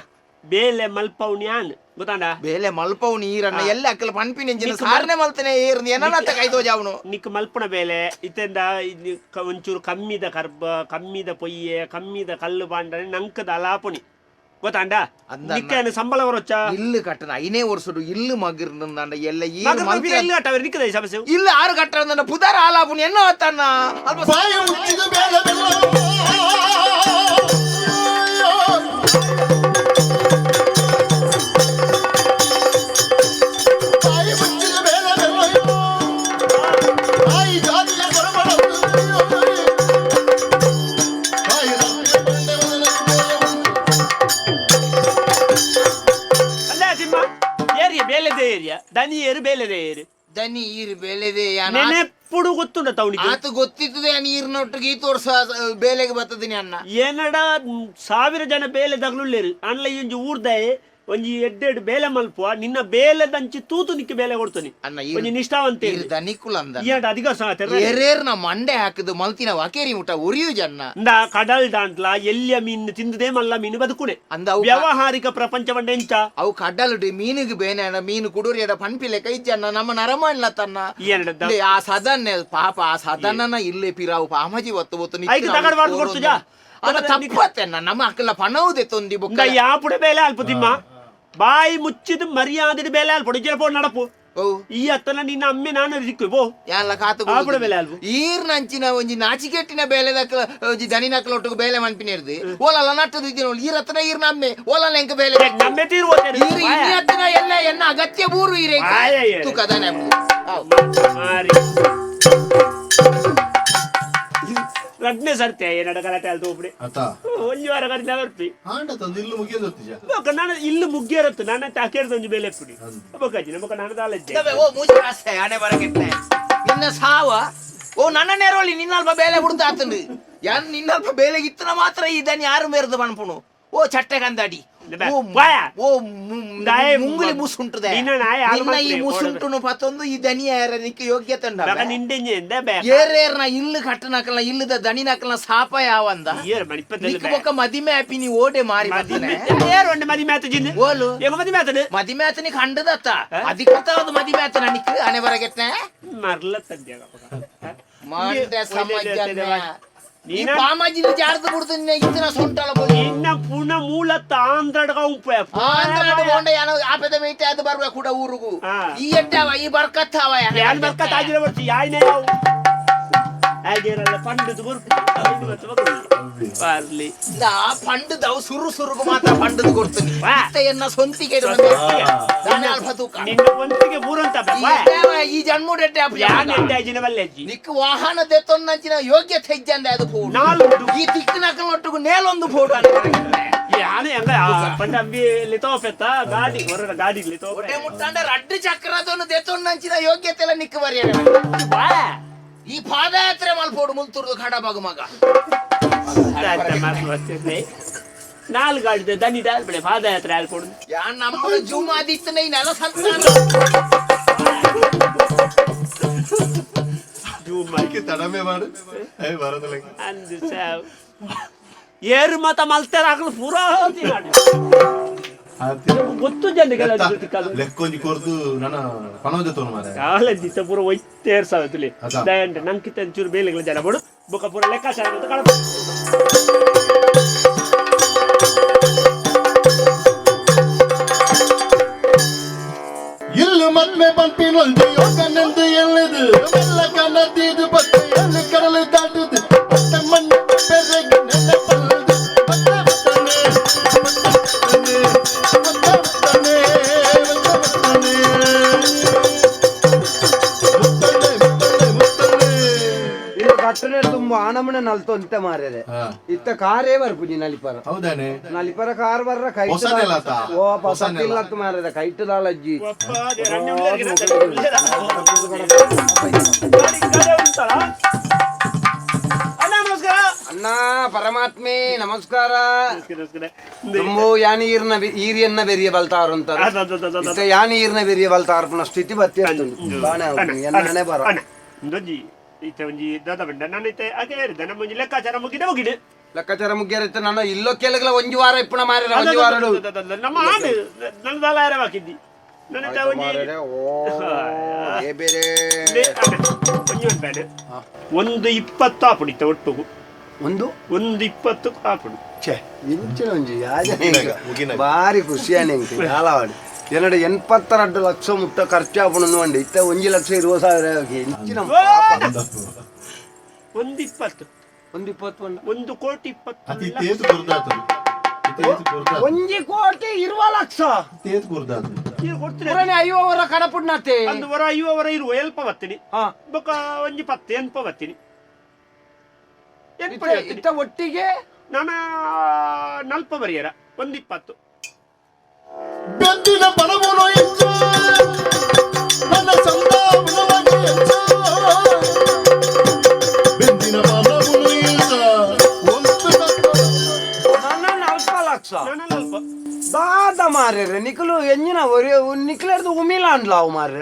F: ಬೇಲೆ ಮಲ್ಪವ್ ನ್ಯಾನ್ ಗೊತ್ತಾಂಡ
G: ಬೇಲೆ ಮಲ್ಪವ್ ನೀರನ್ನ ಎಲ್ಲ ಅಕ್ಕಲ ಪಂಪಿನ ಸಾರನೆ ಮಲ್ತನೆ ಏರ್ನಿ ಏನತ್ತ ಕೈತೋ ಜಾವನು
F: ನಿಕ್ ಮಲ್ಪುಣ ಬೇಲೆ ಇತ್ತೆಂದ ಒಂಚೂರು ಕಮ್ಮಿದ ಕರ್ಬ ಕಮ್ಮಿದ ಪೊಯ್ಯೆ ಕಮ್ಮಿದ ಕಲ್ಲು ಬಾಂಡನೆ ನಂಕದ ಅಲಾಪುಣಿ ಗೊತ್ತಾಂಡ
G: ಅಂದ
F: ನಿಕ್ಕ ಸಂಬಳ ಬರೋಚ್ಚಾ
G: ఇల్లు కట్టను అయినే వరుసడు ఇల్లు మగిరిందండ ఎల్ల ఈ
F: ಎಲ್ಲಿ ಕಟ್ಟವ್ರೆ ನಿಕ್ಕದ ಸಮಸ್ಯೆ
G: ఇల్లు ఆరు కట్టందన్న పుదర ఆలాపుని ఎన్నో వస్తాన్న
B: ಬಾಯಿ ಮುಚ್ಚಿದ ಬೇಲೆ ಬೆಲ್ಲ ಬಾಯಿ ಮುಚ್ಚಿದ ಬೇಲೆ ಬೆಲ್ಲ ಬಾಯಿ ಜಾತಿಯ ಬರಬಡ ಬಾಯಿ
F: ಅಲ್ಲ ತಿಮ್ಮ ಏರಿಯಾ ಬೇಲೆದೆ ಏರಿಯಾ ದನಿ ಏರು ಬೇಲೆದೆ ಏರು
G: దాన్ని ఈరు బేలేదే
F: ನೆನೆಪ್ಪುಡು ಗೊತ್ತುಂಡ ತವನಿಗೆ
G: ಆತ ಗೊತ್ತಿತ್ತದೆ ನೀರಿನೊಟ್ಟಿಗೆ ಈ ತೋರ್ಸ ಬೇಲೆಗೆ ಬರ್ತದಿನಿ ಅನ್ನ
F: ಏನಡ 1000 ಜನ ಬೇಲೆ ತಗಲುಳ್ಳೇರು ಅನ್ಲ ಒಂಜಿ ಊರ್ದೆ ಒಂಜಿ ಎಡ್ಡೆಡ್ ಬೇಲೆ ಮಲ್ಪುವ ನಿನ್ನ ಬೇಲೆದಂಚಿ ತೂತು ನಿಕ್ಕೆ ಬೇಲೆ ಕೊಡ್ತಾನೆ
G: ಅನ್ನ
F: ಒಂಜಿ ನಿಷ್ಠಾವಂತೆ
G: ಧನಿಕುಲಂದ
F: ಈ ಅಧಿಕ
G: ಎರೇರ್ನ ಮಂಡೆ ಹಾಕಿದ್ದು ಮಲ್ತಿನ ವಕೇರಿ ಊಟ ಒರಿಯು ಜನ್ನ
F: ಇಂದ ಕಡಲ್ ದಾಂಟ್ಲ ಎಲ್ಲಿಯ ಮೀನು ತಿಂದದೇ ಮಲ್ಲ ಮೀನು ಬದುಕುನೆ
G: ಅಂದ ಅವು
F: ವ್ಯಾವಹಾರಿಕ ಪ್ರಪಂಚವನ್ನ ಎಂಚ
G: ಅವು ಕಡ್ಡಲು ಮೀನಿಗೆ ಬೇನೆ ಮೀನು ಕುಡುರಿಯಡ ಪನ್ಪಿಲೆ ಕೈ ಜನ್ನ ನಮ್ಮ ನರಮಣ್ಣ ತನ್ನ
F: ಏನಡ
G: ಆ ಸದನ್ನೆ ಪಾಪ ಆ ಸದನನ ಇಲ್ಲೇ ಪಿರಾವು ಪಾಮಜಿ ಒತ್ತು ಒತ್ತು
F: ಐದು ತಗಡ್ ಮಾಡ್ದು ಕೊಡ್ತುಜಾ
G: ಅದ ತಪ್ಪತ್ತೆನ್ನ ನಮ್ಮ ಅಕ್ಕಲ ಪಣವುದೆ ತೊಂದಿ ಬುಕ್ಕ
F: ಯಾಪುಡೆ ಬೇಲೆ ಅಲ್ಪ ತಿಮ್ಮ ಬಾಯಿ ಮುಚ್ಚಿದ ಮರ್ಯಾದೆ ಬೇಲೆ ಅಲ್ಪ ಇಜ್ಜಲ ಪೋಡ್ ನಡಪು ಈ ಅತ್ತನ ನಿನ್ನ ಅಮ್ಮೆ ನಾನು ಸಿಕ್ಕು ಪೋ
G: ಯಾಲ ಕಾತು
F: ಆಪುಡೆ ಬೇಲೆ ಅಲ್ಪ
G: ಈರ್ನಂಚಿನ ಒಂಜಿ ನಾಚಿಕೆಟ್ಟಿನ ಬೇಲೆದಕ್ಕಲ ಒಂಜಿ ದನಿನಕ್ಕಲ ಒಟ್ಟಿಗೆ ಬೇಲೆ ಮನ್ಪಿನೇರ್ದು ಓಲಲ್ಲ ನಟ್ಟದು ಇದ್ದೀನಿ ಈರತ್ತನ ಈರ್ನ ಅಮ್ಮೆ ಓಲಲ್ಲ ಎಂಕ ಬೇಲೆ
F: ನಮ್ಮೆ ತೀರ್ವೋತೆ
G: ಈರ್ ಇನ್ನತ್ತನ ಎಲ್ಲ ಎನ್ನ ಅಗತ್ಯ ಬೂರು ಈರೆ ತುಕದನೆ
F: ಮಾರಿ ರಡ್ನೆ ಸರ್ತೆ ಏನಡ ಗಲಾಟೆ ಅಲ್ತು ಒಬ್ಬಡಿ
B: ಅತ್ತ
F: ಒಂಜಿ ವಾರ ಕಡಿದ ಬರ್ಪಿ
B: ಆಂಡ ತಂದು ಇಲ್ಲು ಮುಗಿಯೋದತ್ತಿಜ
F: ನಾನು ಇಲ್ಲಿ ಮುಗ್ಗಿರತ್ತು ನಾನು ತಾಕೇರ್ದು ಒಂಜಿ ಬೇಲೆ ಎಪ್ಪುಡಿ ಬೊಕ್ಕಜ್ಜಿ ನಮಕ ನಾನು ದಾಲಜ್ಜೆ
G: ಓ ಮೂಜಿ ರಾಸ್ತೆ ಆನೆ ಬರಗೆಟ್ಲೆ ನಿನ್ನ ಸಾವ ಓ ನನ್ನ ನೆರೋಳಿ ನಿನ್ನಲ್ಪ ಬೇಲೆ ಬಿಡ್ತಾ ಆತಂದು ಯಾನ್ ನಿನ್ನಲ್ಪ ಬೇಲೆಗೆ ಇತ್ತನ ಮಾತ್ರ ಈ ದನಿ ಯಾರು ಮೇರ್ದು ಬಣ್ಪುಣು ಓ ಚಟ್ಟೆ ಕಂದಾಡಿ ಓ ಮುಂಗುಲಿ ಮುಸುಂಟದೆ ನಿನ್ನ ಈ ಮುಸುಂಟುನು ಪತ್ತೊಂದು ಈ ದನಿ ಯಾರನಿಕ್ಕೆ ಯೋಗ್ಯತೆ ಏರೇರ್ನ ಇಲ್ಲು ಕಟ್ಟನಕಲ್ನ ಇಲ್ಲದ ದನಿ ನಕಲ್ನ ಸಾಪ ಯಾವಂದ ನಿಕ್ಕ ಮದಿಮೆ ಆಪಿ ನೀ ಓಡೆ ಮಾರಿ ಓಲು ಮದಿಮೆ ಆತನಿ ಕಂಡದತ್ತ ಅಧಿಕೃತವಾದ ಮದಿಮೆ ಆತ ನನಕ್ಕೆ ಅನೆ ಬರಗೆಟ್ನೆ ಮಂಡೆ ಸಮಾಜ ಈ ಪಾಮಾಜಿನ ಜಾರ್ದು ಬಿಡ್ತೀನಿ ಇತ್ತಿನ ಸೊಂಟಲ
F: ಇನ್ನ ಪುಣ ಮೂಲತ್ತ ಆಂಧ್ರಡ್ಗ ಉಪ್ಪೆ
G: ಆಂಧ್ರಡ್ ಗೊಂಡೆ ಏನೋ ಆಪದ ಮೇಟೆ ಅದು ಬರ್ಬೇಕು ಕೂಡ ಊರುಗು ಈ ಎಡ್ಡವ ಈ ಬರ್ಕತ್ತವ
F: ಯಾನ್ ಬರ್ಕತ್ ಆಗಿರ ಬರ್ತಿ ಯಾಯ್ನೆ ನಾವು ಆಗಿರಲ್ಲ ಪಂಡದು ಬರ್ಲಿ
G: ನಾ ಪಂಡದವು ಸುರು ಸುರುಗು ಮಾತ್ರ ಪಂಡದು ಕೊಡ್ತೀನಿ ಎನ್ನ ಸ್ವಂತಿಗೆ
F: ನಿನ್ನ ಒಂದಿಗೆ ಬೂರಂತ
G: ಈ ಜನ್ಮುಡೆಡ್ಡೆ
F: ಯಾನ್ ಎಡ್ಡೆ ಜಿನ ಬಲ್ಲೆಜ್ಜಿ
G: ನಿಕ್ಕ ವಾಹನ ದೆತ್ತೊನ್ನಂಚಿನ ಯೋಗ್ಯತೆ ಹೆಜ್ಜಂದೆ ಅದು ಫೋಟೋ ಈ ದಿಕ್ಕಿನಕಲ್ ಒಟ್ಟಿಗೂ ನೇಲೊಂದು ಫೋಟೋ
F: ಯಾನೆ ಹಂಗ ಪಂಡ ಅಂಬಿ ಲಿತೋಫೆತ್ತ ಗಾಡಿ ಹೊರ ಗಾಡಿ ಲಿತೋಫೆ
G: ಒಟ್ಟೆ ಮುಟ್ಟಂಡ ರಡ್ಡು ಚಕ್ರದೊಂದು ದೆತ್ತೊನ್ನಂಚಿನ ಯೋಗ್ಯತೆ ಎಲ್ಲ ನಿಕ್ಕ ಬರೆಯ ಈ ಪಾದಯಾತ್ರೆ ಮಲ್ಪೋಡು ಮುಲ್ತುರ್ದು ಕಡ ಮಗ ಮಗ
F: ನಾಲ್ ಗಾಡಿದ ದನಿ ದಾಲ್ಬಿಡೆ ಪಾದಯಾತ್ರೆ ಆಲ್ಕೊಡು
G: ಯಾನ್ ನಮ್ಮ ಜೂಮ್ ಆದಿತ್ತನೆ ಈ ನೆಲ ಸಂತಾನ
F: ಜೂಮ್
B: ಅದಕ್ಕೆ ತಡಮೆ ಮಾಡು ಬರೋದಿಲ್ಲ
F: ಅಂದು ಸಾವ್ ಏರು ಮತ ಮಲ್ತಾರ ಹಾಕಲು ಪೂರಾ ಗೊತ್ತು ಜನಗೆಲ್ಲ
B: ಲೆಕ್ಕೊಂಜಿ ಕೊರ್ದು ನನ್ನ ಪಣವದೆ ತೋನು ಮಾರೆ
F: ಕಾಲಜಿತ ಪೂರ ಒಯ್ತೇರ್ ಸಾವ ತುಲಿ ದಯಂಟ ನಂಕಿತ ಚೂರು ಬೇಲೆಗಳ ಜನ ಬಡು ಬೊಕ ಪೂರ ಲೆಕ್ಕಾಚಾರ ಅಂತ ಕಾಣ
B: ಇಲ್ಲು ಮದ್ಮೆ ಪಂಪಿನೊಂದು ಯೋಗನೆಂದು ಎಲ್ಲಿದು ಎಲ್ಲ ಕನದಿದು ಬತ್ತೆ ಎಲ್ಲಿ ಕಡಲು ದಾಟುದು ಮತ್ತೆ ಮಣ್ಣು ಬೆರೆಗೆ ನೆನಪಲ್ದು ಮತ್ತೆ ಬತ್ತನೆ
D: ಕಟ್ಟನೆ ತುಂಬ ಆನಮನೆ ನಲ್ತು ಅಂತ ಮಾರ್ಯದೆ ಇತ್ತ ಕಾರೇ ಬರ್ಪುಜಿ ನಲಿಪರ
B: ಹೌದಾನೆ
D: ನಲಿಪರ ಕಾರ್ ಬರ್ರ ಕೈ ಓ ಪಸಕ್ಕಿಲ್ಲತ್ ಮಾರ್ಯದೆ ಕೈಟದಾಳಜ್ಜಿ ಅಣ್ಣ ಪರಮಾತ್ಮೆ ನಮಸ್ಕಾರ ತುಂಬು ಯಾನಿ ಈರಿಯನ್ನ ಬೆರಿಯ ಬಲ್ತಾರು ಅಂತ ಯಾನಿ ಈರ್ನ ಬೆರಿಯ ಬಲ್ತಾರು ಸ್ಥಿತಿ ಬತ್ತಿ ಎಣ್ಣೆ ಬರ
F: ಈತ ಒಂಜಿ ದಾದ ಬಂಡ ನಾನೈತೆ ಹಾಗೆ ಹೇಳಿದೆ ನಮ್ಮ ಒಂಜಿ ಲೆಕ್ಕಾಚಾರ ಮುಗಿದ ಹೋಗಿಡೆ
D: ಲೆಕ್ಕಾಚಾರ ಮುಗಿಯರೈತೆ ನಾನು ಇಲ್ಲೋ ಕೇಳಗಲ ಒಂಜಿ ವಾರ ಇಪ್ಪಣ ಮಾರ ಒಂಜಿ ವಾರ
F: ನಮ್ಮ ಆಡು ನನ್ನ ದಾಲಾರ ಹಾಕಿದ್ದಿ ನನ್ನೈತೆ ಒಂಜಿ
D: ಬೇರೆ
F: ಒಂಜಿ ಒಂದು 20 ಪುಡಿತ ಒಟ್ಟು
C: ಒಂದು
F: 120 ಕಾಪುಡು
C: ಛೇ ಇಂಚಿನ ಒಂಜಿ ಭಾರಿ ಖುಷಿಯಾನೆ ಕಾಲವಾಡಿ ಎರಡು 82 ಲಕ್ಷ ಮುಟ್ಟ ಖರ್ಚಾಪುಣು ಅಂಡಿ ಇತ್ತ 1,20,000 ಇಂಚಿನ
F: 120 1 ಕೋಟಿ 20
B: ಅತಿ ತೇಜ್ ಗುರ್ದಾತದು
C: 1 ಕೋಟಿ 20 ಲಕ್ಷ
F: ಕೊಡ್ತೀನಿ
C: ಅಯ್ಯೋವರ ಕಡಪುಡ್ನತ್ತೆ
F: ಒಂದು ವರ ಇವರ ಇರುವ ಎಲ್ಪ ಬತ್ತೀನಿ ಬೊಕ್ಕ ಒಂಜಿ 10 ಎನ್ಪ ಬತ್ತೀನಿ
C: ಇತ್ತ ಒಟ್ಟಿಗೆ
F: ನಾನು ನಲ್ಪ ಬರಿಯರ 120
B: ಬೆಂದಿನ ಬಣವನು ಹೆಚ್ಚು ನನ್ನ ಸಂದಾವನವಾಗಿ ಹೆಚ್ಚು ಬೆಂದಿನ ಬಣವನು ಹೆಚ್ಚು
C: ನನ್ನ 40 ಲಕ್ಷ
F: ನಾನು ನಲ್ಪ
C: ದಾದ ಮಾರ್ರೆ ನಿಖಲು ಎಂಜಿನ ನಿಖಲರ್ದು ಉಮಿಲ ಅಂದ್ಲ ಅವು ಮಾರ್ರೆ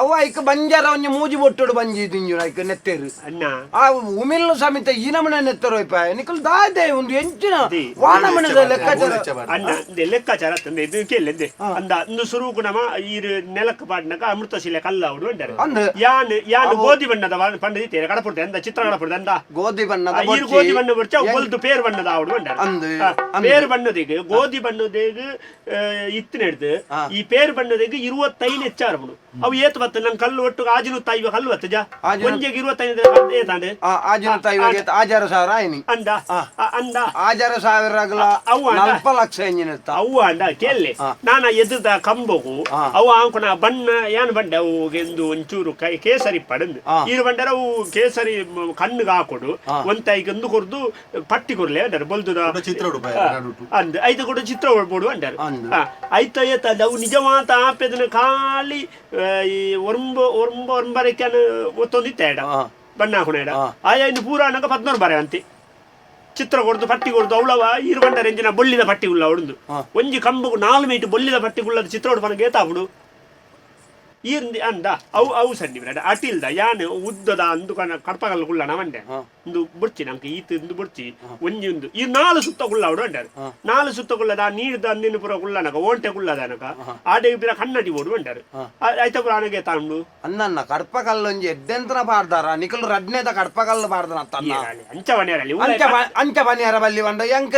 C: ಅವ ಐಕ ಬಂಜಾರ ಒಂಜಿ ಮೂಜಿ ಬೊಟ್ಟೋಡು ಬಂಜಿ ತಿಂಜು ಐಕ ನೆತ್ತೇರು
F: ಅಣ್ಣ
C: ಆ ಉಮಿಲ್ ಸಮೇತ ಈ ನಮನ ನೆತ್ತರು ಇಪ್ಪ ನಿಖಲ್ ದಾದೆ ಒಂದು ಎಂಚಿನ ವಾನಮನದ ಲೆಕ್ಕಾಚಾರ
F: ಅಣ್ಣ ಲೆಕ್ಕಾಚಾರ ತಂದೆ ಇದು ಕೇಳಿದ್ದೆ ಅಂದ ಒಂದು ಸುರು ಗುಣಮ ಈ ನೆಲಕ್ಕೆ ಪಾಡ್ನಕ ಅಮೃತಶಿಲೆ ಕಲ್ಲ ಅವಡು ಅಂತಾರೆ
C: ಅಂದ್ರೆ
F: ಯಾನ್ ಗೋಧಿ ಬಣ್ಣದ ಪಂಡಿತೀರ ಕಡಪುಡ್ದೆ ಅಂದ ಚಿತ್ರ ಕಡಪುಡ್ದೆ ಅಂದ
C: ಗೋಧಿ ಬಣ್ಣದ
F: ಈ ಗೋಧಿ ಬಣ್ಣ ಬರ್ಚ ಒಲ್ದು ಪೇರು ಬಣ್ಣದ ಅವಡು ಅಂತಾರೆ ಪೇರು ಬಣ್ಣದಿಗೆ ಗೋಧಿ ಬಣ್ಣದಿಗೆ ಇತ್ತು ನಡೆದು ಈ ಪೇರು ಬಣ್ಣದಿಗೆ 25 ಹೆಚ್ಚಾರವನು ಅವು ಏತ್ ಬತ್ತ ನಂಗೆ ಕಲ್ಲು ಒಟ್ಟು ಆಜಿನ ತಾಯಿವ ಕಲ್ಲು ಬತ್ತ ಜಾ ಒಂಜೆಗೆ 25 ಏತಾಂಡೆ
C: ಆಜಿನ ತಾಯಿಗೆ 1000 ಆಯ್ನಿ
F: ಅಂದ ಅಂದ
C: 1000
F: ಅವು
C: 40 ಲಕ್ಷ ಎಂಜಿನ
F: ಅವು ಅಂದ ಕೇಳಿ ನಾನ ಎದ್ದ ಕಂಬಗು ಅವು ಅಂಕುನ ಬಣ್ಣ ಏನ್ ಬಂಡ ಅವು ಎಂದು ಒಂಚೂರು ಕೇಸರಿ ಪಡಂದು ಈರು ಬಂಡರ ಅವು ಕೇಸರಿ ಕಣ್ಣಿಗೆ ಹಾಕೊಡು ಒಂತಾಯಿಗೆ ಒಂದು ಕೊರ್ದು ಪಟ್ಟಿ ಕೊರ್ಲೆ ಅಂಡಾರು ಬಲ್ದುದ ಅಂದ ಐದು ಕೂಡ ಚಿತ್ರ ಹೊಡ್ಬೋಡು ಅಂಡಾರು ಆಯ್ತ ಏತ ಅವು ನಿಜವಾತ ಆಪೆದನ ಖಾಲಿ ಈ ಒರಂಬರಕ್ಕೆ ಒತ್ತೊಂದಿತ್ತ ಎಡ ಬಣ್ಣ ಹಾಕೋಣ ಎಡ ಆಯಾ ಇನ್ನು ಪೂರ ಅನ್ನಕ 14 ಬಾರೆ ಅಂತಿ ಚಿತ್ರ ಕೊಡ್ದು ಪಟ್ಟಿ ಕೊಡ್ದು ಅವಳವ ಈರು ಬಂಡ ರೆಂಜಿನ ಬೊಳ್ಳಿದ ಪಟ್ಟಿ ಉಳ್ಳ ಹೊಡ್ದು ಒಂಜಿ ಕಂಬಗು 4 ಮೀಟರ್ ಬೊಳ್ಳಿದ ಪಟ್ಟಿ ಉಳ್ಳದ ಚಿತ್ರ ಹೊಡ್ ಬನಗೆ ಏತಾಬಿಡು ಈರ್ಂದಿ ಅಂದ ಅವು ಸಣ್ಣ ಬಿಡ ಅಟಿಲ್ದ ಯಾನ್ ಉದ್ದದ ಅಂದು ಕಡಪಗಲ್ ಕುಳ್ಳನ ಮಂಡೆ ಒಂದು ಬುಡ್ಚಿ ನಂಗೆ ಈತ ಒಂದು ಬುಡ್ಚಿ ಒಂಜಿ ಒಂದು ಈ 4 ಸುತ್ತ ಕುಳ್ಳ ಅವಡು ಅಂಡಾರು 4 ಸುತ್ತ ಕುಳ್ಳದ ನೀಡ್ದ ಅಂದಿನ ಪುರ ಕುಳ್ಳನಕ ಓಂಟೆ ಕುಳ್ಳದನಕ ಆಡೆ ಬಿರ ಕನ್ನಡಿ ಓಡು ಅಂಡಾರು ಆಯ್ತ ಪುರ ಅನಗೆ ತಾಂಡು
C: ಅನ್ನ ಕಡಪಕಲ್ಲು ಒಂಜಿ ಎಡ್ಡೆಂತನ ಬಾರ್ದಾರ ನಿಖಲು ರಡ್ನೆದ ಕಡಪಕಲ್ಲು ಬಾರ್ದನ
F: ಅಂಚ ಬನ್ಯಾರಲ್ಲಿ
C: ಅಂಚ ಬನ್ಯಾರ ಬಲ್ಲಿ ಬಂದ ಎಂಕ್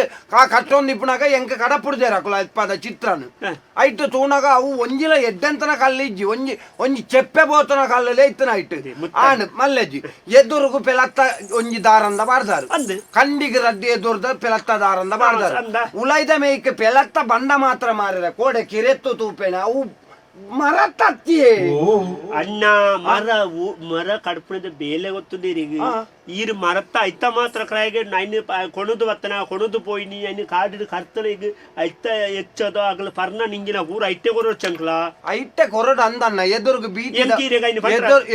C: ಕಟ್ಟೊಂದು ಇಪ್ಪನಾಗ ಎಂಕ್ ಕಡಪುಡ್ದೇರ ಕುಲ ಇಪ್ಪದ ಚಿತ್ರನು ಐಟ್ ತೂಣಗ ಅವು ಒಂಜಿಲ ಎಡ್ಡೆಂತನ ಕಲ್ಲಿಜ್ಜಿ ಒಂಜಿ ಚೆಪ್ಪೆ ಬೋತನ ಕಲ್ಲಲೆ ಇತ್ತನ ಐಟ್ ಆಣ್ ಮಲ್ಲೆಜ್ಜಿ ಎದುರುಗು ಪೆಲತ್ತ ಒಂಜಿ ದಾರಂದ ಬಾರ್ದಾರು ಕಂಡಿಗೆ ರಡ್ಡಿ ಎದುರ್ದ ಪೆಲತ್ತ ದಾರಂದ ಬಾರ್ದಾರು ಉಲೈದ ಮೇಯ್ಕೆ ಪೆಲತ್ತ ಬಂಡ ಮಾತ್ರ ಮಾರಿದ ಕೋಡೆ ಕಿರೆತ್ತು ತೂಪೇನ ಅವು ಮರ ತತ್ತಿಯೇ
F: ಅಣ್ಣ ಮರ ಕಡ್ಪಣದ ಬೇಲೆ ಗೊತ್ತುದಿರಿಗೆ ಈರು ಮರತ್ತ ಐತ ಮಾತ್ರ ಕ್ರಾಯಿಗೆ ನೈನ್ ಕೊಣದು ಬತ್ತನ ಕೊಣದು ಪೋಯ್ನಿ ಐನು ಕಾಡಿದ ಕರ್ತನಿಗೆ ಐತ ಹೆಚ್ಚದ ಆಗಲ ಪರ್ನ ನಿಂಗಿನ ಊರ ಐತೆ ಕೊರೋ ಚಂಕ್ಲ
C: ಐತೆ ಕೊರಡು ಅಂದನ್ನ ಎದುರುಗು ಬೀಟಿ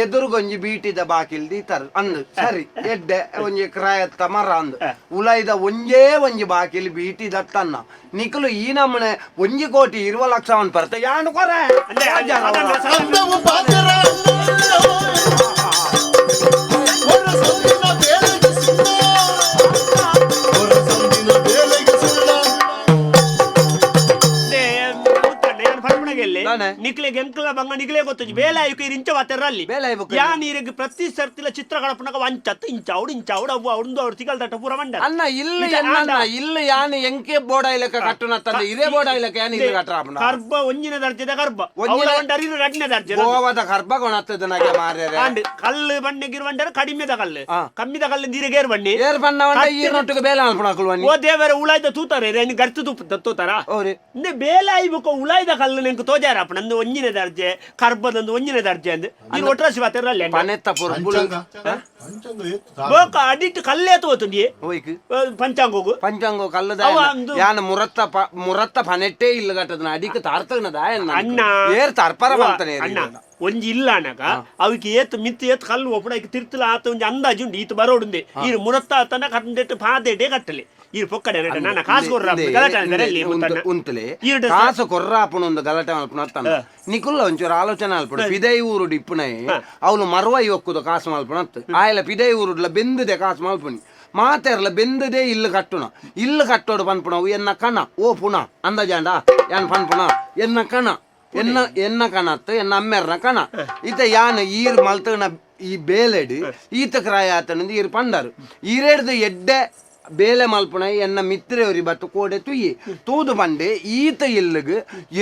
C: ಎದುರುಗು ಒಂಜಿ ಬೀಟಿದ ಬಾಕಿಲ್ ದೀತರ್ ಅಂದ್ ಸರಿ ಎಡ್ಡೆ ಒಂಜಿ ಕ್ರಾಯತ್ತ ಮರ ಅಂದ್ ಉಲೈದ ಒಂಜಿ ಬಾಕಿಲ್ ಬೀಟಿ ದತ್ತನ್ನ ನಿಖಲು ಈ ನಮ್ಮನೆ 1 ಕೋಟಿ 20 ಲಕ್ಷ ಅವನ್ ಬರ್ತ ಯಾನು ಕೊರೆ
B: ಅಂದವು ಬಾಜರ
F: ನಿಕ್ಲೆಗೆ ಎಂಕ್ಲ ಬಂಗ ನಿಕ್ಲೆ ಗೊತ್ತು ಬೇಲಾಯುಕ ಇಂಚ ವಾತರಲ್ಲಿ ಯಾ ನೀರಿಗೆ ಪ್ರತಿ ಸರ್ತಿಲ ಚಿತ್ರ ಕಡಪನಕ ವಂಚತ್ ಇಂಚಾವುಡು ಅವು ಅವ್ರದ್ದು ಅವ್ರು ಸಿಗಲ್ದಟ ಪೂರ ಮಂಡ
C: ಅನ್ನ ಇಲ್ಲ ಯಾನು ಎಂಕೆ ಬೋಡ ಇಲಕ ಕಟ್ಟುನ ತಂದೆ ಇದೇ ಬೋಡ ಇಲಕ ಯಾನು ಇಲ್ಲ ಕಟ್ಟರಾಪನ
F: ಗರ್ಭ ಒಂಜಿನ ದರ್ಜೆದ ಗರ್ಭ ಒಂಡರಿರು ರಡ್ನೆ ದರ್ಜೆ
C: ಗೋವದ ಗರ್ಭ ಗೊಣತ್ತದ ನಗೆ ಮಾರ್ರೆ
F: ಕಲ್ಲು ಬಣ್ಣಗಿರುವಂಡರ ಕಡಿಮೆದ ಕಲ್ಲು ಕಮ್ಮಿದ ಕಲ್ಲು ನೀರಿಗೇರ್ ಬಣ್ಣಿ
C: ಏರ್ ಬಣ್ಣವಂಡ ಈರ್ನೊಟ್ಟಿಗೆ ಬೇಲ ಅನ್ಪಣಕಲ್ ಬನ್ನಿ
F: ಓ ದೇವರ ಉಳಾಯ್ದ ತೂತಾರೆ ರೇನು ಗರ್ತು ತೂತಾರ ಇಂದೆ ಬೇಲ ಐಬುಕ ಉಳಾಯ್ದ ಕಲ್ಲು ನೆಂಕು ತೋಜಾರ ನಂದು ಒಂಜಿನ ದರ್ಜೆ ಕರ್ಬದಂದು ಒಂಜಿನ ದರ್ಜೆ ಅಂದ್ ನೀನು ಒಟ್ರಾಸಿ ಬಾತಿರಲ್ಲ ಬೋಕ ಅಡಿಟ್ ಕಲ್ಲೇ ತೋತುಂಡಿ ಪಂಚಾಂಗೋಗು
C: ಪಂಚಾಂಗೋ ಕಲ್ಲದ ಯಾನ ಮುರತ್ತ ಪನೆಟ್ಟೇ ಇಲ್ಲ ಗಟ್ಟದ ಅಡಿಕ ತಾರ್ತನದ
F: ಅಣ್ಣ
C: ಏರ್ ತರ್ಪರ ಬಂತಾನೆ
F: ಅಣ್ಣ ಒಂಜಿ ಇಲ್ಲ ಅನಗ ಅವಕ್ಕೆ ಏತ್ ಮಿತ್ ಏತ್ ಕಲ್ಲು ಒಪ್ಪಡ ತಿರ್ತಿಲ ಆತ ಒಂಜಿ ಅಂದಾಜು ಉಂಡು ಈತ ಬರೋಡುಂದೆ ಈರು ಮುರತ್ತ ಆತನ ಕಟ್ಟೆಟ್ಟು ಪಾದೇಟೆ ಕಟ್ಟಲೆ ಈರು ಪೊಕ್ಕಡೆ ನನ್ನ ಕಾಸು ಕೊರ್ರ
C: ಉಂತಲೆ ಕಾಸು ಕೊರ್ರಾಪುಣ ಒಂದು ಗಲಾಟೆ ಮಲ್ಪುಣ ನಿಕುಲ್ಲ ಒಂಚೂರು ಆಲೋಚನೆ ಅಲ್ಪಡು ಪಿದೈ ಊರುಡು ಇಪ್ಪುನೈ ಅವಳು ಮರುವೈ ಒಕ್ಕುದು ಕಾಸು ಮಲ್ಪುಣತ್ ಆಯಲ ಪಿದೈ ಊರುಡ್ಲ ಬೆಂದದೆ ಕಾಸು ಮಲ್ಪುನಿ ಮಾತೆರ್ಲ ಬೆಂದದೆ ಇಲ್ಲು ಕಟ್ಟುಣ ಇಲ್ಲು ಕಟ್ಟೋಡು ಪನ್ಪುಣ ಎನ್ನ ಕಣ ಓ ಪುಣ ಅಂದಜಾಂಡ ಯಾನ್ ಪನ್ಪುಣ ಎನ್ನ ಕಣ
D: ಎನ್ನ ಕಣತ್ತು ಎನ್ನ ಅಮ್ಮೆರ್ನ ಕಣ ಈತ ಯಾನ್ ಈರ್ ಮಲ್ತನ ಈ ಬೇಲೆಡ್ ಈತ ಕ್ರಾಯ ಆತನಂದು ಈರ್ ಪಂಡರು ಈರೆಡ್ದು ಎಡ್ಡೆ ಬೇಲೆ ಮಲ್ಪುನ ಎನ್ನ ಮಿತ್ರೆಯವ್ರಿ ಬತ್ತು ಕೋಡೆ ತುಯ್ಯಿ ತೂದು ಬಂಡೆ ಈತ ಇಲ್ಲಿಗ್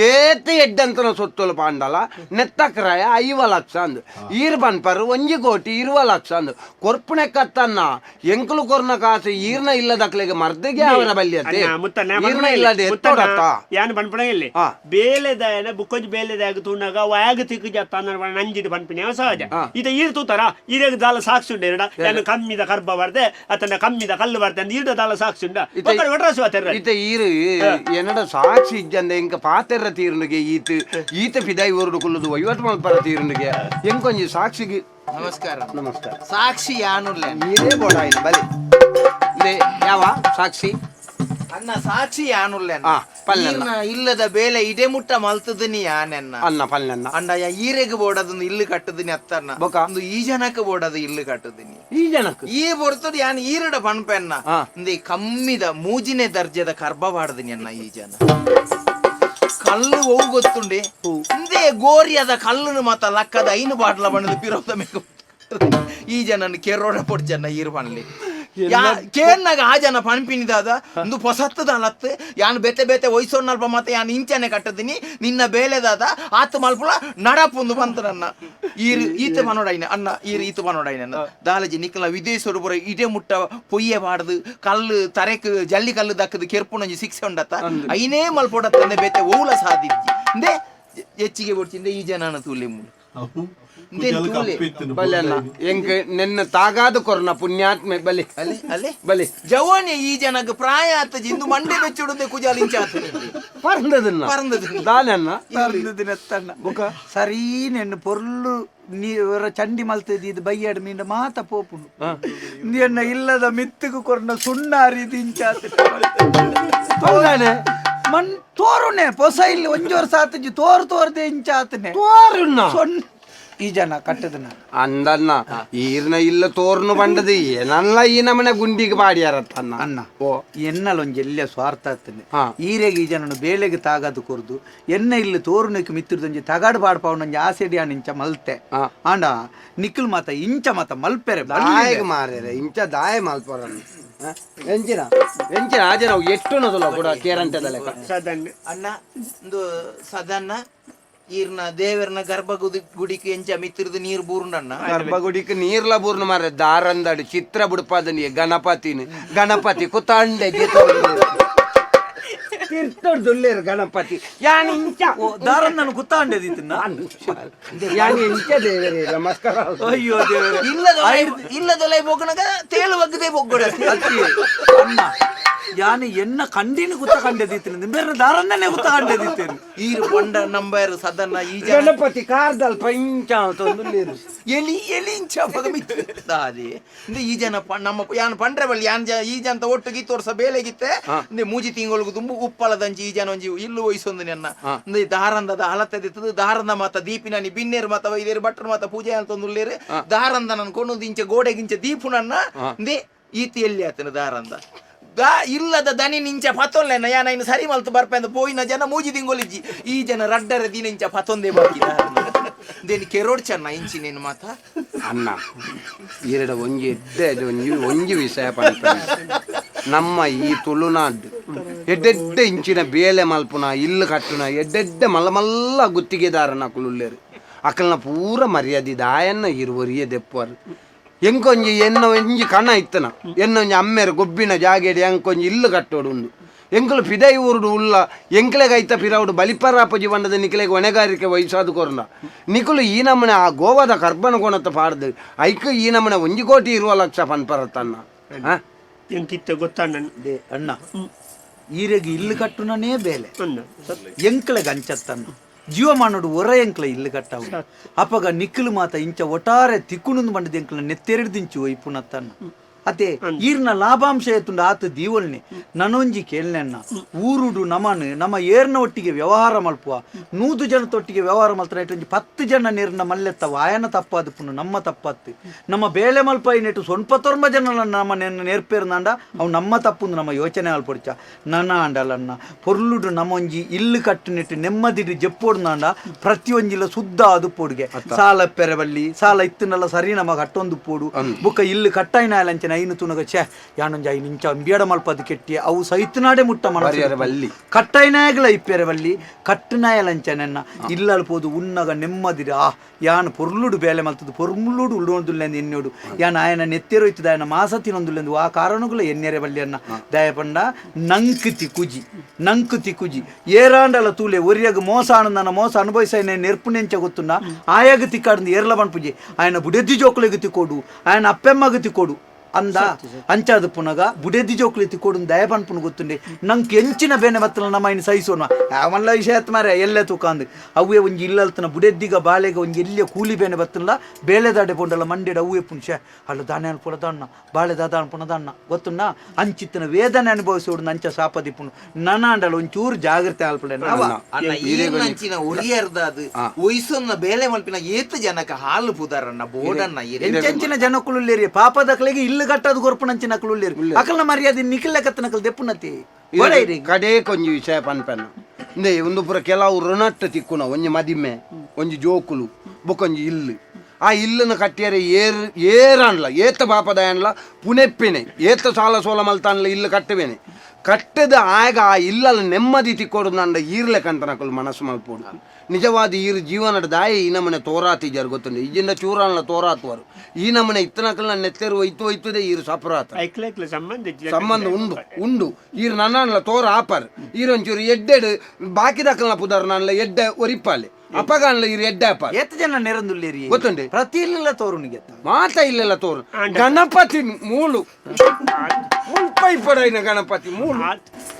D: ಏತ ಎಡ್ಡಂತನ ಸೊತ್ತಲು ಪಾಂಡಲ ನೆತ್ತಕ್ರಾಯ 5 ಲಕ್ಷ ಅಂದು ಈರ್ ಬನ್ಪರು 1 ಕೋಟಿ 20 ಲಕ್ಷ ಅಂದು ಕೊರ್ಪುಣೆ ಕತ್ತನ್ನ ಎಂಕಲು ಕೊರ್ನ ಕಾಸು ಈರ್ನ ಇಲ್ಲದಕ್ಲೆಗೆ ಮರ್ದೆಗೆ ಅವರ ಬಲ್ಯತೆ ಈರ್ನ ಇಲ್ಲದೆ ಎತ್ತೋಡತ್ತ
F: ಯಾನ್ ಪನ್ಪಣ ಇಲ್ಲಿ ಬೇಲೆದಾಯನ ಬುಕ್ಕೊಂಜಿ ಬೇಲೆದಾಗ ತೂನಾಗ ವಾಗ ತಿಕ್ಕು ಜತ್ತ ನಂಜಿದ ಪನ್ಪಿನ ಸಹಜ ಇದ ಈರ್ ತೂತಾರ ಈರೆಗ್ ದಾಲ ಸಾಕ್ಷಿ ಉಂಡೆ ಯಾನು ಕಮ್ಮಿದ ಕರ್ಬ ಬರ್ದೆ ಅತನ ಕಮ್ಮಿದ ಕಲ್ಲು ಬರ್ದೆ ಈಡದಾಲ ಸಾಕ್ಷಿ ಉಂಡ
D: ಈತ ಈರು ಎನ್ನಡ ಸಾಕ್ಷಿ ಇಜ್ಜಂದ ಎಂಕ ಪಾತೆರ್ರ ತೀರ್ನಿಗೆ ಈತ ಪಿದಾಯಿ ಊರುಡು ಕುಲ್ಲುದು ವಹಿವಾಟು ಮಲ್ಪರ ತೀರ್ನಿಗೆ ಎಂಕೊಂಜಿ ಸಾಕ್ಷಿಗೆ
G: ನಮಸ್ಕಾರ ಸಾಕ್ಷಿ ಯಾನುರ್ಲೆ
D: ನೀರೇ ಬೋಡ ಇಲ್ಲ ಬಲಿ ಯಾವ ಸಾಕ್ಷಿ
G: ಅನ್ನ ಸಾಕ್ಷಿ ಯಾನುರ್ಲೆ ಇಲ್ಲದ ಬೇಲೆ ಇಡೆ ಮುಟ್ಟ ಮಲ್ತದನಿ ಯಾನೆನ್ನ
D: ಅನ್ನ ಪಲ್ಲೆನ್ನ
G: ಅಂಡ ಈರೆಗ್ ಬೋಡದೊಂದು ಇಲ್ಲು ಕಟ್ಟದಿನಿ ಅತ್ತನ್ನ ಒಂದು ಈ ಜನಕ್ಕೆ ಬೋಡದ ಇಲ್ಲು ಕಟ್ಟದಿನಿ
D: ಈ ಜನಕ್ಕೆ
G: ಈ ಬರ್ತದ ಯಾನ್ ಈರಡ ಪನ್ಪೆನ್ನ ಇಂದ ಕಮ್ಮಿದ ಮೂಜಿನೇ ದರ್ಜದ ಕರ್ಬ ಬಾಡದಿನಿ ಅನ್ನ ಈ ಜನ ಕಲ್ಲು ಹೋಗು ಗೊತ್ತುಂಡೆ ಇಂದೇ ಗೋರಿಯದ ಕಲ್ಲುನು ಮತ್ತ ಲಕ್ಕದ 5 ಬಾಟ್ಲ ಬಣ್ಣದ ಪಿರೋದ ಮೇಕು ಈ ಜನನ ಕೆರೋಡ ಪೊಡ್ ಜನ ಈರ್ ಬನ್ಲಿ ಕೇನ್ನಾಗ ಆ ಜನ ಪನ್ಪಿನಿದಾದ ಒಂದು ಹೊಸತ್ತದ ಅಲತ್ತು ಯಾನ್ ಬೇತೆ ಬೇತೆ ವಯಸ್ಸೊನ್ನಲ್ಪ ಮತ್ತೆ ಯಾನ್ ಇಂಚನೆ ಕಟ್ಟದಿನಿ ನಿನ್ನ ಬೇಲೆದಾದ ಆತ ಮಲ್ಪುಳ ನಡಪುಂದು ಬಂತ ನನ್ನ ಈತ ಮನೋಡೈನ ಅನ್ನ ಈತ ಮನೋಡೈನ ದಾಲಜಿ ನಿಕ್ಕಲ ವಿದೇಶರು ಬರ ಇಡೆ ಮುಟ್ಟ ಪೊಯ್ಯೆ ಬಾಡ್ದು ಕಲ್ಲು ತರೆಕ್ ಜಲ್ಲಿ ಕಲ್ಲು ದಕ್ಕದು ಕೆರ್ಪುಣಂಜಿ 6 ಉಂಡತ್ತ ಐನೇ ಮಲ್ಪೊಡತ್ತಂದೆ ಬೇತೆ ಓಲ ಸಾಧಿಜ್ಜಿ ಇಂದೇ ಹೆಚ್ಚಿಗೆ ಬಿಡ್ತಿಂದೆ ಈ ಜನನ ತೂಲೆ ಮೂಲ
D: ಎಂಕ್ ನೆನ್ನ ತಾಗಾದ ಕೊರ್ನ ಪುಣ್ಯಾತ್ಮೆ ಬಲಿ ಬಲಿ
G: ಜವಾನಿ ಈ ಜನಕ್ಕೆ ಪ್ರಾಯ ಆತ ಜಿಂದು ಮಂಡೆ ಬೆಚ್ಚುಡುತ್ತೆ ಕುಜಾಲಿಂಚಾತ
E: ಸರಿ ನೆನ್ನು ಪೊರ್ಲು ನೀರ ಚಂಡಿ ಮಲ್ತದಿ ಇದು ಬೈಯಾಡ ಮೀಂಡ ಮಾತ ಪೋಪುಂಡು ಎನ್ನ ಇಲ್ಲದ ಮಿತ್ತಿಗೂ ಕೊರ್ನ ಸುಣ್ಣಾರಿ ದಿಂಚಾತ ಮನ್ ತೋರುನೆ ಪೊಸ ಇಲ್ಲಿ 1 ವರ್ಷ ಆತಜಿ ತೋರ್ದೆ ಇಂಚಾತನೆ ಈ ಜನ ಕಟ್ಟದನ
D: ಅಂದನ್ನ ಈರ್ನ ಇಲ್ಲ ತೋರ್ನು ಬಂಡದಿ ಏನಲ್ಲ ಈ ನಮ್ಮನೆ ಗುಂಡಿಗೆ ಬಾಡಿಯಾರತ್ತ
E: ಅನ್ನ ಓ ಎನ್ನಲೊಂಜಿ ಎಲ್ಲ ಸ್ವಾರ್ಥ ಆಗ್ತದೆ ಈರೆಗೆ ಈ ಜನನು ಬೇಲೆಗೆ ತಾಗದು ಕೊರ್ದು ಎನ್ನ ಇಲ್ಲಿ ತೋರ್ನಕ್ಕೆ ಮಿತ್ತಿರ್ದೊಂಜಿ ತಗಾಡು ಬಾಡ್ಪಾವನೊಂಜಿ ಆಸೆಡಿ ಇಂಚ ಮಲ್ತೆ ಆಂಡ ನಿಖಿಲ್ ಮಾತ ಇಂಚ ಮಾತ ಮಲ್ಪೆರೆ
D: ದಾಯಗ ಮಾರೇರೆ ಇಂಚ ದಾಯ ಮಲ್ಪರನ್ನು ಎಂಚಿನ ಆಜನ ಎಷ್ಟು ನದಲ್ಲ ಕೂಡ ಕೇರಂಟದ ಲೆಕ್ಕ
G: ಅಣ್ಣ ಒಂದು ಸದನ್ನ ಈರ್ನ ದೇವರನ ಗರ್ಭಗುಡಿಗೆ ಎಂಚ ಮಿತ್ತಿರ್ದು ನೀರು ಬೂರ್ಂಡಣ್ಣ
D: ಗರ್ಭಗುಡಿಗೆ ನೀರ್ಲ ಬೂರ್ನ ಮಾರ ದಾರಂದಡಿ ಚಿತ್ರ ಬುಡ್ಪಾದನಿ ಗಣಪತಿ ಕುತಾಂಡೆ ತೀರ್ಥೊಡ್ದುಲ್ಲೇರು ಗಣಪತಿ ಯಾನ್ ಇಂಚ
E: ದಾರಂದನ ಕುತ್ತಾಂಡೆದಿತ್ತು
D: ಯಾನ್ ಇಂಚ ದೇವರೇ ನಮಸ್ಕಾರ
E: ಅಯ್ಯೋ ದೇವರೇ
G: ಇಲ್ಲದೊಲೆ ಬೊಗ್ಗಣಗ ತೇಲು ಒಗ್ಗದೆ ಬೊಗ್ಗಡ
E: ಯಾನು ಎನ್ನ ಕಂಡಿನ ಗುತ್ತ ಕಂಡದಿತ್ತು ನಿಂಬೆರ್ನ ದಾರನ್ನೇ ಗುತ್ತ ಕಂಡದಿತ್ತೇನು
G: ಈರು ಪೊಂಡ ನಂಬರ್ ಸದನ್ನ ಈ
D: ಗಣಪತಿ ಕಾರ್ದಲ್ಪ ಇಂಚ ತೊಂದುಲ್ಲೇರು
G: ಎಲಿ ಇಂಚ ಭಗಮಿತ್ತಾದೆ ಈ ಜನ ನಮ್ಮ ಯಾನ್ ಪಂಡ್ರೆ ಬಲ್ಲಿ ಯಾನ್ ಈ ಜನ ಒಟ್ಟಿಗೆ ತೋರ್ಸ ಬೇಲೆಗಿತ್ತೆ ಮೂಜಿ ತಿಂಗಳಿಗೆ ತುಂಬು ಉಪ್ಪಳದಂಚಿ ಈ ಜನ ಒಂಜಿ ಇಲ್ಲು ವಹಿಸೊಂದು ನನ್ನ ದಾರಂದದ ಹಲತದಿತ್ತದು ದಾರಂದ ಮಾತ ದೀಪಿನ ನಿ ಬಿನ್ನೇರು ಮಾತ ಇದೇರು ಭಟ್ರು ಮಾತ ಪೂಜೆ ಅಂತಂದುಲ್ಲೇರು ದಾರಂದ ನನ್ ಕೊಂಡೊಂದು ಇಂಚ ಗೋಡೆಗಿಂಚ ದೀಪು ನನ್ನ ಇಂದೇ ಈತಿ ಎಲ್ಲಿ ಆತನ ದಾರಂದ ಇಲ್ಲದ ದನಿ ನಿಂಚ ಪತ್ತೊಲ್ಲೆನ ಯಾನ ಇನ್ನು ಸರಿ ಮಲ್ತು ಬರ್ಪೆಂದು ಪೋಯಿನ ಜನ ಮೂಜಿ ತಿಂಗೊಲಿಜ್ಜಿ ಈ ಜನ ರಡ್ಡರ ದಿನ ಇಂಚ ಪತ್ತೊಂದೇ ಬಾಕಿದ ದೇನಿ ಕೆರೋಡ್ ಚೆನ್ನ ಇಂಚಿನೇನು ಮಾತ
D: ಅನ್ನ ಎರಡ ಒಂಜಿ ಎಡ್ಡೆ ಒಂಜಿ ವಿಷಯ ಪಂಪ ನಮ್ಮ ಈ ತುಳುನಾಡು ಎಡ್ಡೆಡ್ಡೆ ಇಂಚಿನ ಬೇಲೆ ಮಲ್ಪುನ ಇಲ್ಲು ಕಟ್ಟುನ ಎಡ್ಡೆಡ್ಡೆ ಮಲ್ಲ ಗುತ್ತಿಗೆದಾರನ ಕುಲುಲ್ಲೇರು ಅಕ್ಕಲ್ನ ಪೂರ ಮರ್ಯಾದೆ ದಾಯನ್ನ ಇರುವರಿಯೇ ದೆಪ್ಪರು ಎಂಕೊಂಜಿ ಎನ್ನ ಒಂಜಿ ಕಣ ಇತ್ತನ ಎನ್ನೊಂಜಿ ಅಮ್ಮೆರು ಗೊಬ್ಬಿನ ಜಾಗೆಡಿ ಎಂಕೊಂಜಿ ಇಲ್ಲು ಕಟ್ಟೋಡು ಉಂಡು ಎಂಕಲು ಪಿದೈ ಊರುಡು ಉಲ್ಲ ಎಂಕ್ಲೆಗೆ ಐತ ಪಿರವುಡು ಬಲಿಪರಾಪಜಿ ಬಂಡದ ನಿಕ್ಲೆಗೆ ಹೊಣೆಗಾರಿಕೆ ವಹಿಸಾದು ಕೊರ್ನ ನಿಕುಲು ಈ ನಮ್ಮನೆ ಆ ಗೋವಾದ ಕರ್ಬನ ಕೊಣತ ಪಾಡ್ದು ಐಕ ಈ ನಮ್ಮನೆ 1 ಕೋಟಿ 20 ಲಕ್ಷ ಪನ್ಪರತ್ತನ್ನ
F: ಎಂಕಿತ್ತ ಗೊತ್ತಣ್ಣ
E: ಅಣ್ಣ ಈರೆಗೆ ಇಲ್ಲು ಕಟ್ಟುನೇ ಬೇಲೆ ಎಂಕ್ಲೆಗೆ ಅಂಚತ್ತನ್ನ ಜೀವಮಾನೋಡು ಒರ ಎಂಕ್ಲ ಇಲ್ಲು ಕಟ್ಟವು ಅಪ್ಪಗ ನಿಕ್ಕಲು ಮಾತ ಇಂಚ ಒಟ್ಟಾರೆ ತಿಕ್ಕುಣಂದು ಬಂಡದ ಎಂಕ್ಲ ನೆತ್ತೆರಡು ದಿಂಚು ಒಯ್ಪುನತ್ತನ್ನ ಅತೆ ಈರ್ನ ಲಾಭಾಂಶ ಎತ್ತುಂಡ ಆತ ದೀವಲ್ನಿ ನನೊಂಜಿ ಕೇಳ್ನೆನ್ನ ಊರುಡು ನಮನ್ ನಮ್ಮ ಏರ್ನ ಒಟ್ಟಿಗೆ ವ್ಯವಹಾರ ಮಲ್ಪುವ 100 ಜನತೊಟ್ಟಿಗೆ ವ್ಯವಹಾರ ಮಲ್ತಾರ ಒಂಜಿ 10 ಜನ ನೀರ್ನ ಮಲ್ಲೆತ್ತವ ಆಯನ ತಪ್ಪಾದ ಪುನು ನಮ್ಮ ತಪ್ಪತ್ತು ನಮ್ಮ ಬೇಳೆ ಮಲ್ಪ ನೆಟ್ಟು ಸೊನ್ಪತ್ತೊರ್ಮ ಜನ ನಮ್ಮ ನೇರ್ಪೇರ್ನಾಂಡ ಅವು ನಮ್ಮ ತಪ್ಪುಂದು ನಮ್ಮ ಯೋಚನೆ ಅಲ್ಪೊಡ್ಚ ನನ್ನ ಆಂಡಲನ್ನ ಪೊರ್ಲುಡು ನಮ್ಮೊಂಜಿ ಇಲ್ಲು ಕಟ್ಟು ನೆಟ್ಟು ನೆಮ್ಮದಿಡು ಜಪ್ಪೋಡ್ನಾಂಡ ಪ್ರತಿಯೊಂಜಿಲ ಸುದ್ದ ಅದು ಪೋಡ್ಗೆ ಸಾಲ ಪೆರವಲ್ಲಿ ಸಾಲ ಇತ್ತನೆಲ್ಲ ಸರಿ ನಮಗ ಕಟ್ಟೊಂದು ಪೋಡು ಬುಕ್ಕ ಇಲ್ಲು ಕಟ್ಟಾಯಿನ ಲಂಚನ ಐನು ತುನಗ ಛೇ ಯಾನೊಂಜಿ ಐನು ಇಂಚ ಅಂಬಿಯಡ ಮಲ್ಪದು ಕೆಟ್ಟಿ ಅವು ಸೈತನಾಡೆ ಮುಟ್ಟ ಮನಸ್ಸಲ್ಲಿ ಕಟ್ಟಾಯಿನಾಗಲ ಇಪ್ಪೆರವಲ್ಲಿ ಕಟ್ಟನಾಯ ಲಂಚನೆನ್ನ ಇಲ್ಲಲ್ಪೋದು ಉನ್ನಗ ನೆಮ್ಮದಿರ ಯಾನು ಪೊರ್ಲುಡು ಬೇಲೆ ಮಲ್ತದು ಪೊರ್ಲುಡು ಉಳ್ಳೊಂದುಲ್ಲೆಂದು ಎನ್ನೋಡು ಯಾನ ಆಯನ ನೆತ್ತೆರೋಯ್ತದ ಆಯನ ಮಾಸ ತಿನ್ನೊಂದುಲ್ಲೆಂದು ಆ ಕಾರಣಗಳು ಎನ್ನೆರೆ ಬಲ್ಲಿಯನ್ನ ದಯಪಂಡ ನಂಕುತಿ ಕುಜಿ ಏರಾಂಡಲ ತೂಲೆ ಒರಿಯಾಗ ಮೋಸ ಆನಂದನ ಮೋಸ ಅನುಭವಿಸ ನೆರ್ಪುನೆಂಚ ಗೊತ್ತುನ್ನ ಆಯಾಗ ತಿಕ್ಕಾಡ್ದು ಏರ್ಲ ಬಣ್ಪುಜಿ ಆಯನ ಬುಡೆದ್ದಿ ಜೋಕುಲೆಗೆ ತಿಕ್ಕೋಡು ಆಯನ ಅಪ್ಪೆಮ್ಮಗ ತಿಕ್ಕೋಡು ಅಂದ ಅಂಚಾದ ಪುನಗ ಬುಡೆದ್ದಿ ಜೋಕುಲೆ ತಿಕ್ಕೋಡು ದಯ ಬಣ್ಪುನ ಗೊತ್ತುಂಡೆ ನಂಗೆ ಎಂಚಿನ ಬೇನೆ ಬತ್ತಲ ನಮ್ಮ ಇನ್ನು ಸಹಿಸೋಣ ಅವಲ್ಲ ವಿಷಯ ಎತ್ತ ಮಾರೆ ಎಲ್ಲೇ ತೂಕಂದು ಅವೇ ಒಂಜಿ ಇಲ್ಲಲ್ತನ ಬುಡೆದ್ದಿಗ ಬಾಳೆಗ ಒಂಜಿ ಎಲ್ಲಿಯ ಕೂಲಿ ಬೇನೆ ಬತ್ತಲ್ಲ ಬೇಳೆ ದಾಡೆ ಪೊಂಡಲ್ಲ ಮಂಡ್ಯಡ ಅವೇ ಪುಂಶ ಅಲ್ಲ ದಾನೆ ಅನ್ಪುನ ದಣ್ಣ ಬಾಳೆ ದಾದ ಅನ್ಪುನ ದಣ್ಣ ಗೊತ್ತುನ್ನ ಅಂಚಿತ್ತಿನ ವೇದನೆ ಅನುಭವಿಸೋಡು ಅಂಚ ಸಾಪದಿ ಪುಣ ನನಾಂಡಲ್ಲ ಒಂಚೂರು ಜಾಗ್ರತೆ ಅಲ್ಪಡೆ
G: ಅಂಚಿನ ಉರಿಯರ್ದಾದು ಒಯ್ಸೊನ್ನ ಬೇಲೆ ಮಲ್ಪಿನ ಏತು ಜನಕ ಹಾಲು ಪುದಾರನ್ನ ಬೋಡನ್ನ
E: ಎಂಚೆಂಚಿನ ಜನಕ್ಕುಳ್ಳಿ ಪಾಪದಕ್ಳಿಗೆ ಇಲ್ಲು ಕಟ್ಟದು ಗೊರ್ಪುನಂಚಿನ ಕಳುಳ್ಳಿ ಅಕಲ್ನ ಮರ್ಯಾದೆ ನಿಖಿಲ್ಲ ಕತ್ತನಕಲ್ ದೆಪ್ಪುನತಿ
D: ಕಡೆ ಕೊಂಜಿ ವಿಷಯ ಪನ್ಪೆನ್ನ ಇಂದೆ ಒಂದು ಪುರ ಕೆಲವು ಋಣಟ್ಟ ತಿಕ್ಕುನ ಒಂಜಿ ಮದಿಮೆ ಒಂಜಿ ಜೋಕುಲು ಬೊಕೊಂಜಿ ಇಲ್ಲು ಆ ಇಲ್ಲನ್ನು ಕಟ್ಟಿಯರೆ ಏರನ್ಲ ಏತ ಪಾಪದಾಯನ್ಲ ಪುನೆಪ್ಪಿನೆ ಏತ ಸಾಲ ಸೋಲ ಮಲ್ತಾನ್ಲ ಇಲ್ಲು ಕಟ್ಟಬೇನೆ ಕಟ್ಟದ ಆಗ ಆ ಇಲ್ಲಲ್ಲ ನೆಮ್ಮದಿ ತಿಕ್ಕೋಡು ನಂಡ ಈರ್ಲೆ ಕಂತನಕಲು ಮನಸ್ಸು ಮಲ್ಪೋಡು ನಿಜವಾದ ಈರು ಜೀವನದ ದಾಯಿ ಈ ನಮ್ಮನೆ ತೋರಾತಿ ಜರ್ ಗೊತ್ತುಂಡೆ ಈಜಿಂದ ಚೂರನ್ನ ತೋರಾತ್ವರು ಈ ನಮ್ಮನೆ ಇತ್ತನಕಲ್ ನೆತ್ತೆರು ಒಯ್ತುದೆ ಈರು ಸಪರಾತ ಸಂಬಂಧ ಉಂಡು ಈರು ನನ್ನಲ್ಲ ತೋರ ಆಪರ್ ಈರೊಂಚೂರು ಎಡ್ಡೆಡು ಬಾಕಿದಕಲ್ನ ಪುದಾರ ನನ್ನ ಎಡ್ಡೆ ಒರಿಪಾಲೆ ಅಪಗಾನ್ಲ ಇರು ಎಡ್ಡೆ ಅಪ್ಪ
E: ಎತ್ತು ಜನ ನೆರಂದುಲ್ಲೇರಿ
D: ಗೊತ್ತುಂಡೆ
E: ಪ್ರತಿ ಇಲ್ಲೆಲ್ಲ ತೋರುನಿಗೆ
D: ಮಾತ ಇಲ್ಲೆಲ್ಲ ತೋರು ಗಣಪತಿ ಮೂಲು ಮುಲ್ಪೈ ಪಡೈನ ಗಣಪತಿ ಮೂಲು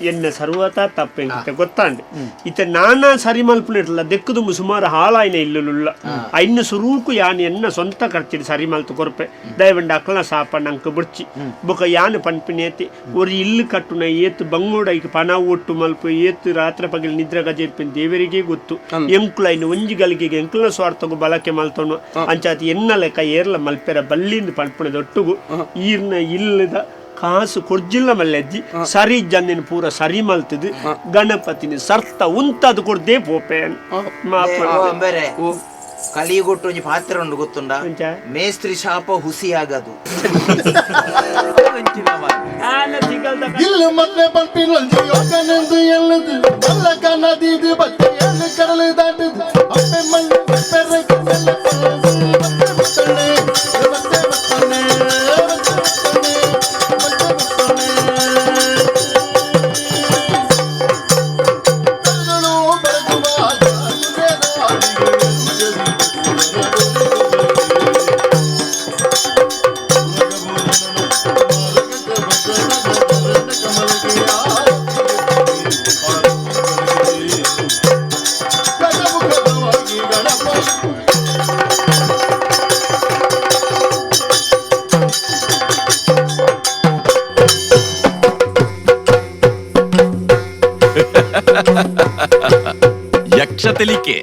F: ಎನ್ನ ಸರ್ವತ ತಪ್ಪೆಂತ ಗೊತ್ತಾಂಡೆ ಇತ್ತ ನಾನಾ ಸರಿ ಮಲ್ಪುನಿಟ್ಲ ದೆಕ್ಕುದು ಸುಮಾರು ಹಾಳಾಯಿನ ಇಲ್ಲುಲ್ಲ ಇನ್ನು ಸುರೂಕು ಯಾನ್ ಎನ್ನ ಸ್ವಂತ ಖರ್ಚಿಡು ಸರಿ ಮಲ್ತು ಕೊರ್ಪೆ ದಯವಂಡ ಅಕ್ಕಲ ಸಾಪ ನಂಕ ಬುಡ್ಚಿ ಬೊಕ ಯಾನ್ ಪನ್ಪಿನೇತಿ ಒರಿ ಇಲ್ಲು ಕಟ್ಟುನ ಏತು ಬಂಗೋಡ ಈಗ ಪಣ ಒಟ್ಟು ಮಲ್ಪು ಏತು ರಾತ್ರಿ ಪಗಲು ನಿದ್ರೆ ಗಜೆರ್ಪಿನ ದೇವರಿಗೆ ಗೊತ್ತು ಎಂಕುಲ ಇನ್ನು ಒಂಜಿ ಗಲಿಗೆಗೆ ಎಂಕುಲ ಸ್ವಾರ್ಥಗೂ ಬಳಕೆ ಮಲ್ತೋನು ಅಂಚಾತಿ ಎನ್ನ ಲೆಕ್ಕ ಏರ್ಲ ಮಲ್ಪೆರ ಬಲ್ಲಿಂದ ಪನ್ಪುಣದ ಒಟ್ಟುಗು ಈರ್ನ ಇಲ್ಲದ ಕಾಸು ಕೊಡ್ಜಿಲ್ಲ ಮಲ್ಲೆಜ್ಜಿ ಸರಿ ಜನ್ನಿನ ಪೂರ ಸರಿ ಮಲ್ತದು ಗಣಪತಿನ ಸರ್ತ ಉಂತದು ಕೊಡ್ದೇ ಪೋಪೆ
G: ಬೇರೆ ಕಲಿಗೊಟ್ಟು ಒಂಜಿ ಪಾತ್ರ ಉಂಡು ಗೊತ್ತುಂಡ ಮೇಸ್ತ್ರಿ ಶಾಪ ಹುಸಿ ಆಗದು
B: ಇಲ್ಲು ಮೊನ್ನೆ ಪಂಪಿನೊಂದು ಯೋಗನೆಂದು ಎಲ್ಲದು ಎಲ್ಲ ಕನದಿದು ಬತ್ತೆ ಎಲ್ಲಿ ಕಡಲು ದಾಟದು ಅಪ್ಪೆ ಮಣ್ಣು ಪೆರಗನೆಲ್ಲ
H: ಯಕ್ಷತೆಲಿಕೆ